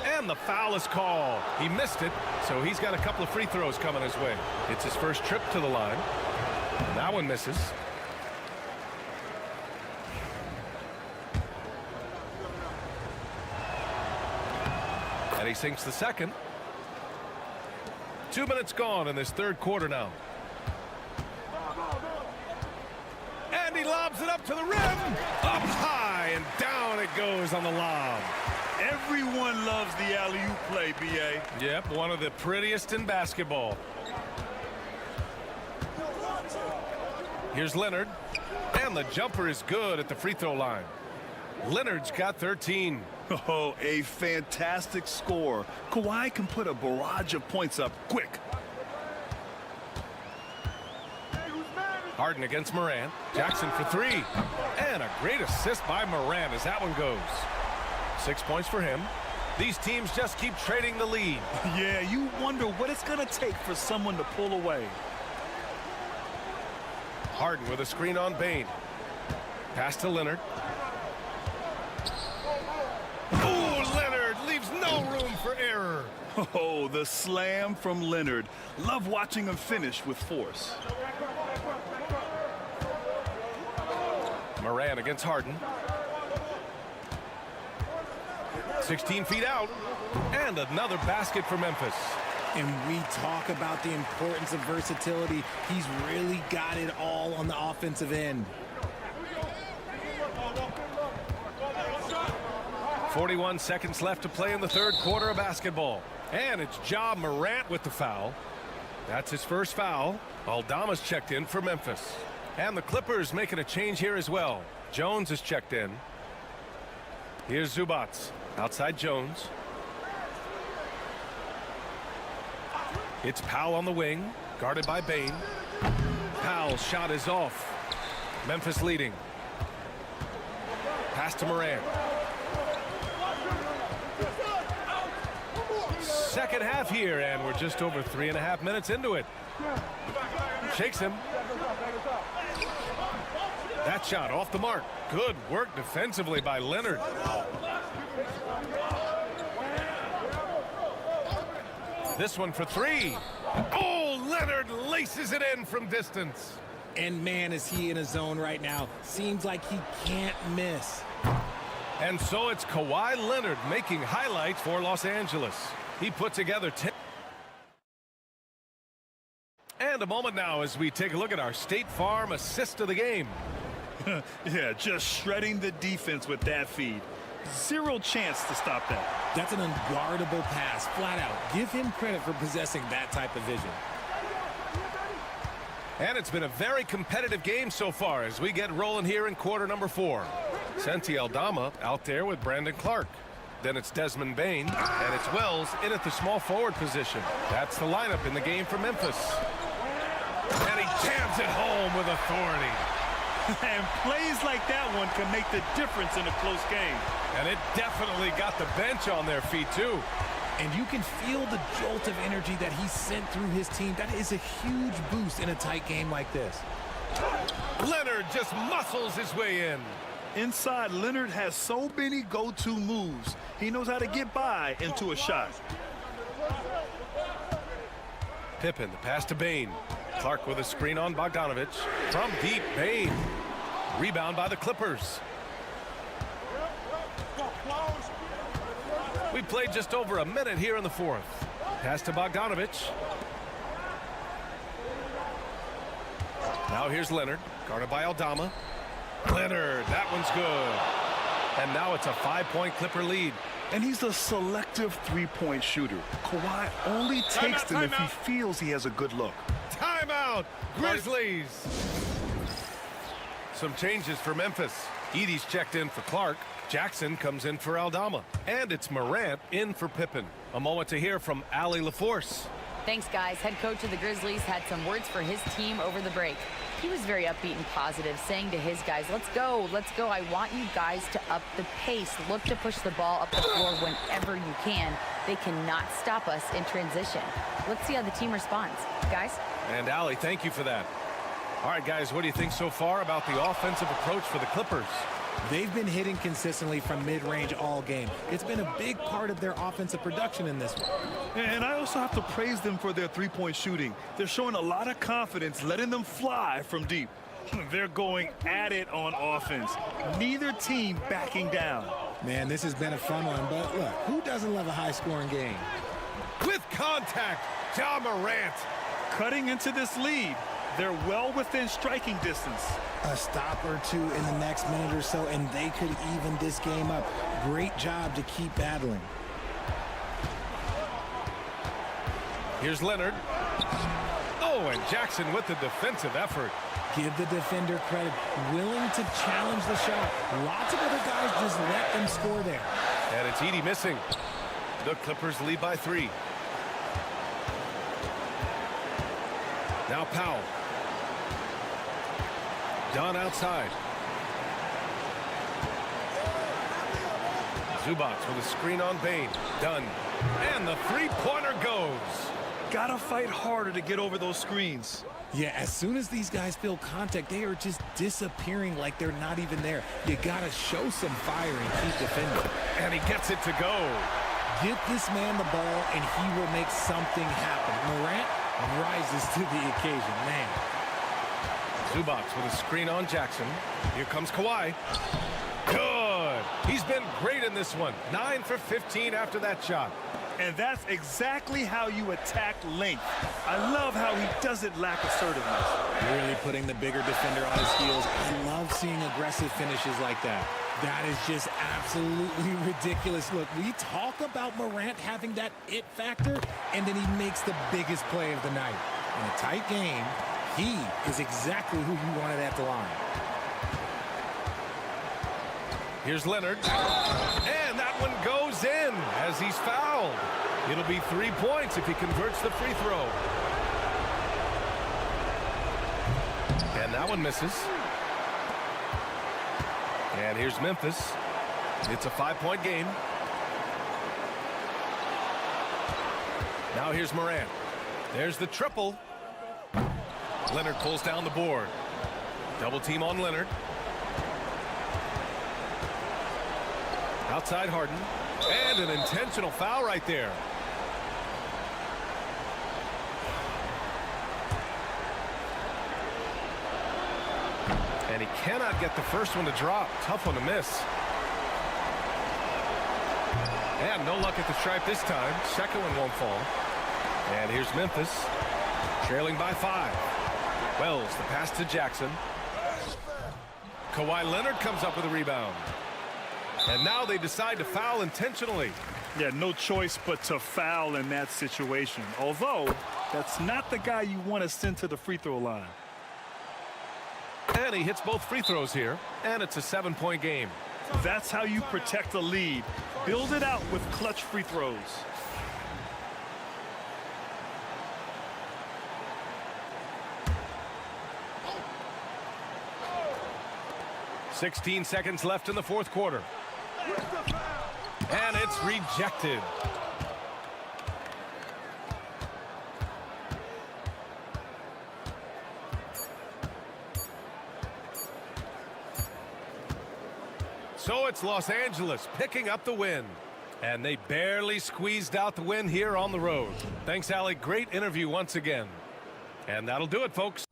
And the foul is called. He missed it, so he's got a couple of free throws coming his way. It's his first trip to the line. And that one misses. And he sinks the second. 2 minutes gone in this third quarter now. And he lobs it up to the rim. Up high and down it goes on the lob. Everyone loves the alley-oop play, B.A. Yep, one of the prettiest in basketball. Here's Leonard. And the jumper is good at the free throw line. Leonard's got 13. Oh, a fantastic score. Kawhi can put a barrage of points up quick. Harden against Morant. Jackson for 3. And a great assist by Morant as that one goes. 6 points for him. These teams just keep trading the lead. Yeah, you wonder what it's going to take for someone to pull away. Harden with a screen on Bane. Pass to Leonard. Oh, Leonard leaves no room for error. Oh, the slam from Leonard. Love watching him finish with force. Morant against Harden. 16 feet out. And another basket for Memphis. And we talk about the importance of versatility. He's really got it all on the offensive end. 41 seconds left to play in the third quarter of basketball. And it's Ja Morant with the foul. That's his first foul. Aldama's checked in for Memphis. And the Clippers making a change here as well. Jones is checked in. Here's Zubats. Outside Jones. It's Powell on the wing. Guarded by Bane. Powell's shot is off. Memphis leading. Pass to Morant. Second half here, and we're just over 3.5 minutes into it. Shakes him. That shot off the mark. Good work defensively by Leonard. This one for three. Oh, Leonard laces it in from distance. And man, is he in a zone right now. Seems like he can't miss. And so it's Kawhi Leonard making highlights for Los Angeles. He put together 10. And a moment now as we take a look at our State Farm assist of the game. Yeah, just shredding the defense with that feed. Zero chance to stop that. That's an unguardable pass, flat out. Give him credit for possessing that type of vision. And it's been a very competitive game so far as we get rolling here in quarter number 4. Santi Aldama out there with Brandon Clark. Then it's Desmond Bain, and it's Wells in at the small forward position. That's the lineup in the game for Memphis. And he jams it home with authority. And plays like that one can make the difference in a close game. And it definitely got the bench on their feet, too. And you can feel the jolt of energy that he sent through his team. That is a huge boost in a tight game like this. Leonard just muscles his way in. Inside, Leonard has so many go-to moves. He knows how to get by into a shot. Pippen, the pass to Bain. Clark with a screen on Bogdanovich. From deep, Bain. Rebound by the Clippers. We played just over a minute here in the 4th. Pass to Bogdanovich. Now here's Leonard, guarded by Aldama. Leonard, that one's good. And now it's a 5-point Clipper lead. And he's a selective three-point shooter. Kawhi only takes them if he feels he has a good look. Timeout, Grizzlies. Some changes for Memphis. Edey's checked in for Clark. Jackson comes in for Aldama. And it's Morant in for Pippen. A moment to hear from Allie LaForce. Thanks, guys. Head coach of the Grizzlies had some words for his team over the break. He was very upbeat and positive, saying to his guys, let's go, let's go. I want you guys to up the pace. Look to push the ball up the floor whenever you can. They cannot stop us in transition. Let's see how the team responds. Guys? And Allie, thank you for that. All right, guys, what do you think so far about the offensive approach for the Clippers? They've been hitting consistently from mid-range all game. It's been a big part of their offensive production in this one. And I also have to praise them for their three-point shooting. They're showing a lot of confidence, letting them fly from deep. They're going at it on offense. Neither team backing down. Man, this has been a fun one, but look, who doesn't love a high-scoring game? With contact, Ja Morant. Cutting into this lead. They're well within striking distance. A stop or two in the next minute or so, and they could even this game up. Great job to keep battling. Here's Leonard. Oh, and Jackson with the defensive effort. Give the defender credit. Willing to challenge the shot. Lots of other guys just let them score there. And it's Edey missing. The Clippers lead by 3. Now Powell. Dunn outside. Zubac with a screen on Bain. Dunn. And the three-pointer goes. Gotta fight harder to get over those screens. Yeah, as soon as these guys feel contact, they are just disappearing like they're not even there. You gotta show some fire and keep defending. And he gets it to go. Get this man the ball and he will make something happen. Morant rises to the occasion, man. Zubac with a screen on Jackson. Here comes Kawhi. Good. He's been great in this one. 9 for 15 after that shot. And that's exactly how you attack length. I love how he doesn't lack assertiveness. Really putting the bigger defender on his heels. I love seeing aggressive finishes like that. That is just absolutely ridiculous. Look, we talk about Morant having that it factor, and then he makes the biggest play of the night. In a tight game, he is exactly who you wanted at the line. Here's Leonard. And that one goes in as he's fouled. It'll be 3 points if he converts the free throw. And that one misses. And here's Memphis. It's a 5-point game. Now here's Morant. There's the triple. Leonard pulls down the board. Double team on Leonard. Outside Harden. And an intentional foul right there. And he cannot get the first one to drop. Tough one to miss. And no luck at the stripe this time. Second one won't fall. And here's Memphis, trailing by 5. Wells, the pass to Jackson. Kawhi Leonard comes up with a rebound. And now they decide to foul intentionally. Yeah, no choice but to foul in that situation. Although, that's not the guy you want to send to the free throw line. And he hits both free throws here. And it's a 7-point game. That's how you protect a lead. Build it out with clutch free throws. "16 seconds left in the fourth quarter. And it's rejected. So it's Los Angeles picking up the win. And they barely squeezed out the win here on the road. Thanks, Allie. Great interview once again. And that'll do it, folks.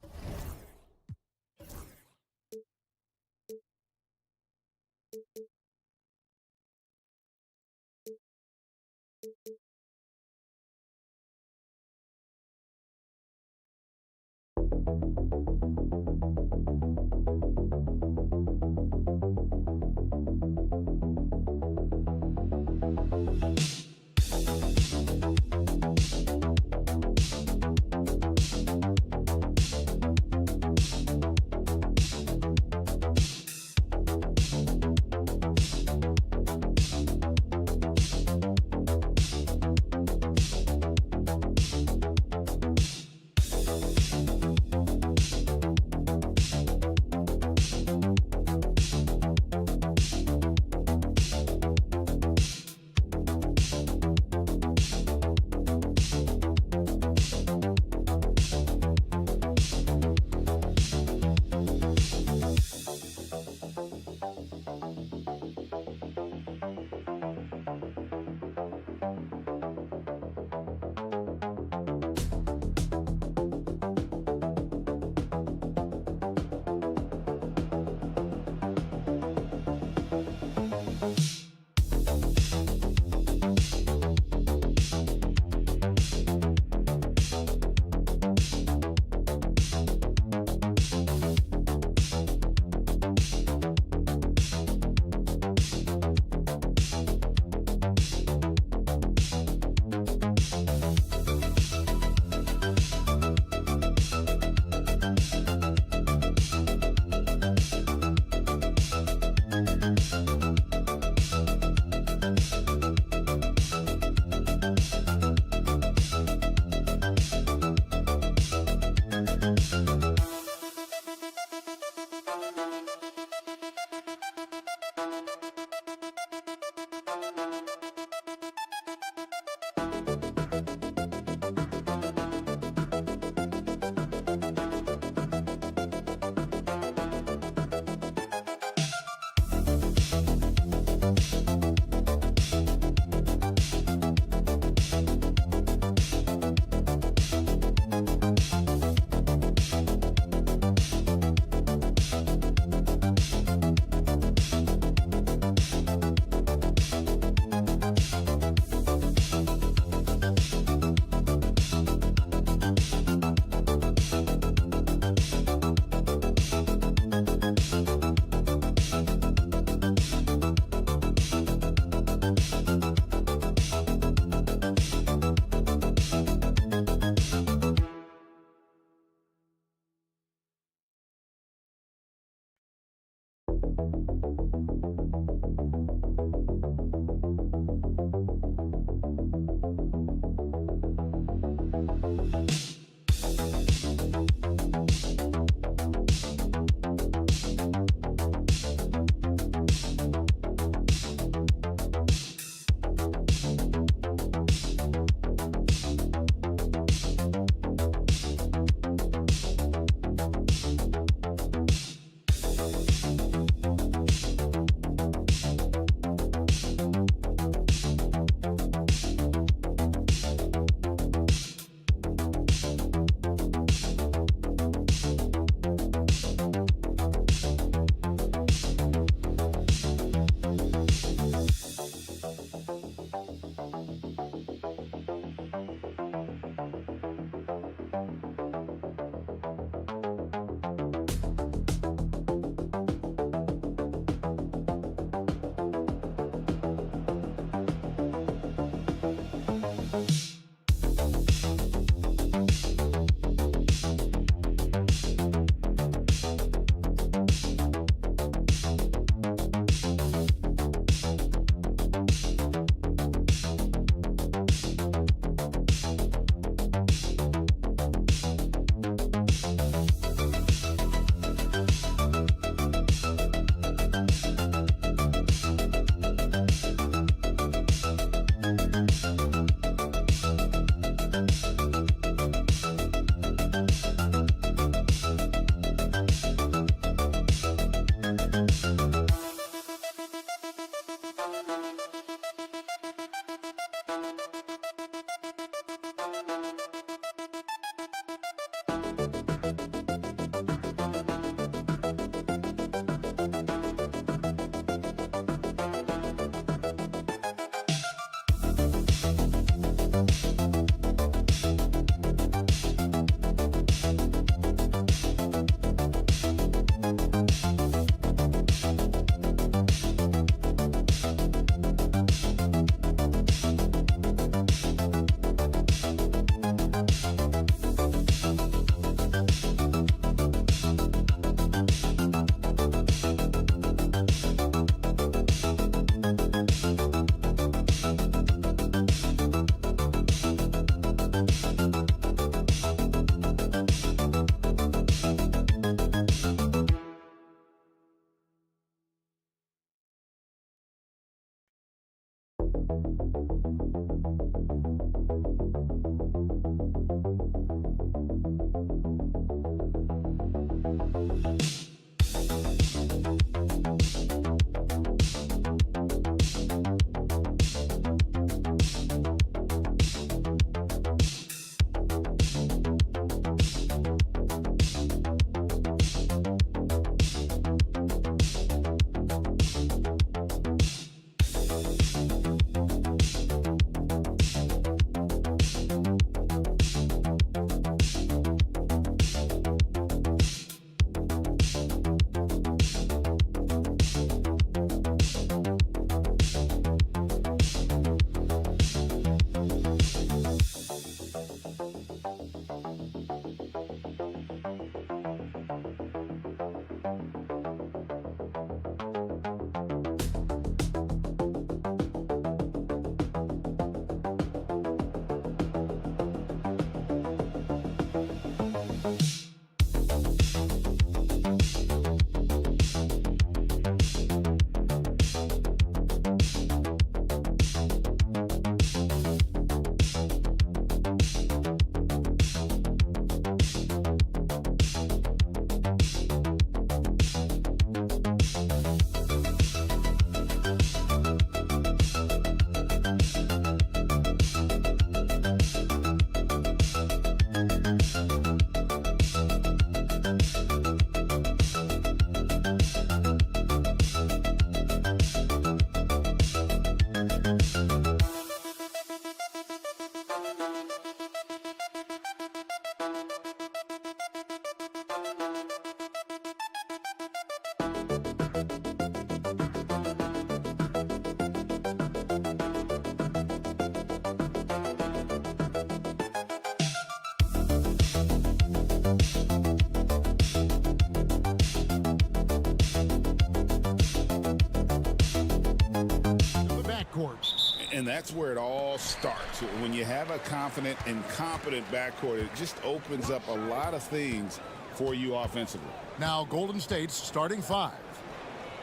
And that's where it all starts. When you have a confident and competent backcourt, it just opens up a lot of things for you offensively. Now Golden State's starting five.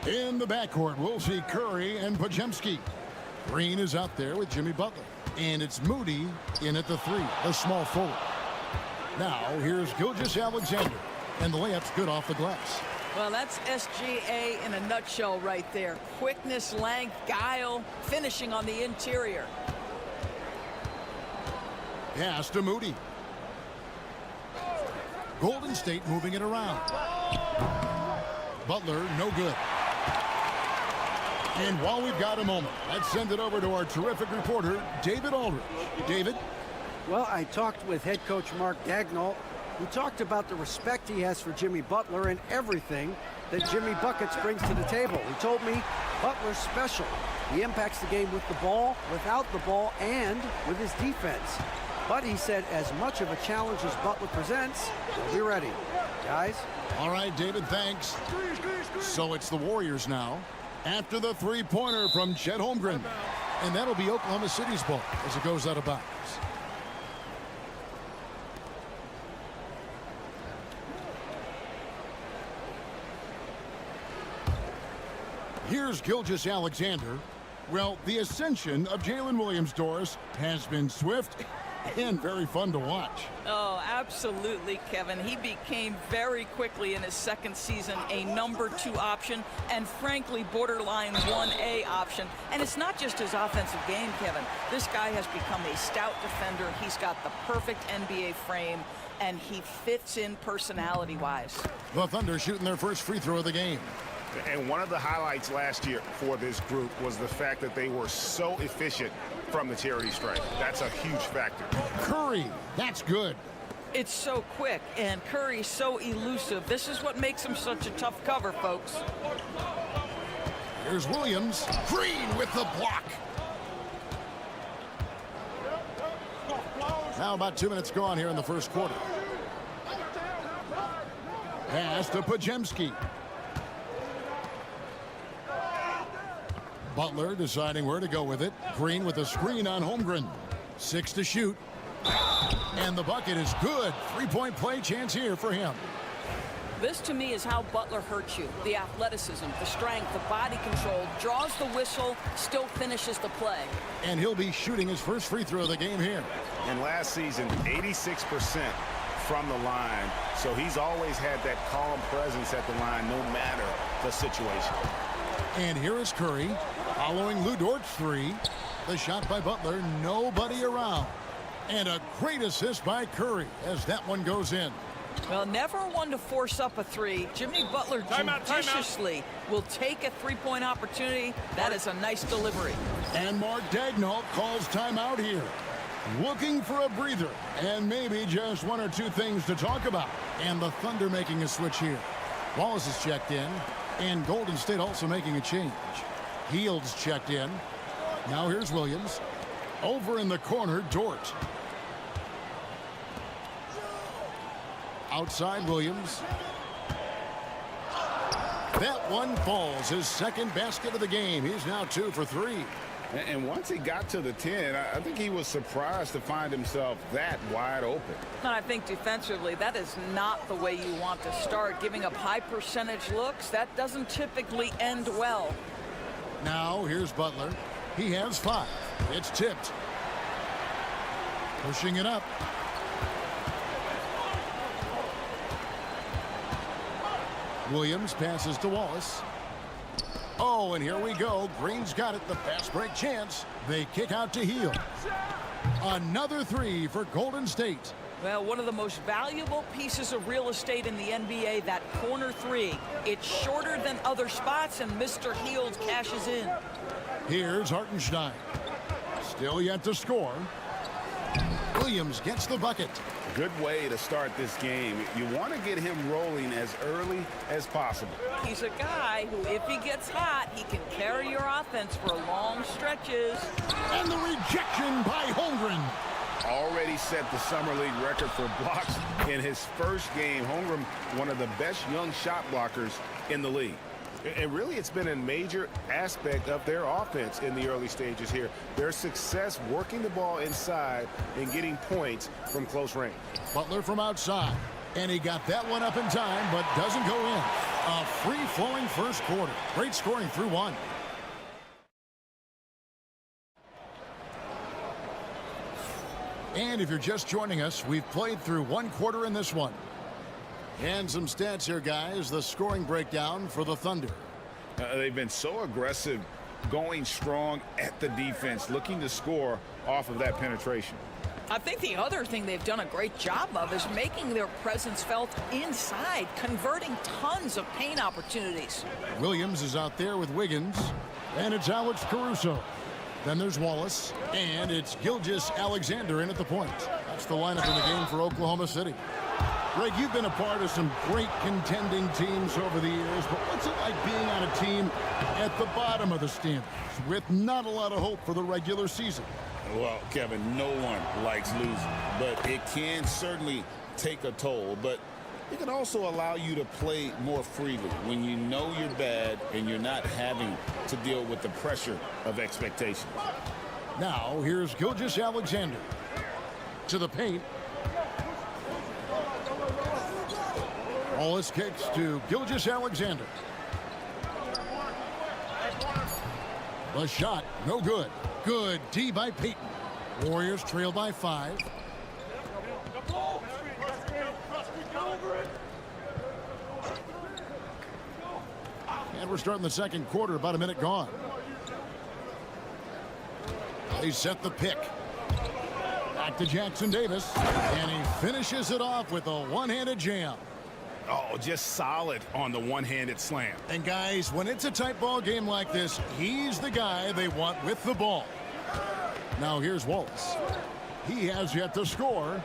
In the backcourt, we'll see Curry and Podziemski. Green is out there with Jimmy Butler. And it's Moody in at the three, the small forward. Now here's Gilgeous-Alexander. And the layup's good off the glass. Well, that's SGA in a nutshell right there. Quickness, length, guile, finishing on the interior. Pass to Moody. Golden State moving it around. Butler, no good. And while we've got a moment, let's send it over to our terrific reporter, David Aldridge. David? Well, I talked with head coach Mark Daigneault. He talked about the respect he has for Jimmy Butler and everything that Jimmy Buckets brings to the table. He told me Butler's special. He impacts the game with the ball, without the ball, and with his defense. But he said as much of a challenge as Butler presents, he'll be ready. Guys? All right, David, thanks. So it's the Warriors now after the three-pointer from Chet Holmgren. And that'll be Oklahoma City's ball as it goes out of bounds. Here's Gilgeous-Alexander. Well, the ascension of Jalen Williams-Doris has been swift and very fun to watch. Oh, absolutely, Kevin. He became very quickly in his second season a #2 option and frankly borderline 1A option. And it's not just his offensive game, Kevin. This guy has become a stout defender. He's got the perfect NBA frame and he fits in personality-wise. The Thunder shooting their first free throw of the game. And one of the highlights last year for this group was the fact that they were so efficient from the charity stripe. That's a huge factor. Curry, that's good. It's so quick, and Curry's so elusive. This is what makes him such a tough cover, folks. Here's Williams. Green with the block. Now about 2 minutes gone here in the first quarter. Pass to Podziemski. Butler deciding where to go with it. Green with a screen on Holmgren. 6 to shoot. And the bucket is good. Three-point play chance here for him. This, to me, is how Butler hurts you. The athleticism, the strength, the body control, draws the whistle, still finishes the play. And he'll be shooting his first free throw of the game here. And last season, 86% from the line. So he's always had that calm presence at the line no matter the situation. And here is Curry following Lou Dort's three. The shot by Butler, nobody around. And a great assist by Curry as that one goes in. Well, never one to force up a three. Jimmy Butler judiciously will take a three-point opportunity. That is a nice delivery. And Mark Daigneault calls timeout here. Looking for a breather and maybe just one or two things to talk about. And the Thunder making a switch here. Wallace is checked in. And Golden State also making a change. Hield's checked in. Now here's Williams. Over in the corner, Dort. Outside Williams. That one falls. His second basket of the game. He's now 2 for 3. And once he got to the 10, I think he was surprised to find himself that wide open. And I think defensively, that is not the way you want to start. Giving up high percentage looks, that doesn't typically end well. Now here's Butler. He has 5. It's tipped. Pushing it up. Williams passes to Wallace. Oh, and here we go. Green's got it. The fast break chance. They kick out to Hield. Another 3 for Golden State. Well, one of the most valuable pieces of real estate in the NBA, that corner 3. It's shorter than other spots, and Mr. Hield cashes in. Here's Hartenstein. Still yet to score. Williams gets the bucket. Good way to start this game. You want to get him rolling as early as possible. He's a guy who, if he gets hot, he can carry your offense for long stretches. And the rejection by Holmgren. Already set the Summer League record for blocks in his first game. Holmgren, one of the best young shot blockers in the league. And really, it's been a major aspect of their offense in the early stages here. Their success working the ball inside and getting points from close range. Butler from outside. And he got that one up in time, but doesn't go in. A free-flowing first quarter. Great scoring through 1. And if you're just joining us, we've played through 1 quarter in this one. And some stats here, guys. The scoring breakdown for the Thunder. They've been so aggressive, going strong at the defense, looking to score off of that penetration. I think the other thing they've done a great job of is making their presence felt inside, converting tons of paint opportunities. Williams is out there with Wiggins, and it's Alex Caruso. Then there's Wallace, and it's Gilgeous-Alexander in at the point. That's the lineup in the game for Oklahoma City. Greg, you've been a part of some great contending teams over the years, but what's it like being on a team at the bottom of the standings with not a lot of hope for the regular season? Well, Kevin, no one likes losing, but it can certainly take a toll. But it can also allow you to play more freely when you know you're bad and you're not having to deal with the pressure of expectations. Now, here's Gilgeous-Alexander to the paint. Wallace kicks to Gilgeous-Alexander. The shot, no good. Good D by Payton. Warriors trail by 5. And we're starting the second quarter, about a minute gone. They set the pick. Back to Jackson Davis. And he finishes it off with a one-handed jam. Oh, just solid on the one-handed slam. And guys, when it's a tight ball game like this, he's the guy they want with the ball. Now here's Wallace. He has yet to score.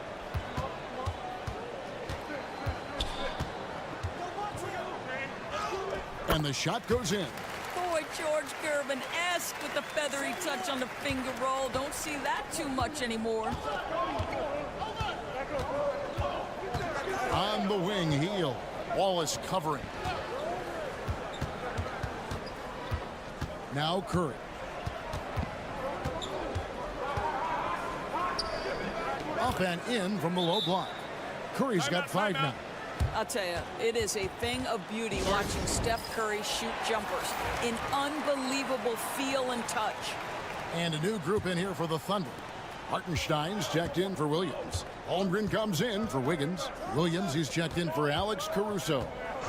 And the shot goes in. Boy, George Gervin-esque with the feathery touch on the finger roll. Don't see that too much anymore. On the wing, Hield. Wallace covering. Now Curry. Up and in from the low block. Curry's got 5 now. I'll tell you, it is a thing of beauty watching Steph Curry shoot jumpers in unbelievable feel and touch. And a new group in here for the Thunder. Hartenstein's checked in for Williams. Holmgren comes in for Wiggins. Williams, he's checked in for Alex Caruso.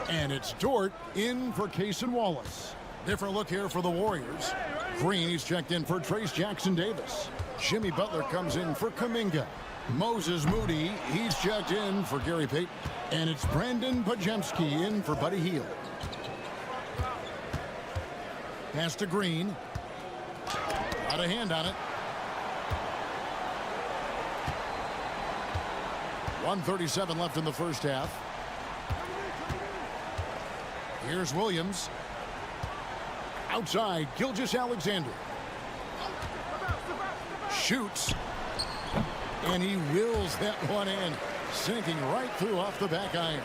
And it's Dort in for Case and Wallace. Different look here for the Warriors. Green, he's checked in for Trace Jackson-Davis. Jimmy Butler comes in for Kuminga. Moses Moody, he's checked in for Gary Payton. And it's Brandon Pajemski in for Buddy Hield. Pass to Green. Got a hand on it. 1:37 left in the first half. Here's Williams. Outside, Gilgeous-Alexander. Shoots. And he wills that one in. Sinking right through off the back iron.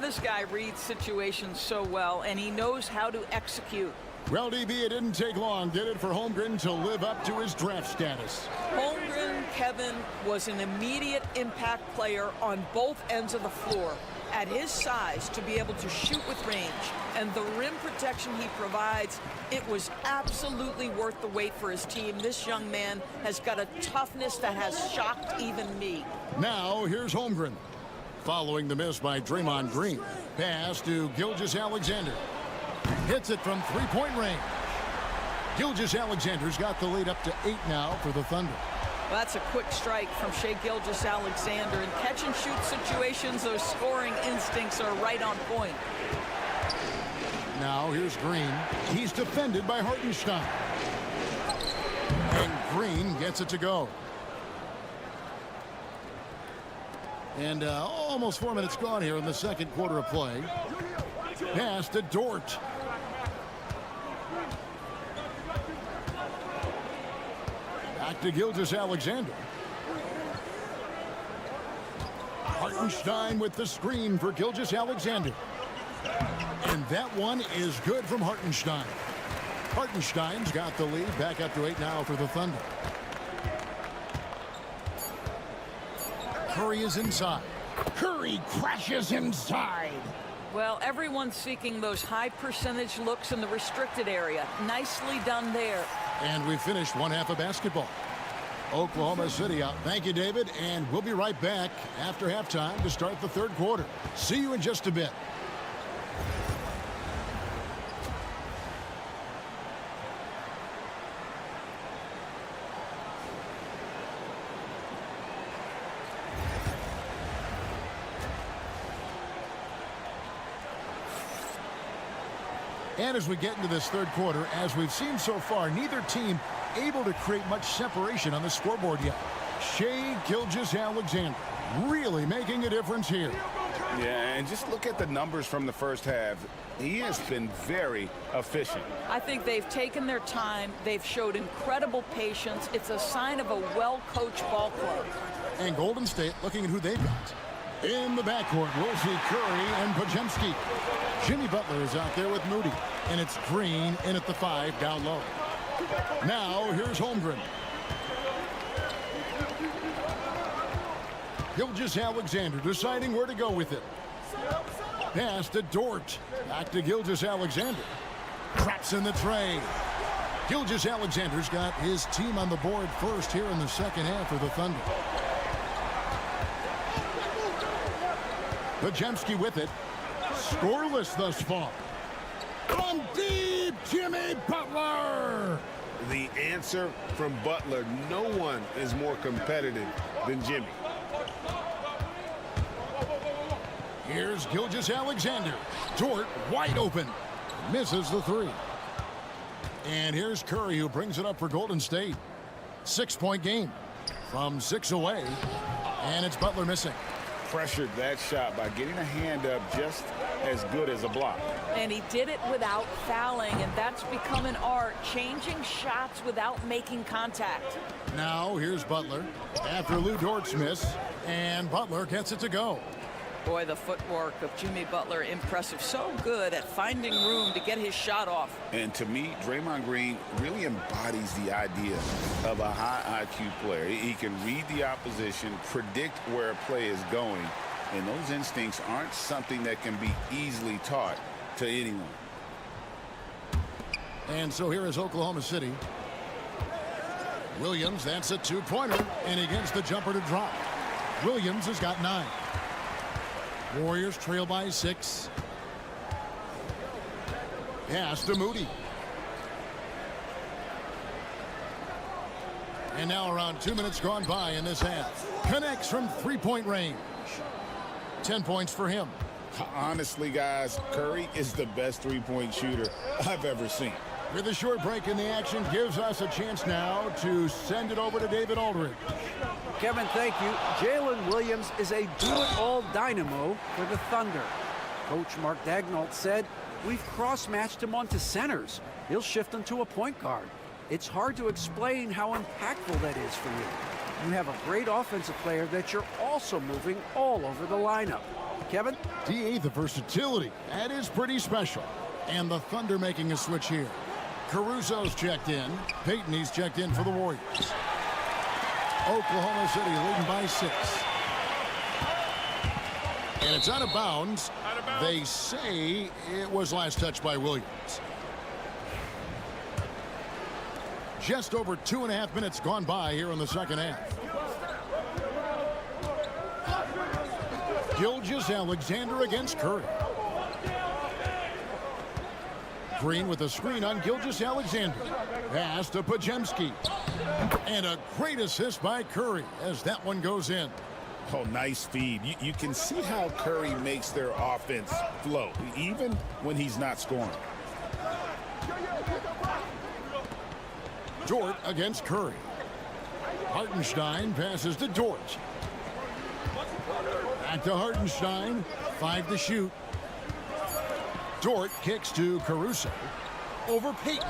This guy reads situations so well, and he knows how to execute. Well, DB, it didn't take long, did it, for Holmgren to live up to his draft status? Holmgren, Kevin, was an immediate impact player on both ends of the floor. At his size, to be able to shoot with range and the rim protection he provides, it was absolutely worth the wait for his team. This young man has got a toughness that has shocked even me. Now, here's Holmgren. Following the miss by Draymond Green. Pass to Gilgeous-Alexander. Hits it from three-point range. Gilgeous-Alexander's got the lead up to 8 now for the Thunder. Well, that's a quick strike from Shai Gilgeous-Alexander. In catch-and-shoot situations, those scoring instincts are right on point. Now here's Green. He's defended by Hartenstein. And Green gets it to go. And almost 4 minutes gone here in the second quarter of play. Pass to Dort. Back to Gilgeous-Alexander. Hartenstein with the screen for Gilgeous-Alexander. And that one is good from Hartenstein. Hartenstein's got the lead. Back up to 8 now for the Thunder. Curry is inside. Curry crashes inside. Well, everyone's seeking those high percentage looks in the restricted area. Nicely done there. And we finished one half of basketball. Oklahoma City out. Thank you, David. And we'll be right back after halftime to start the third quarter. See you in just a bit. And as we get into this third quarter, as we've seen so far, neither team able to create much separation on the scoreboard yet. Shai Gilgeous-Alexander really making a difference here. Yeah, and just look at the numbers from the first half. He has been very efficient. I think they've taken their time. They've showed incredible patience. It's a sign of a well-coached ball club. And Golden State looking at who they've got. In the backcourt, we'll see Curry and Pajemski. Jimmy Butler is out there with Moody. And it's Green in at the 5 down low. Now, here's Holmgren. Gilgeous-Alexander deciding where to go with it. Pass to Dort. Back to Gilgeous-Alexander. Traps in the tray. Gilgeous-Alexander's got his team on the board first here in the second half for the Thunder. Pajemski with it. Scoreless thus far. From deep, Jimmy Butler. The answer from Butler. No one is more competitive than Jimmy. Here's Gilgeous-Alexander. Dort wide open. Misses the 3. And here's Curry, who brings it up for Golden State. 6-point game from 6 away. And it's Butler missing. Pressured that shot by getting a hand up just as good as a block. And he did it without fouling, and that's become an art, changing shots without making contact. Now here's Butler after Lou Dort's miss, and Butler gets it to go. Boy, the footwork of Jimmy Butler, impressive. So good at finding room to get his shot off. And to me, Draymond Green really embodies the idea of a high IQ player. He can read the opposition, predict where a play is going, And those instincts aren't something that can be easily taught to anyone. And so here is Oklahoma City. Williams, that's a two-pointer, and he gets the jumper to drop. Williams has got 9. Warriors trail by 6. Pass to Moody. And now around 2 minutes gone by in this half. Connects from three-point range. 10 points for him. Honestly, guys, Curry is the best three-point shooter I've ever seen. With a short break in the action, gives us a chance now to send it over to David Aldridge. Kevin, thank you. Jalen Williams is a do-it-all dynamo for the Thunder. Coach Mark Daigneault said, we've cross-matched him onto centers. He'll shift into a point guard. It's hard to explain how impactful that is for you. You have a great offensive player that you're also moving all over the lineup. Kevin? DA, the versatility. That is pretty special. And the Thunder making a switch here. Caruso's checked in. Payton, he's checked in for the Warriors. Oklahoma City leading by 6. And it's out of bounds. They say it was last touched by Williams. Just over 2.5 minutes gone by here in the second half. Gilgeous-Alexander against Curry. Green with a screen on Gilgeous-Alexander. Pass to Podziemski. And a great assist by Curry as that one goes in. Oh, nice feed. You can see how Curry makes their offense flow, even when he's not scoring. Dort against Curry. Hartenstein passes to Dort. Back to Hartenstein. 5 to shoot. Dort kicks to Caruso. Over Payton.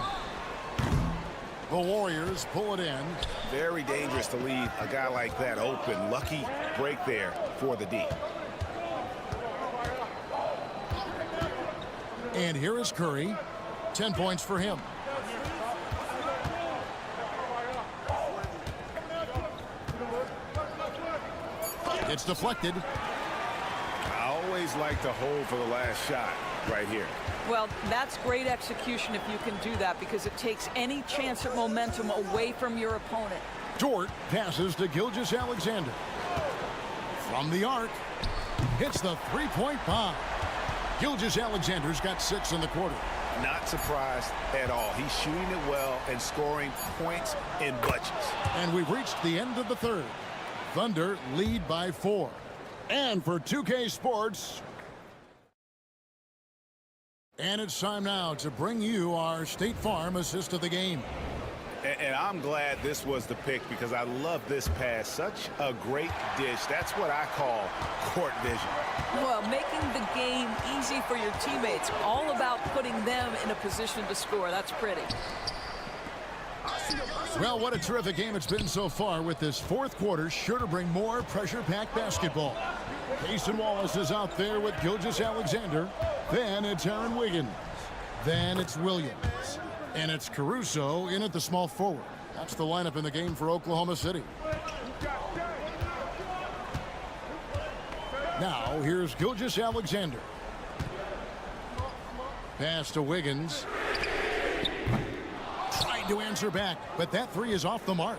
The Warriors pull it in. Very dangerous to leave a guy like that open. Lucky break there for the D. And here is Curry. 10 points for him. It's deflected. I always like to hold for the last shot right here. Well, that's great execution if you can do that, because it takes any chance of momentum away from your opponent. Dort passes to Gilgeous-Alexander. From the arc, hits the three-point bomb. Gilgeous-Alexander's got 6 in the quarter. Not surprised at all. He's shooting it well and scoring points in bunches. And we've reached the end of the third. Thunder lead by 4. And for 2K Sports, and it's time now to bring you our State Farm assist of the game. And I'm glad this was the pick, because I love this pass. Such a great dish. That's what I call court vision. Well, making the game easy for your teammates. All about putting them in a position to score. That's pretty. Well, what a terrific game it's been so far, with this fourth quarter sure to bring more pressure-packed basketball. Payson Wallace is out there with Gilgeous-Alexander. Then it's Aaron Wiggins. Then it's Williams. And it's Caruso in at the small forward. That's the lineup in the game for Oklahoma City. Now, here's Gilgeous-Alexander. Pass to Wiggins. Trying to answer back, but that three is off the mark.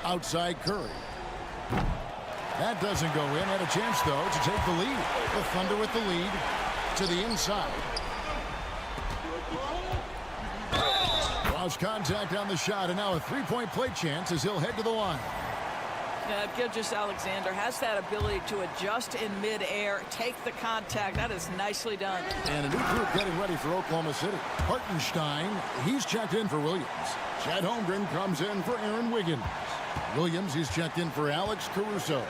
Outside Curry. That doesn't go in. Had a chance, though, to take the lead. The Thunder with the lead to the inside. Lost contact on the shot, and now a three-point play chance as he'll head to the line. Gilgeous-Alexander has that ability to adjust in midair, take the contact. That is nicely done. And a new group getting ready for Oklahoma City. Hartenstein, he's checked in for Williams. Chad Holmgren comes in for Aaron Wiggins. Williams, he's checked in for Alex Caruso.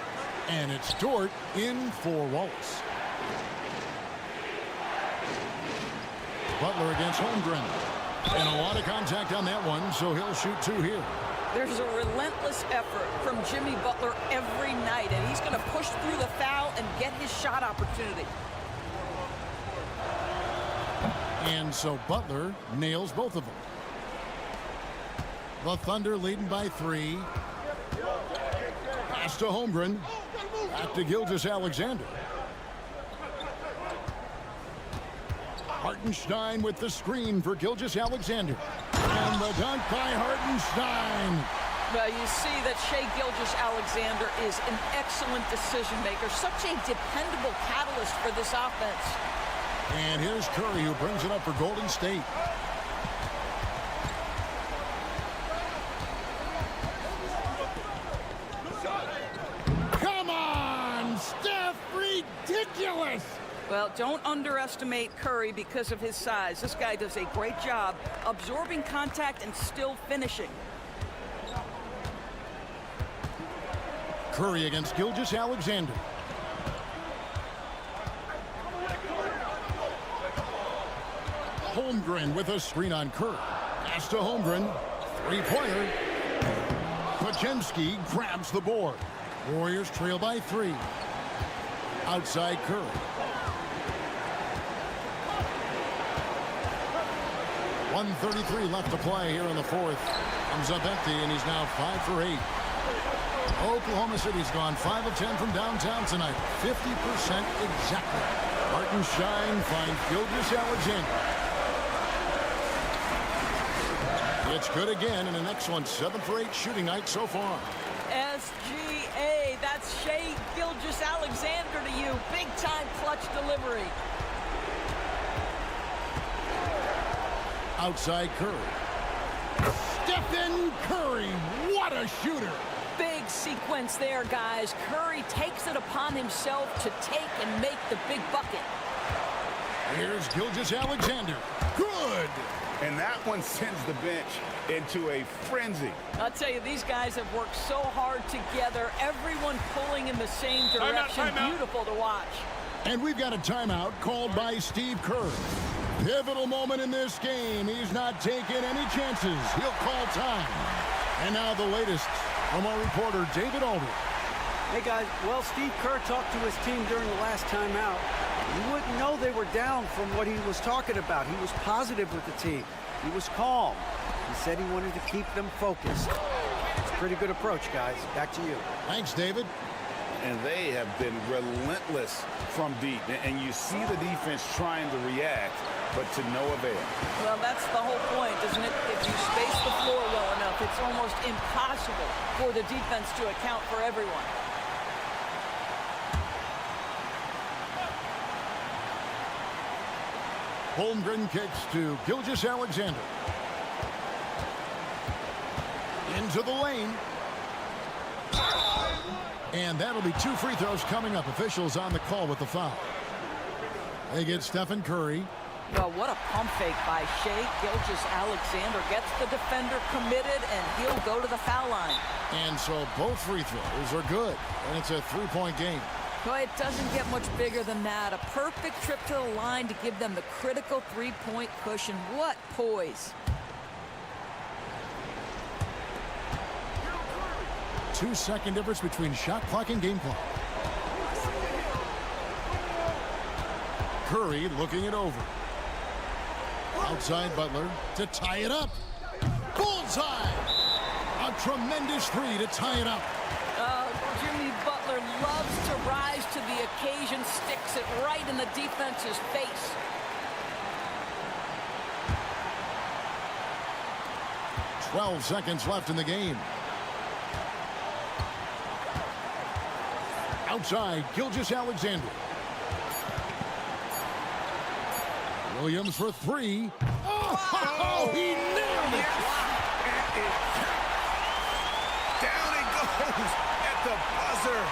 And it's Dort in for Wallace. Butler against Holmgren. And a lot of contact on that one, so he'll shoot 2 here. There's a relentless effort from Jimmy Butler every night, and he's going to push through the foul and get his shot opportunity. And so Butler nails both of them. The Thunder leading by 3. Pass to Holmgren. Back to Gilgeous-Alexander. Hartenstein with the screen for Gilgeous-Alexander. And the dunk by Hartenstein. Well, you see that Shai Gilgeous-Alexander is an excellent decision maker, such a dependable catalyst for this offense. And here's Curry, who brings it up for Golden State. Come on, Steph, ridiculous! Well, don't underestimate Curry because of his size. This guy does a great job absorbing contact and still finishing. Curry against Gilgeous-Alexander. Holmgren with a screen on Curry. Pass to Holmgren. Three-pointer. Pachemski grabs the board. Warriors trail by 3. Outside Curry. .133 left to play here in the fourth. Comes up empty, and he's now 5 for 8. Oklahoma City's gone 5 of 10 from downtown tonight. 50% exactly. Hartenstein finds Gilgeous-Alexander. It's good again, and an excellent 7 for 8 shooting night so far. SGA, that's Shai Gilgeous-Alexander to you. Big-time clutch delivery. Outside Curry. Stephen Curry, what a shooter! Big sequence there, guys. Curry takes it upon himself to take and make the big bucket. Here's Gilgeous-Alexander. Good! And that one sends the bench into a frenzy. I'll tell you, these guys have worked so hard together. Everyone pulling in the same direction. Timeout. Beautiful to watch. And we've got a timeout called by Steve Kerr. Pivotal moment in this game. He's not taking any chances. He'll call time. And now the latest from our reporter, David Aldridge. Hey, guys. Well, Steve Kerr talked to his team during the last timeout. You wouldn't know they were down from what he was talking about. He was positive with the team. He was calm. He said he wanted to keep them focused. It's a pretty good approach, guys. Back to you. Thanks, David. And they have been relentless from deep. And you see the defense trying to react, but to no avail. Well, that's the whole point, isn't it? If you space the floor well enough, it's almost impossible for the defense to account for everyone. Holmgren kicks to Gilgeous-Alexander. Into the lane. And that'll be 2 free throws coming up. Officials on the call with the foul. They get Stephen Curry. Well, what a pump fake by Shai Gilgeous-Alexander. Gets the defender committed, and he'll go to the foul line. And so both free throws are good. And it's a 3-point game. Well, it doesn't get much bigger than that. A perfect trip to the line to give them the critical 3-point cushion. What poise. 2-second difference between shot clock and game clock. Curry looking it over. Outside Butler to tie it up. Bullseye! A tremendous 3 to tie it up. Jimmy Butler loves to rise to the occasion, sticks it right in the defense's face. .12 seconds left in the game. Outside, Gilgeous-Alexander. Williams for 3. Oh, he nailed it! Down it goes at the buzzer.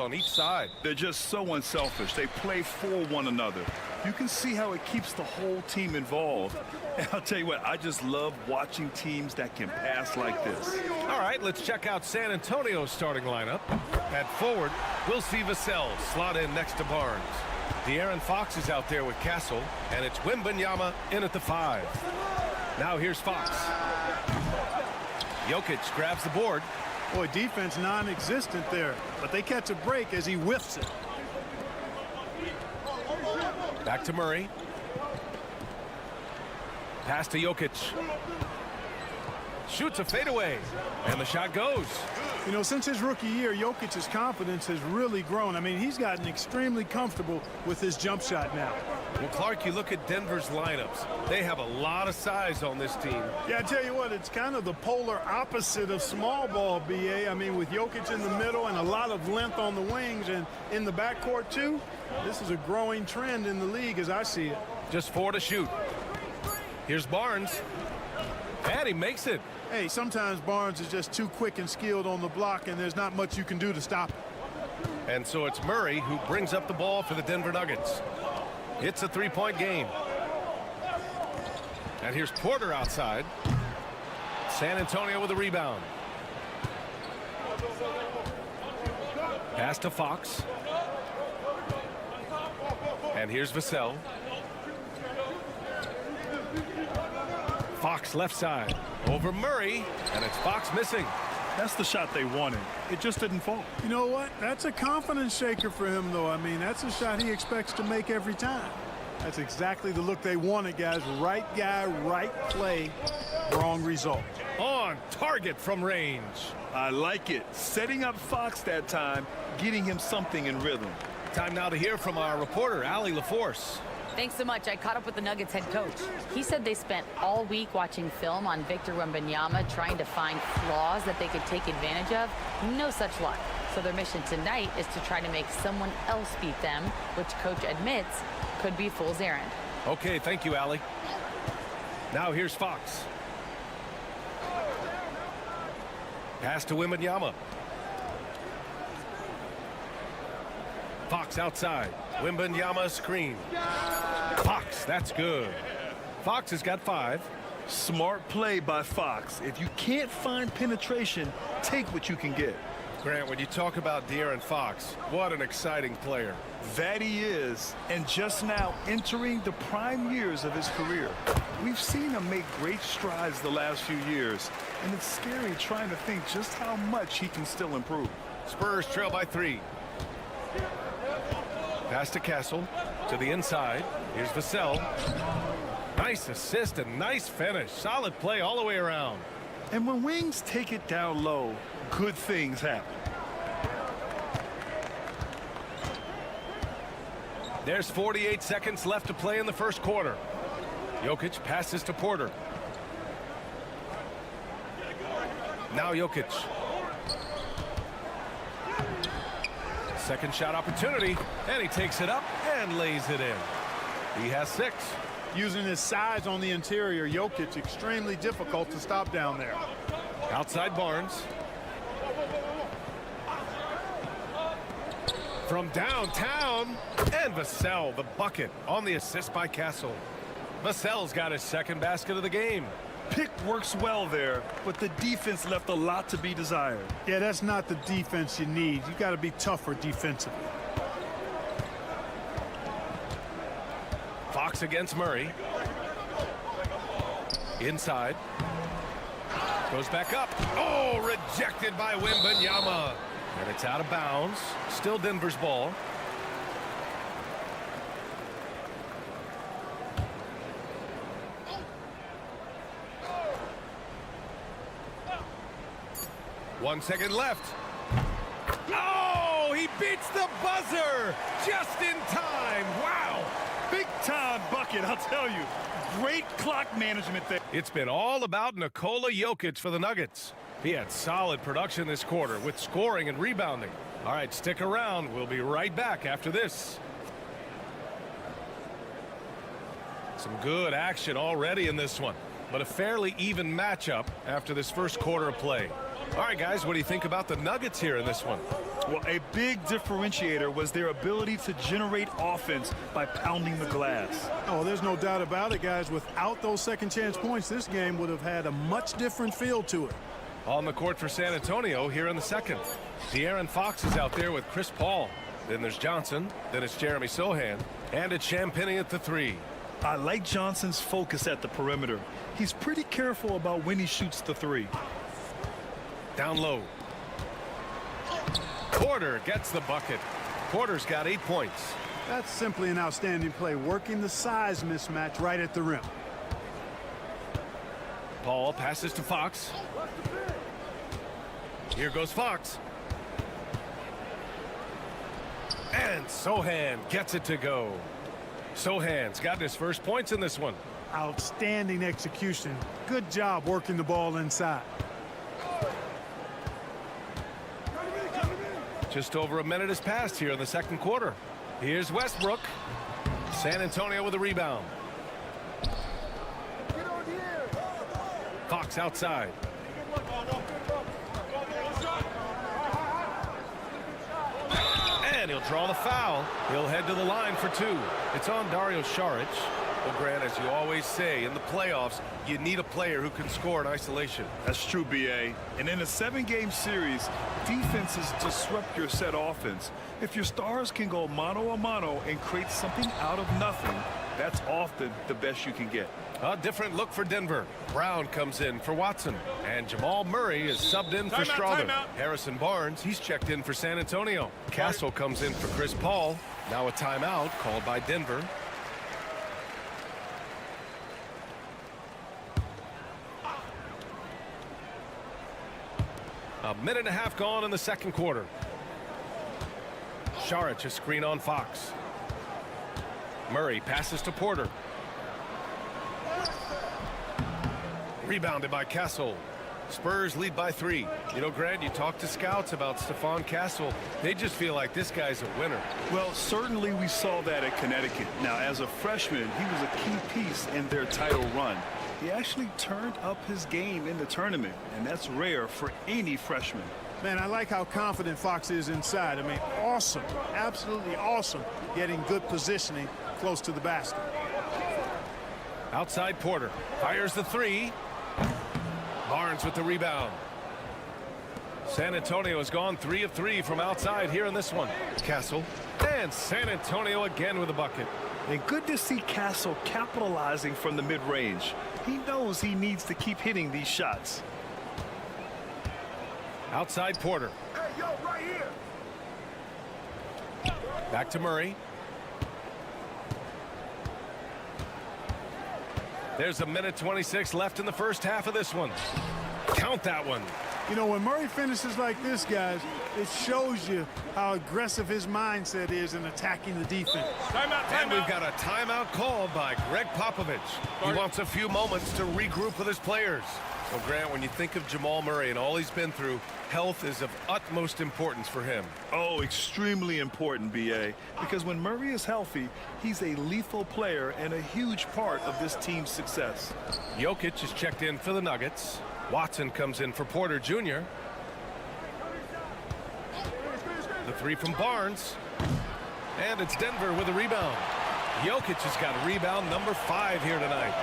on each side. They're just so unselfish. They play for one another. You can see how it keeps the whole team involved. And I'll tell you what, I just love watching teams that can pass like this. All right, let's check out San Antonio's starting lineup. At forward, we'll see Vassell slot in next to Barnes. De'Aaron Fox is out there with Castle, and it's Wembanyama in at the 5. Now here's Fox. Jokic grabs the board. Boy, defense non-existent there, but they catch a break as he whiffs it. Back to Murray. Pass to Jokic. Shoots a fadeaway, and the shot goes. You know, since his rookie year, Jokic's confidence has really grown. I mean, he's gotten extremely comfortable with his jump shot now. Well, Clark, you look at Denver's lineups. They have a lot of size on this team. Yeah, I tell you what, it's kind of the polar opposite of small ball, B.A. I mean, with Jokic in the middle and a lot of length on the wings and in the backcourt, too, this is a growing trend in the league as I see it. Just 4 to shoot. Here's Barnes. And he makes it. Hey, sometimes Barnes is just too quick and skilled on the block, and there's not much you can do to stop him. And so it's Murray who brings up the ball for the Denver Nuggets. It's a 3-point game. And here's Porter outside. San Antonio with a rebound. Pass to Fox. And here's Vassell. Fox left side. Over Murray. And it's Fox missing. That's the shot they wanted. It just didn't fall. You know what? That's a confidence shaker for him, though. I mean, that's a shot he expects to make every time. That's exactly the look they wanted, guys. Right guy, right play, wrong result. On target from range. I like it. Setting up Fox that time, getting him something in rhythm. Time now to hear from our reporter, Allie LaForce. Thanks so much. I caught up with the Nuggets head coach. He said they spent all week watching film on Victor Wembanyama, trying to find flaws that they could take advantage of. No such luck. So their mission tonight is to try to make someone else beat them, which coach admits could be fool's errand. Okay, thank you, Allie. Now here's Fox. Pass to Wembanyama. Fox outside. Wembanyama screen. Fox, that's good. Fox has got 5. Smart play by Fox. If you can't find penetration, take what you can get. Grant, when you talk about De'Aaron Fox, what an exciting player. That he is, and just now entering the prime years of his career. We've seen him make great strides the last few years, and it's scary trying to think just how much he can still improve. Spurs trail by 3. Pass to Castle, to the inside. Here's Vassell. Nice assist and nice finish. Solid play all the way around. And when wings take it down low, good things happen. There's 48 seconds left to play in the first quarter. Jokic passes to Porter. Now Jokic. Second shot opportunity, and he takes it up and lays it in. He has 6. Using his size on the interior, Jokic extremely difficult to stop down there. Outside Barnes. From downtown, and Vassell, the bucket, on the assist by Castle. Vassell's got his second basket of the game. Pick works well there, but the defense left a lot to be desired. Yeah, that's not the defense you need. You got to be tougher defensively. Fox against Murray. Inside. Goes back up. Oh, rejected by Wembanyama. And it's out of bounds. Still Denver's ball. One second left. Oh, he beats the buzzer just in time. Wow. Big time bucket, I'll tell you. Great clock management there. It's been all about Nikola Jokic for the Nuggets. He had solid production this quarter with scoring and rebounding. All right, stick around. We'll be right back after this. Some good action already in this one, but a fairly even matchup after this first quarter of play. All right, guys, what do you think about the Nuggets here in this one? Well, a big differentiator was their ability to generate offense by pounding the glass. Oh, there's no doubt about it, guys. Without those second chance points, this game would have had a much different feel to it. On the court for San Antonio here in the second. De'Aaron Fox is out there with Chris Paul. Then there's Johnson. Then it's Jeremy Sohan. And it's Champagnie at the 3. I like Johnson's focus at the perimeter. He's pretty careful about when he shoots the 3. Down low. Porter gets the bucket. Porter's got 8 points. That's simply an outstanding play, working the size mismatch right at the rim. Paul passes to Fox. Here goes Fox. And Sohan gets it to go. Sohan's got his first points in this one. Outstanding execution. Good job working the ball inside. Just over a minute has passed here in the second quarter. Here's Westbrook. San Antonio with a rebound. Fox outside. And he'll draw the foul. He'll head to the line for two. It's on Dario Saric. Well, Grant, as you always say, in the playoffs, you need a player who can score in isolation. That's true, B.A. And in a 7-game series, defenses disrupt your set offense. If your stars can go mano a mano and create something out of nothing, that's often the best you can get. A different look for Denver. Brown comes in for Watson. And Jamal Murray is subbed in for Strawther. Harrison Barnes, he's checked in for San Antonio. Castle comes in for Chris Paul. Now a timeout called by Denver. A minute and a half gone in the second quarter. Saric a screen on Fox. Murray passes to Porter. Rebounded by Castle. Spurs lead by 3. You know, Grant, you talk to scouts about Stephon Castle. They just feel like this guy's a winner. Well, certainly we saw that at Connecticut. Now, as a freshman, he was a key piece in their title run. He actually turned up his game in the tournament, and that's rare for any freshman. Man, I like how confident Fox is inside. I mean, awesome, absolutely awesome, getting good positioning close to the basket. Outside Porter fires the 3. Barnes with the rebound. San Antonio has gone 3 of 3 from outside here in this one. Castle and San Antonio again with a bucket. And good to see Castle capitalizing from the mid-range. He knows he needs to keep hitting these shots. Outside Porter. Hey, yo, right here. Back to Murray. There's a minute 26 left in the first half of this one. Count that one. You know, when Murray finishes like this, guys, it shows you how aggressive his mindset is in attacking the defense. And we've got a timeout called by Greg Popovich. He wants a few moments to regroup with his players. Well, Grant, when you think of Jamal Murray and all he's been through, health is of utmost importance for him. Oh, extremely important, B.A. Because when Murray is healthy, he's a lethal player and a huge part of this team's success. Jokic is checked in for the Nuggets. Watson comes in for Porter Jr. The 3 from Barnes. And it's Denver with a rebound. Jokic has got rebound number 5 here tonight.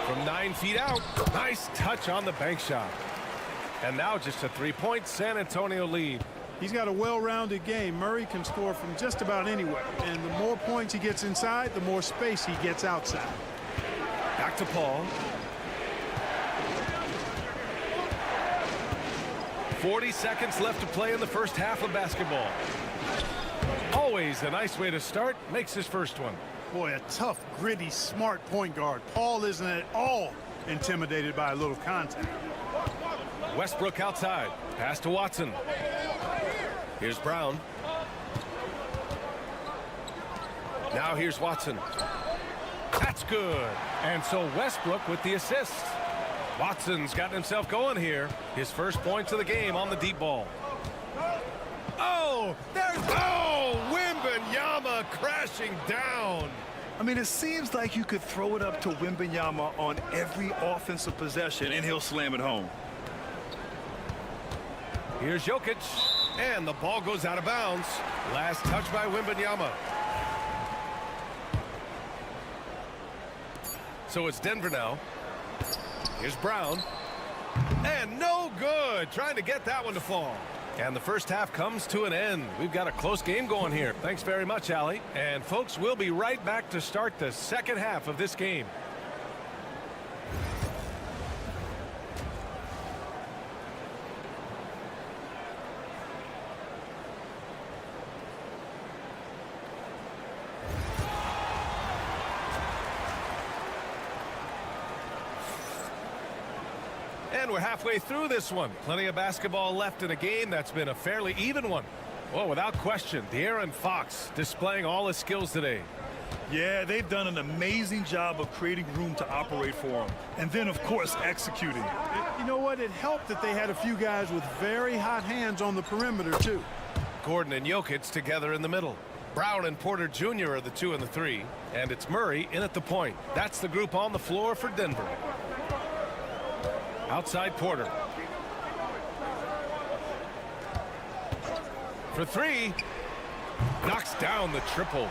From 9 feet out. Nice touch on the bank shot. And now just a 3-point San Antonio lead. He's got a well-rounded game. Murray can score from just about anywhere. And the more points he gets inside, the more space he gets outside. Back to Paul. 40 seconds left to play in the first half of basketball. Always a nice way to start. Makes his first one. Boy, a tough, gritty, smart point guard. Paul isn't at all intimidated by a little contact. Westbrook outside. Pass to Watson. Here's Brown. Now here's Watson. That's good. And so Westbrook with the assist. Watson's gotten himself going here. His first points of the game on the deep ball. Oh, there's Wembanyama crashing down. I mean, it seems like you could throw it up to Wembanyama on every offensive possession, and he'll slam it home. Here's Jokic, and the ball goes out of bounds. Last touch by Wembanyama. So it's Denver now. Here's Brown. And no good. Trying to get that one to fall. And the first half comes to an end. We've got a close game going here. Thanks very much, Allie. And folks, we'll be right back to start the second half of this game. And we're halfway through this one. Plenty of basketball left in a game that's been a fairly even one. Well, without question, De'Aaron Fox displaying all his skills today. Yeah, they've done an amazing job of creating room to operate for him. And then, of course, executing. You know what? It helped that they had a few guys with very hot hands on the perimeter, too. Gordon and Jokic together in the middle. Brown and Porter Jr. are the 2 and the 3. And it's Murray in at the point. That's the group on the floor for Denver. Outside Porter. For 3. Knocks down the triple.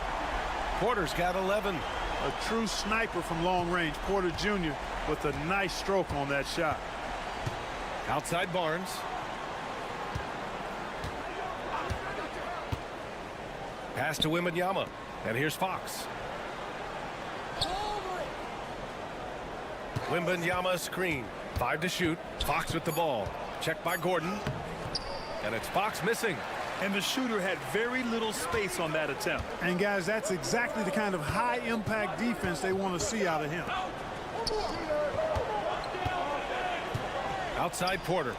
Porter's got 11. A true sniper from long range. Porter Jr. with a nice stroke on that shot. Outside Barnes. Pass to Wembanyama. And here's Fox. Wembanyama screen. 5 to shoot. Fox with the ball. Checked by Gordon. And it's Fox missing. And the shooter had very little space on that attempt. And guys, that's exactly the kind of high impact defense they want to see out of him. Outside Porter.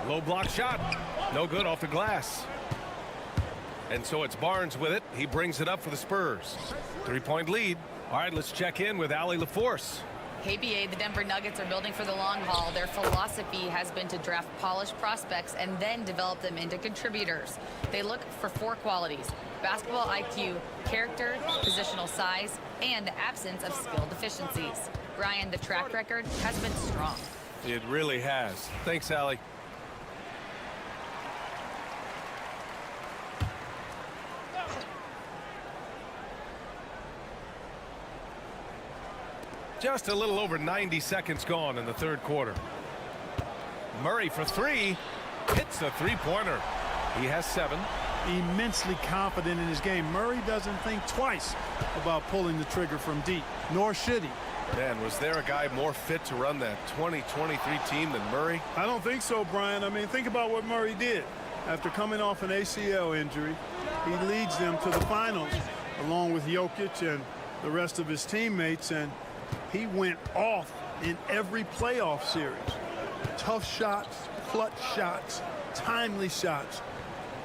Low block shot. No good off the glass. And so it's Barnes with it. He brings it up for the Spurs. 3-point lead. All right, let's check in with Allie LaForce. Hey, BA, the Denver Nuggets are building for the long haul. Their philosophy has been to draft polished prospects and then develop them into contributors. They look for 4 qualities: basketball IQ, character, positional size, and the absence of skill deficiencies. Brian, the track record has been strong. It really has. Thanks, Allie. Just a little over 90 seconds gone in the third quarter. Murray for 3. Hits the three-pointer. He has 7. Immensely confident in his game. Murray doesn't think twice about pulling the trigger from deep, nor should he. Man, was there a guy more fit to run that 2023 team than Murray? I don't think so, Brian. I mean, think about what Murray did. After coming off an ACL injury, he leads them to the finals along with Jokic and the rest of his teammates, and he went off in every playoff series. Tough shots, clutch shots, timely shots.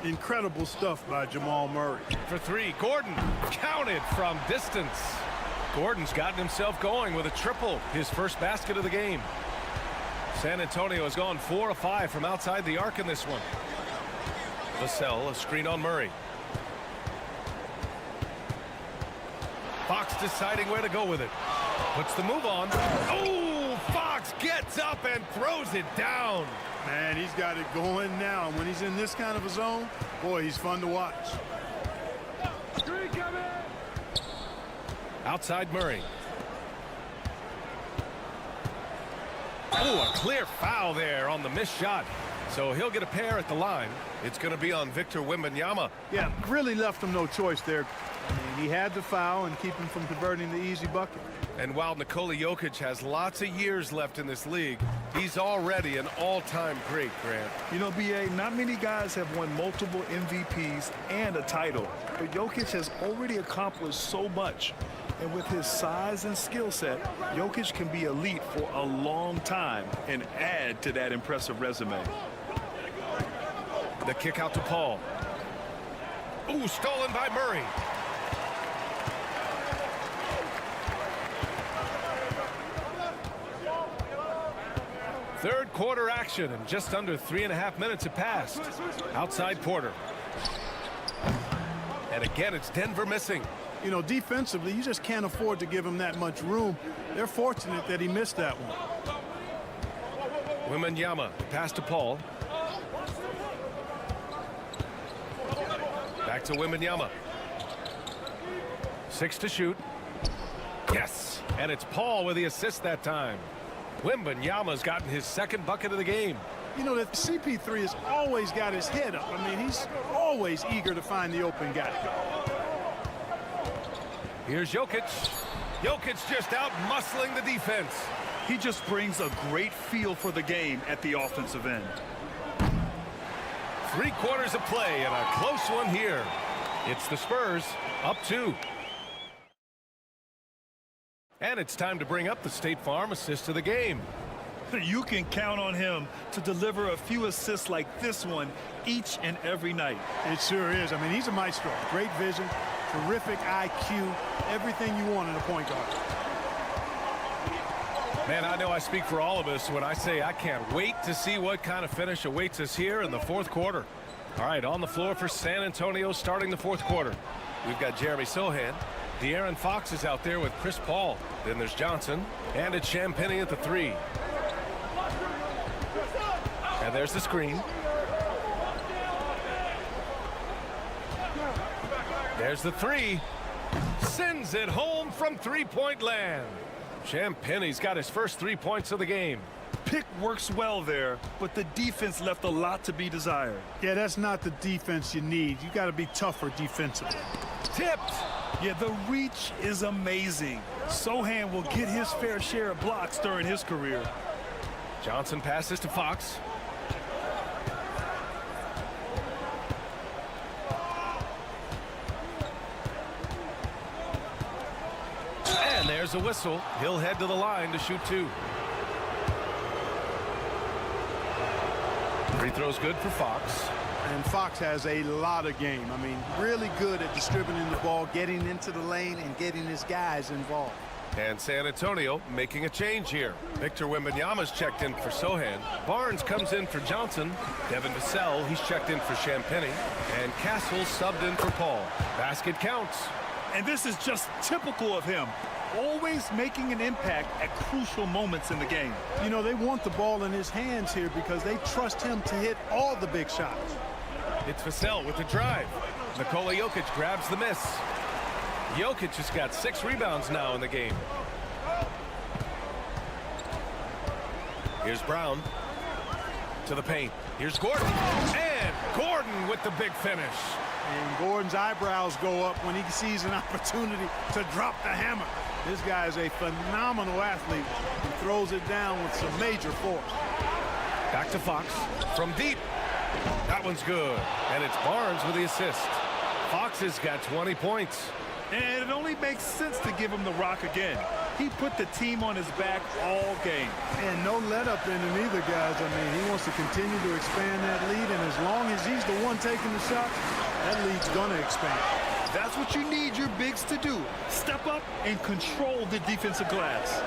Incredible stuff by Jamal Murray. For 3, Gordon counted from distance. Gordon's gotten himself going with a triple, his first basket of the game. San Antonio has gone 4 of 5 from outside the arc in this one. Vassell, a screen on Murray. Fox deciding where to go with it. Puts the move on. Oh, Fox gets up and throws it down. Man, he's got it going now. When he's in this kind of a zone, boy, he's fun to watch. Outside Murray. Oh, a clear foul there on the missed shot. So he'll get a pair at the line. It's going to be on Victor Wembanyama. Yeah, really left him no choice there. I mean, he had to foul and keep him from converting the easy bucket. And while Nikola Jokic has lots of years left in this league, he's already an all-time great, Grant. You know, BA, not many guys have won multiple MVPs and a title, but Jokic has already accomplished so much. And with his size and skill set, Jokic can be elite for a long time and add to that impressive resume. The kick out to Paul. Ooh, stolen by Murray. Third quarter action, and just under 3.5 minutes have passed. Outside Porter. And again, it's Denver missing. You know, defensively, you just can't afford to give him that much room. They're fortunate that he missed that one. Wembanyama, pass to Paul. Back to Wembanyama. 6 to shoot. Yes, and it's Paul with the assist that time. Wembanyama's gotten his second bucket of the game. You know, that CP3 has always got his head up. I mean, he's always eager to find the open guy. Here's Jokic. Jokic just out muscling the defense. He just brings a great feel for the game at the offensive end. 3 quarters of play and a close one here. It's the Spurs up 2. And it's time to bring up the State Farm assist of the game. You can count on him to deliver a few assists like this one each and every night. It sure is. I mean, he's a maestro. Great vision, terrific IQ, everything you want in a point guard. Man, I know I speak for all of us when I say I can't wait to see what kind of finish awaits us here in the fourth quarter. All right, on the floor for San Antonio starting the fourth quarter. We've got Jeremy Sohan. De'Aaron Fox is out there with Chris Paul. Then there's Johnson. And it's Champagnie at the 3. And there's the screen. There's the 3. Sends it home from three-point land. Champagnie's got his first 3 points of the game. Pick works well there, but the defense left a lot to be desired. Yeah, that's not the defense you need. You got to be tougher defensively. Tipped. Yeah, the reach is amazing. Sohan will get his fair share of blocks during his career. Johnson passes to Fox. And there's a whistle. He'll head to the line to shoot 2. Free throw's good for Fox. And Fox has a lot of game. I mean, really good at distributing the ball, getting into the lane, and getting his guys involved. And San Antonio making a change here. Victor Wembanyama's checked in for Sohan. Barnes comes in for Johnson. Devin Vassell, he's checked in for Champagnie. And Castle subbed in for Paul. Basket counts. And this is just typical of him. Always making an impact at crucial moments in the game. You know, they want the ball in his hands here because they trust him to hit all the big shots. It's Vassell with the drive. Nikola Jokic grabs the miss. Jokic has got 6 rebounds now in the game. Here's Brown to the paint. Here's Gordon. And Gordon with the big finish. And Gordon's eyebrows go up when he sees an opportunity to drop the hammer. This guy is a phenomenal athlete who throws it down with some major force. Back to Fox from deep. That one's good. And it's Barnes with the assist. Fox has got 20 points. And it only makes sense to give him the rock again. He put the team on his back all game. And no let up in him either, guys. I mean, he wants to continue to expand that lead, and as long as he's the one taking the shots, that lead's going to expand. That's what you need your bigs to do. Step up and control the defensive glass.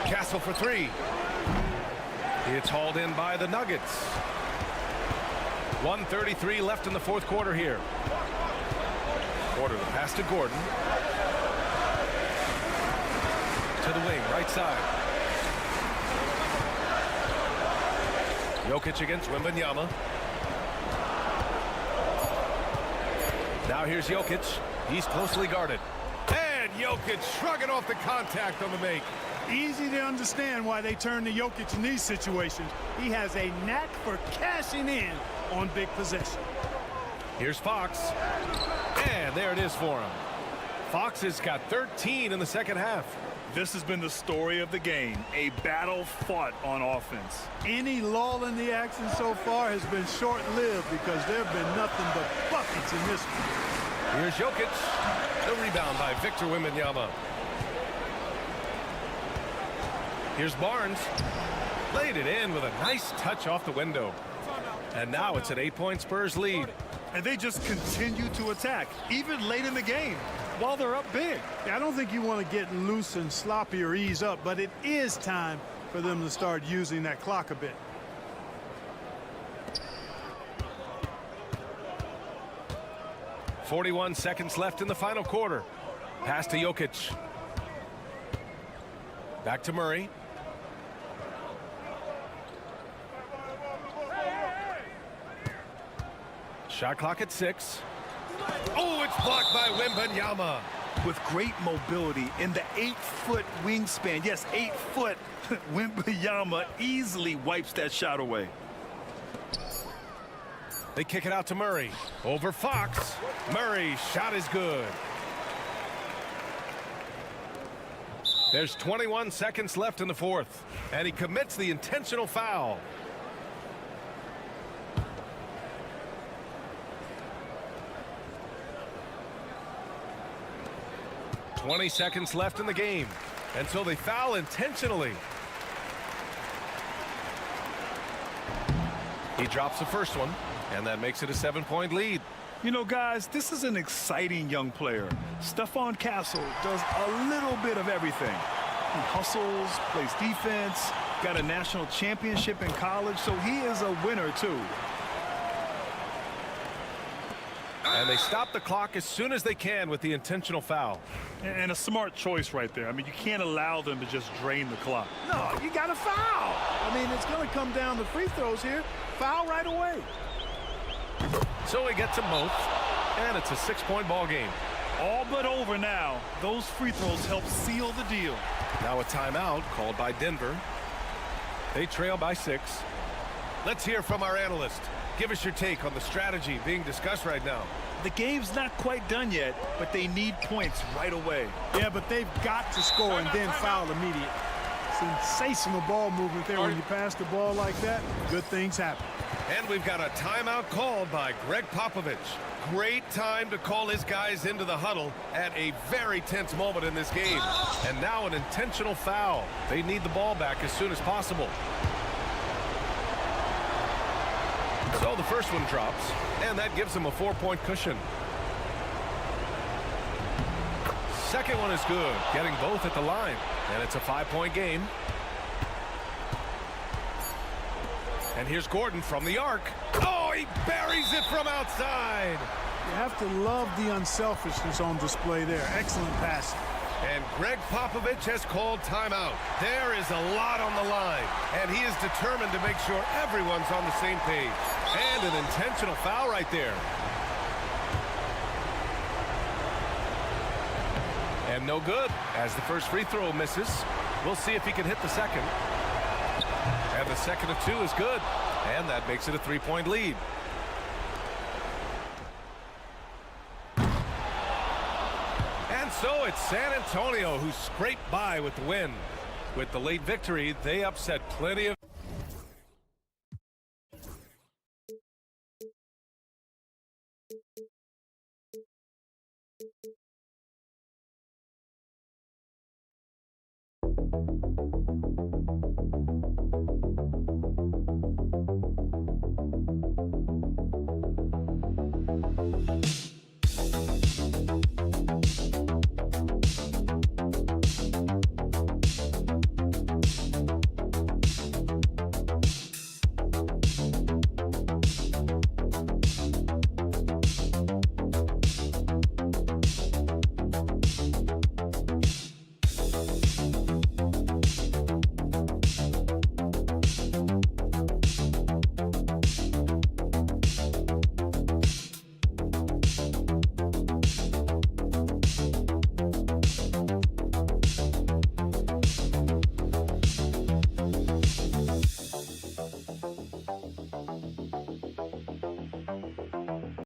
Castle for 3. It's hauled in by the Nuggets. 1:33 left in the fourth quarter here. Order the pass to Gordon. To the wing, right side. Jokic against Wembanyama. Now here's Jokic. He's closely guarded. And Jokic shrugging off the contact on the make. Easy to understand why they turn to Jokic in these situations. He has a knack for cashing in on big possession. Here's Fox. And there it is for him. Fox has got 13 in the second half. This has been the story of the game, a battle fought on offense. Any lull in the action so far has been short-lived because there have been nothing but buckets in this one. Here's Jokic. The rebound by Victor Wembanyama. Here's Barnes. Laid it in with a nice touch off the window. And now it's an 8-point Spurs lead. And they just continue to attack, even late in the game, while they're up big. I don't think you want to get loose and sloppy or ease up, but it is time for them to start using that clock a bit. .41 seconds left in the final quarter. Pass to Jokic. Back to Murray. Shot clock at 6. Oh, it's blocked by Wembanyama. With great mobility in the 8-foot wingspan. Yes, 8 foot. Wembanyama easily wipes that shot away. They kick it out to Murray. Over Fox. Murray's shot is good. There's 21 seconds left in the fourth. And he commits the intentional foul. 20 seconds left in the game. And so they foul intentionally. He drops the first one, and that makes it a 7-point lead. You know, guys, this is an exciting young player. Stephon Castle does a little bit of everything. He hustles, plays defense, got a national championship in college, so he is a winner, too. And they stop the clock as soon as they can with the intentional foul. And a smart choice right there. I mean, you can't allow them to just drain the clock. No, you got to foul. I mean, it's going to come down to free throws here. Foul right away. So he gets them both, and it's a 6-point ball game. All but over now. Those free throws help seal the deal. Now a timeout called by Denver. They trail by 6. Let's hear from our analyst. Give us your take on the strategy being discussed right now. The game's not quite done yet, but they need points right away. Yeah, but they've got to score and then foul immediately. Sensational ball movement there. When you pass the ball like that, good things happen. And we've got a timeout called by Greg Popovich. Great time to call his guys into the huddle at a very tense moment in this game. And now an intentional foul. They need the ball back as soon as possible. So the first one drops, and that gives them a 4-point cushion. Second one is good, getting both at the line, and it's a 5-point game. And here's Gordon from the arc. Oh, he buries it from outside. You have to love the unselfishness on display there. Excellent passing. And Greg Popovich has called timeout. There is a lot on the line, and he is determined to make sure everyone's on the same page. And an intentional foul right there. And no good, as the first free throw misses. We'll see if he can hit the second. And the second of 2 is good, and that makes it a 3-point lead. And so it's San Antonio who scraped by with the win. With the late victory, they upset plenty of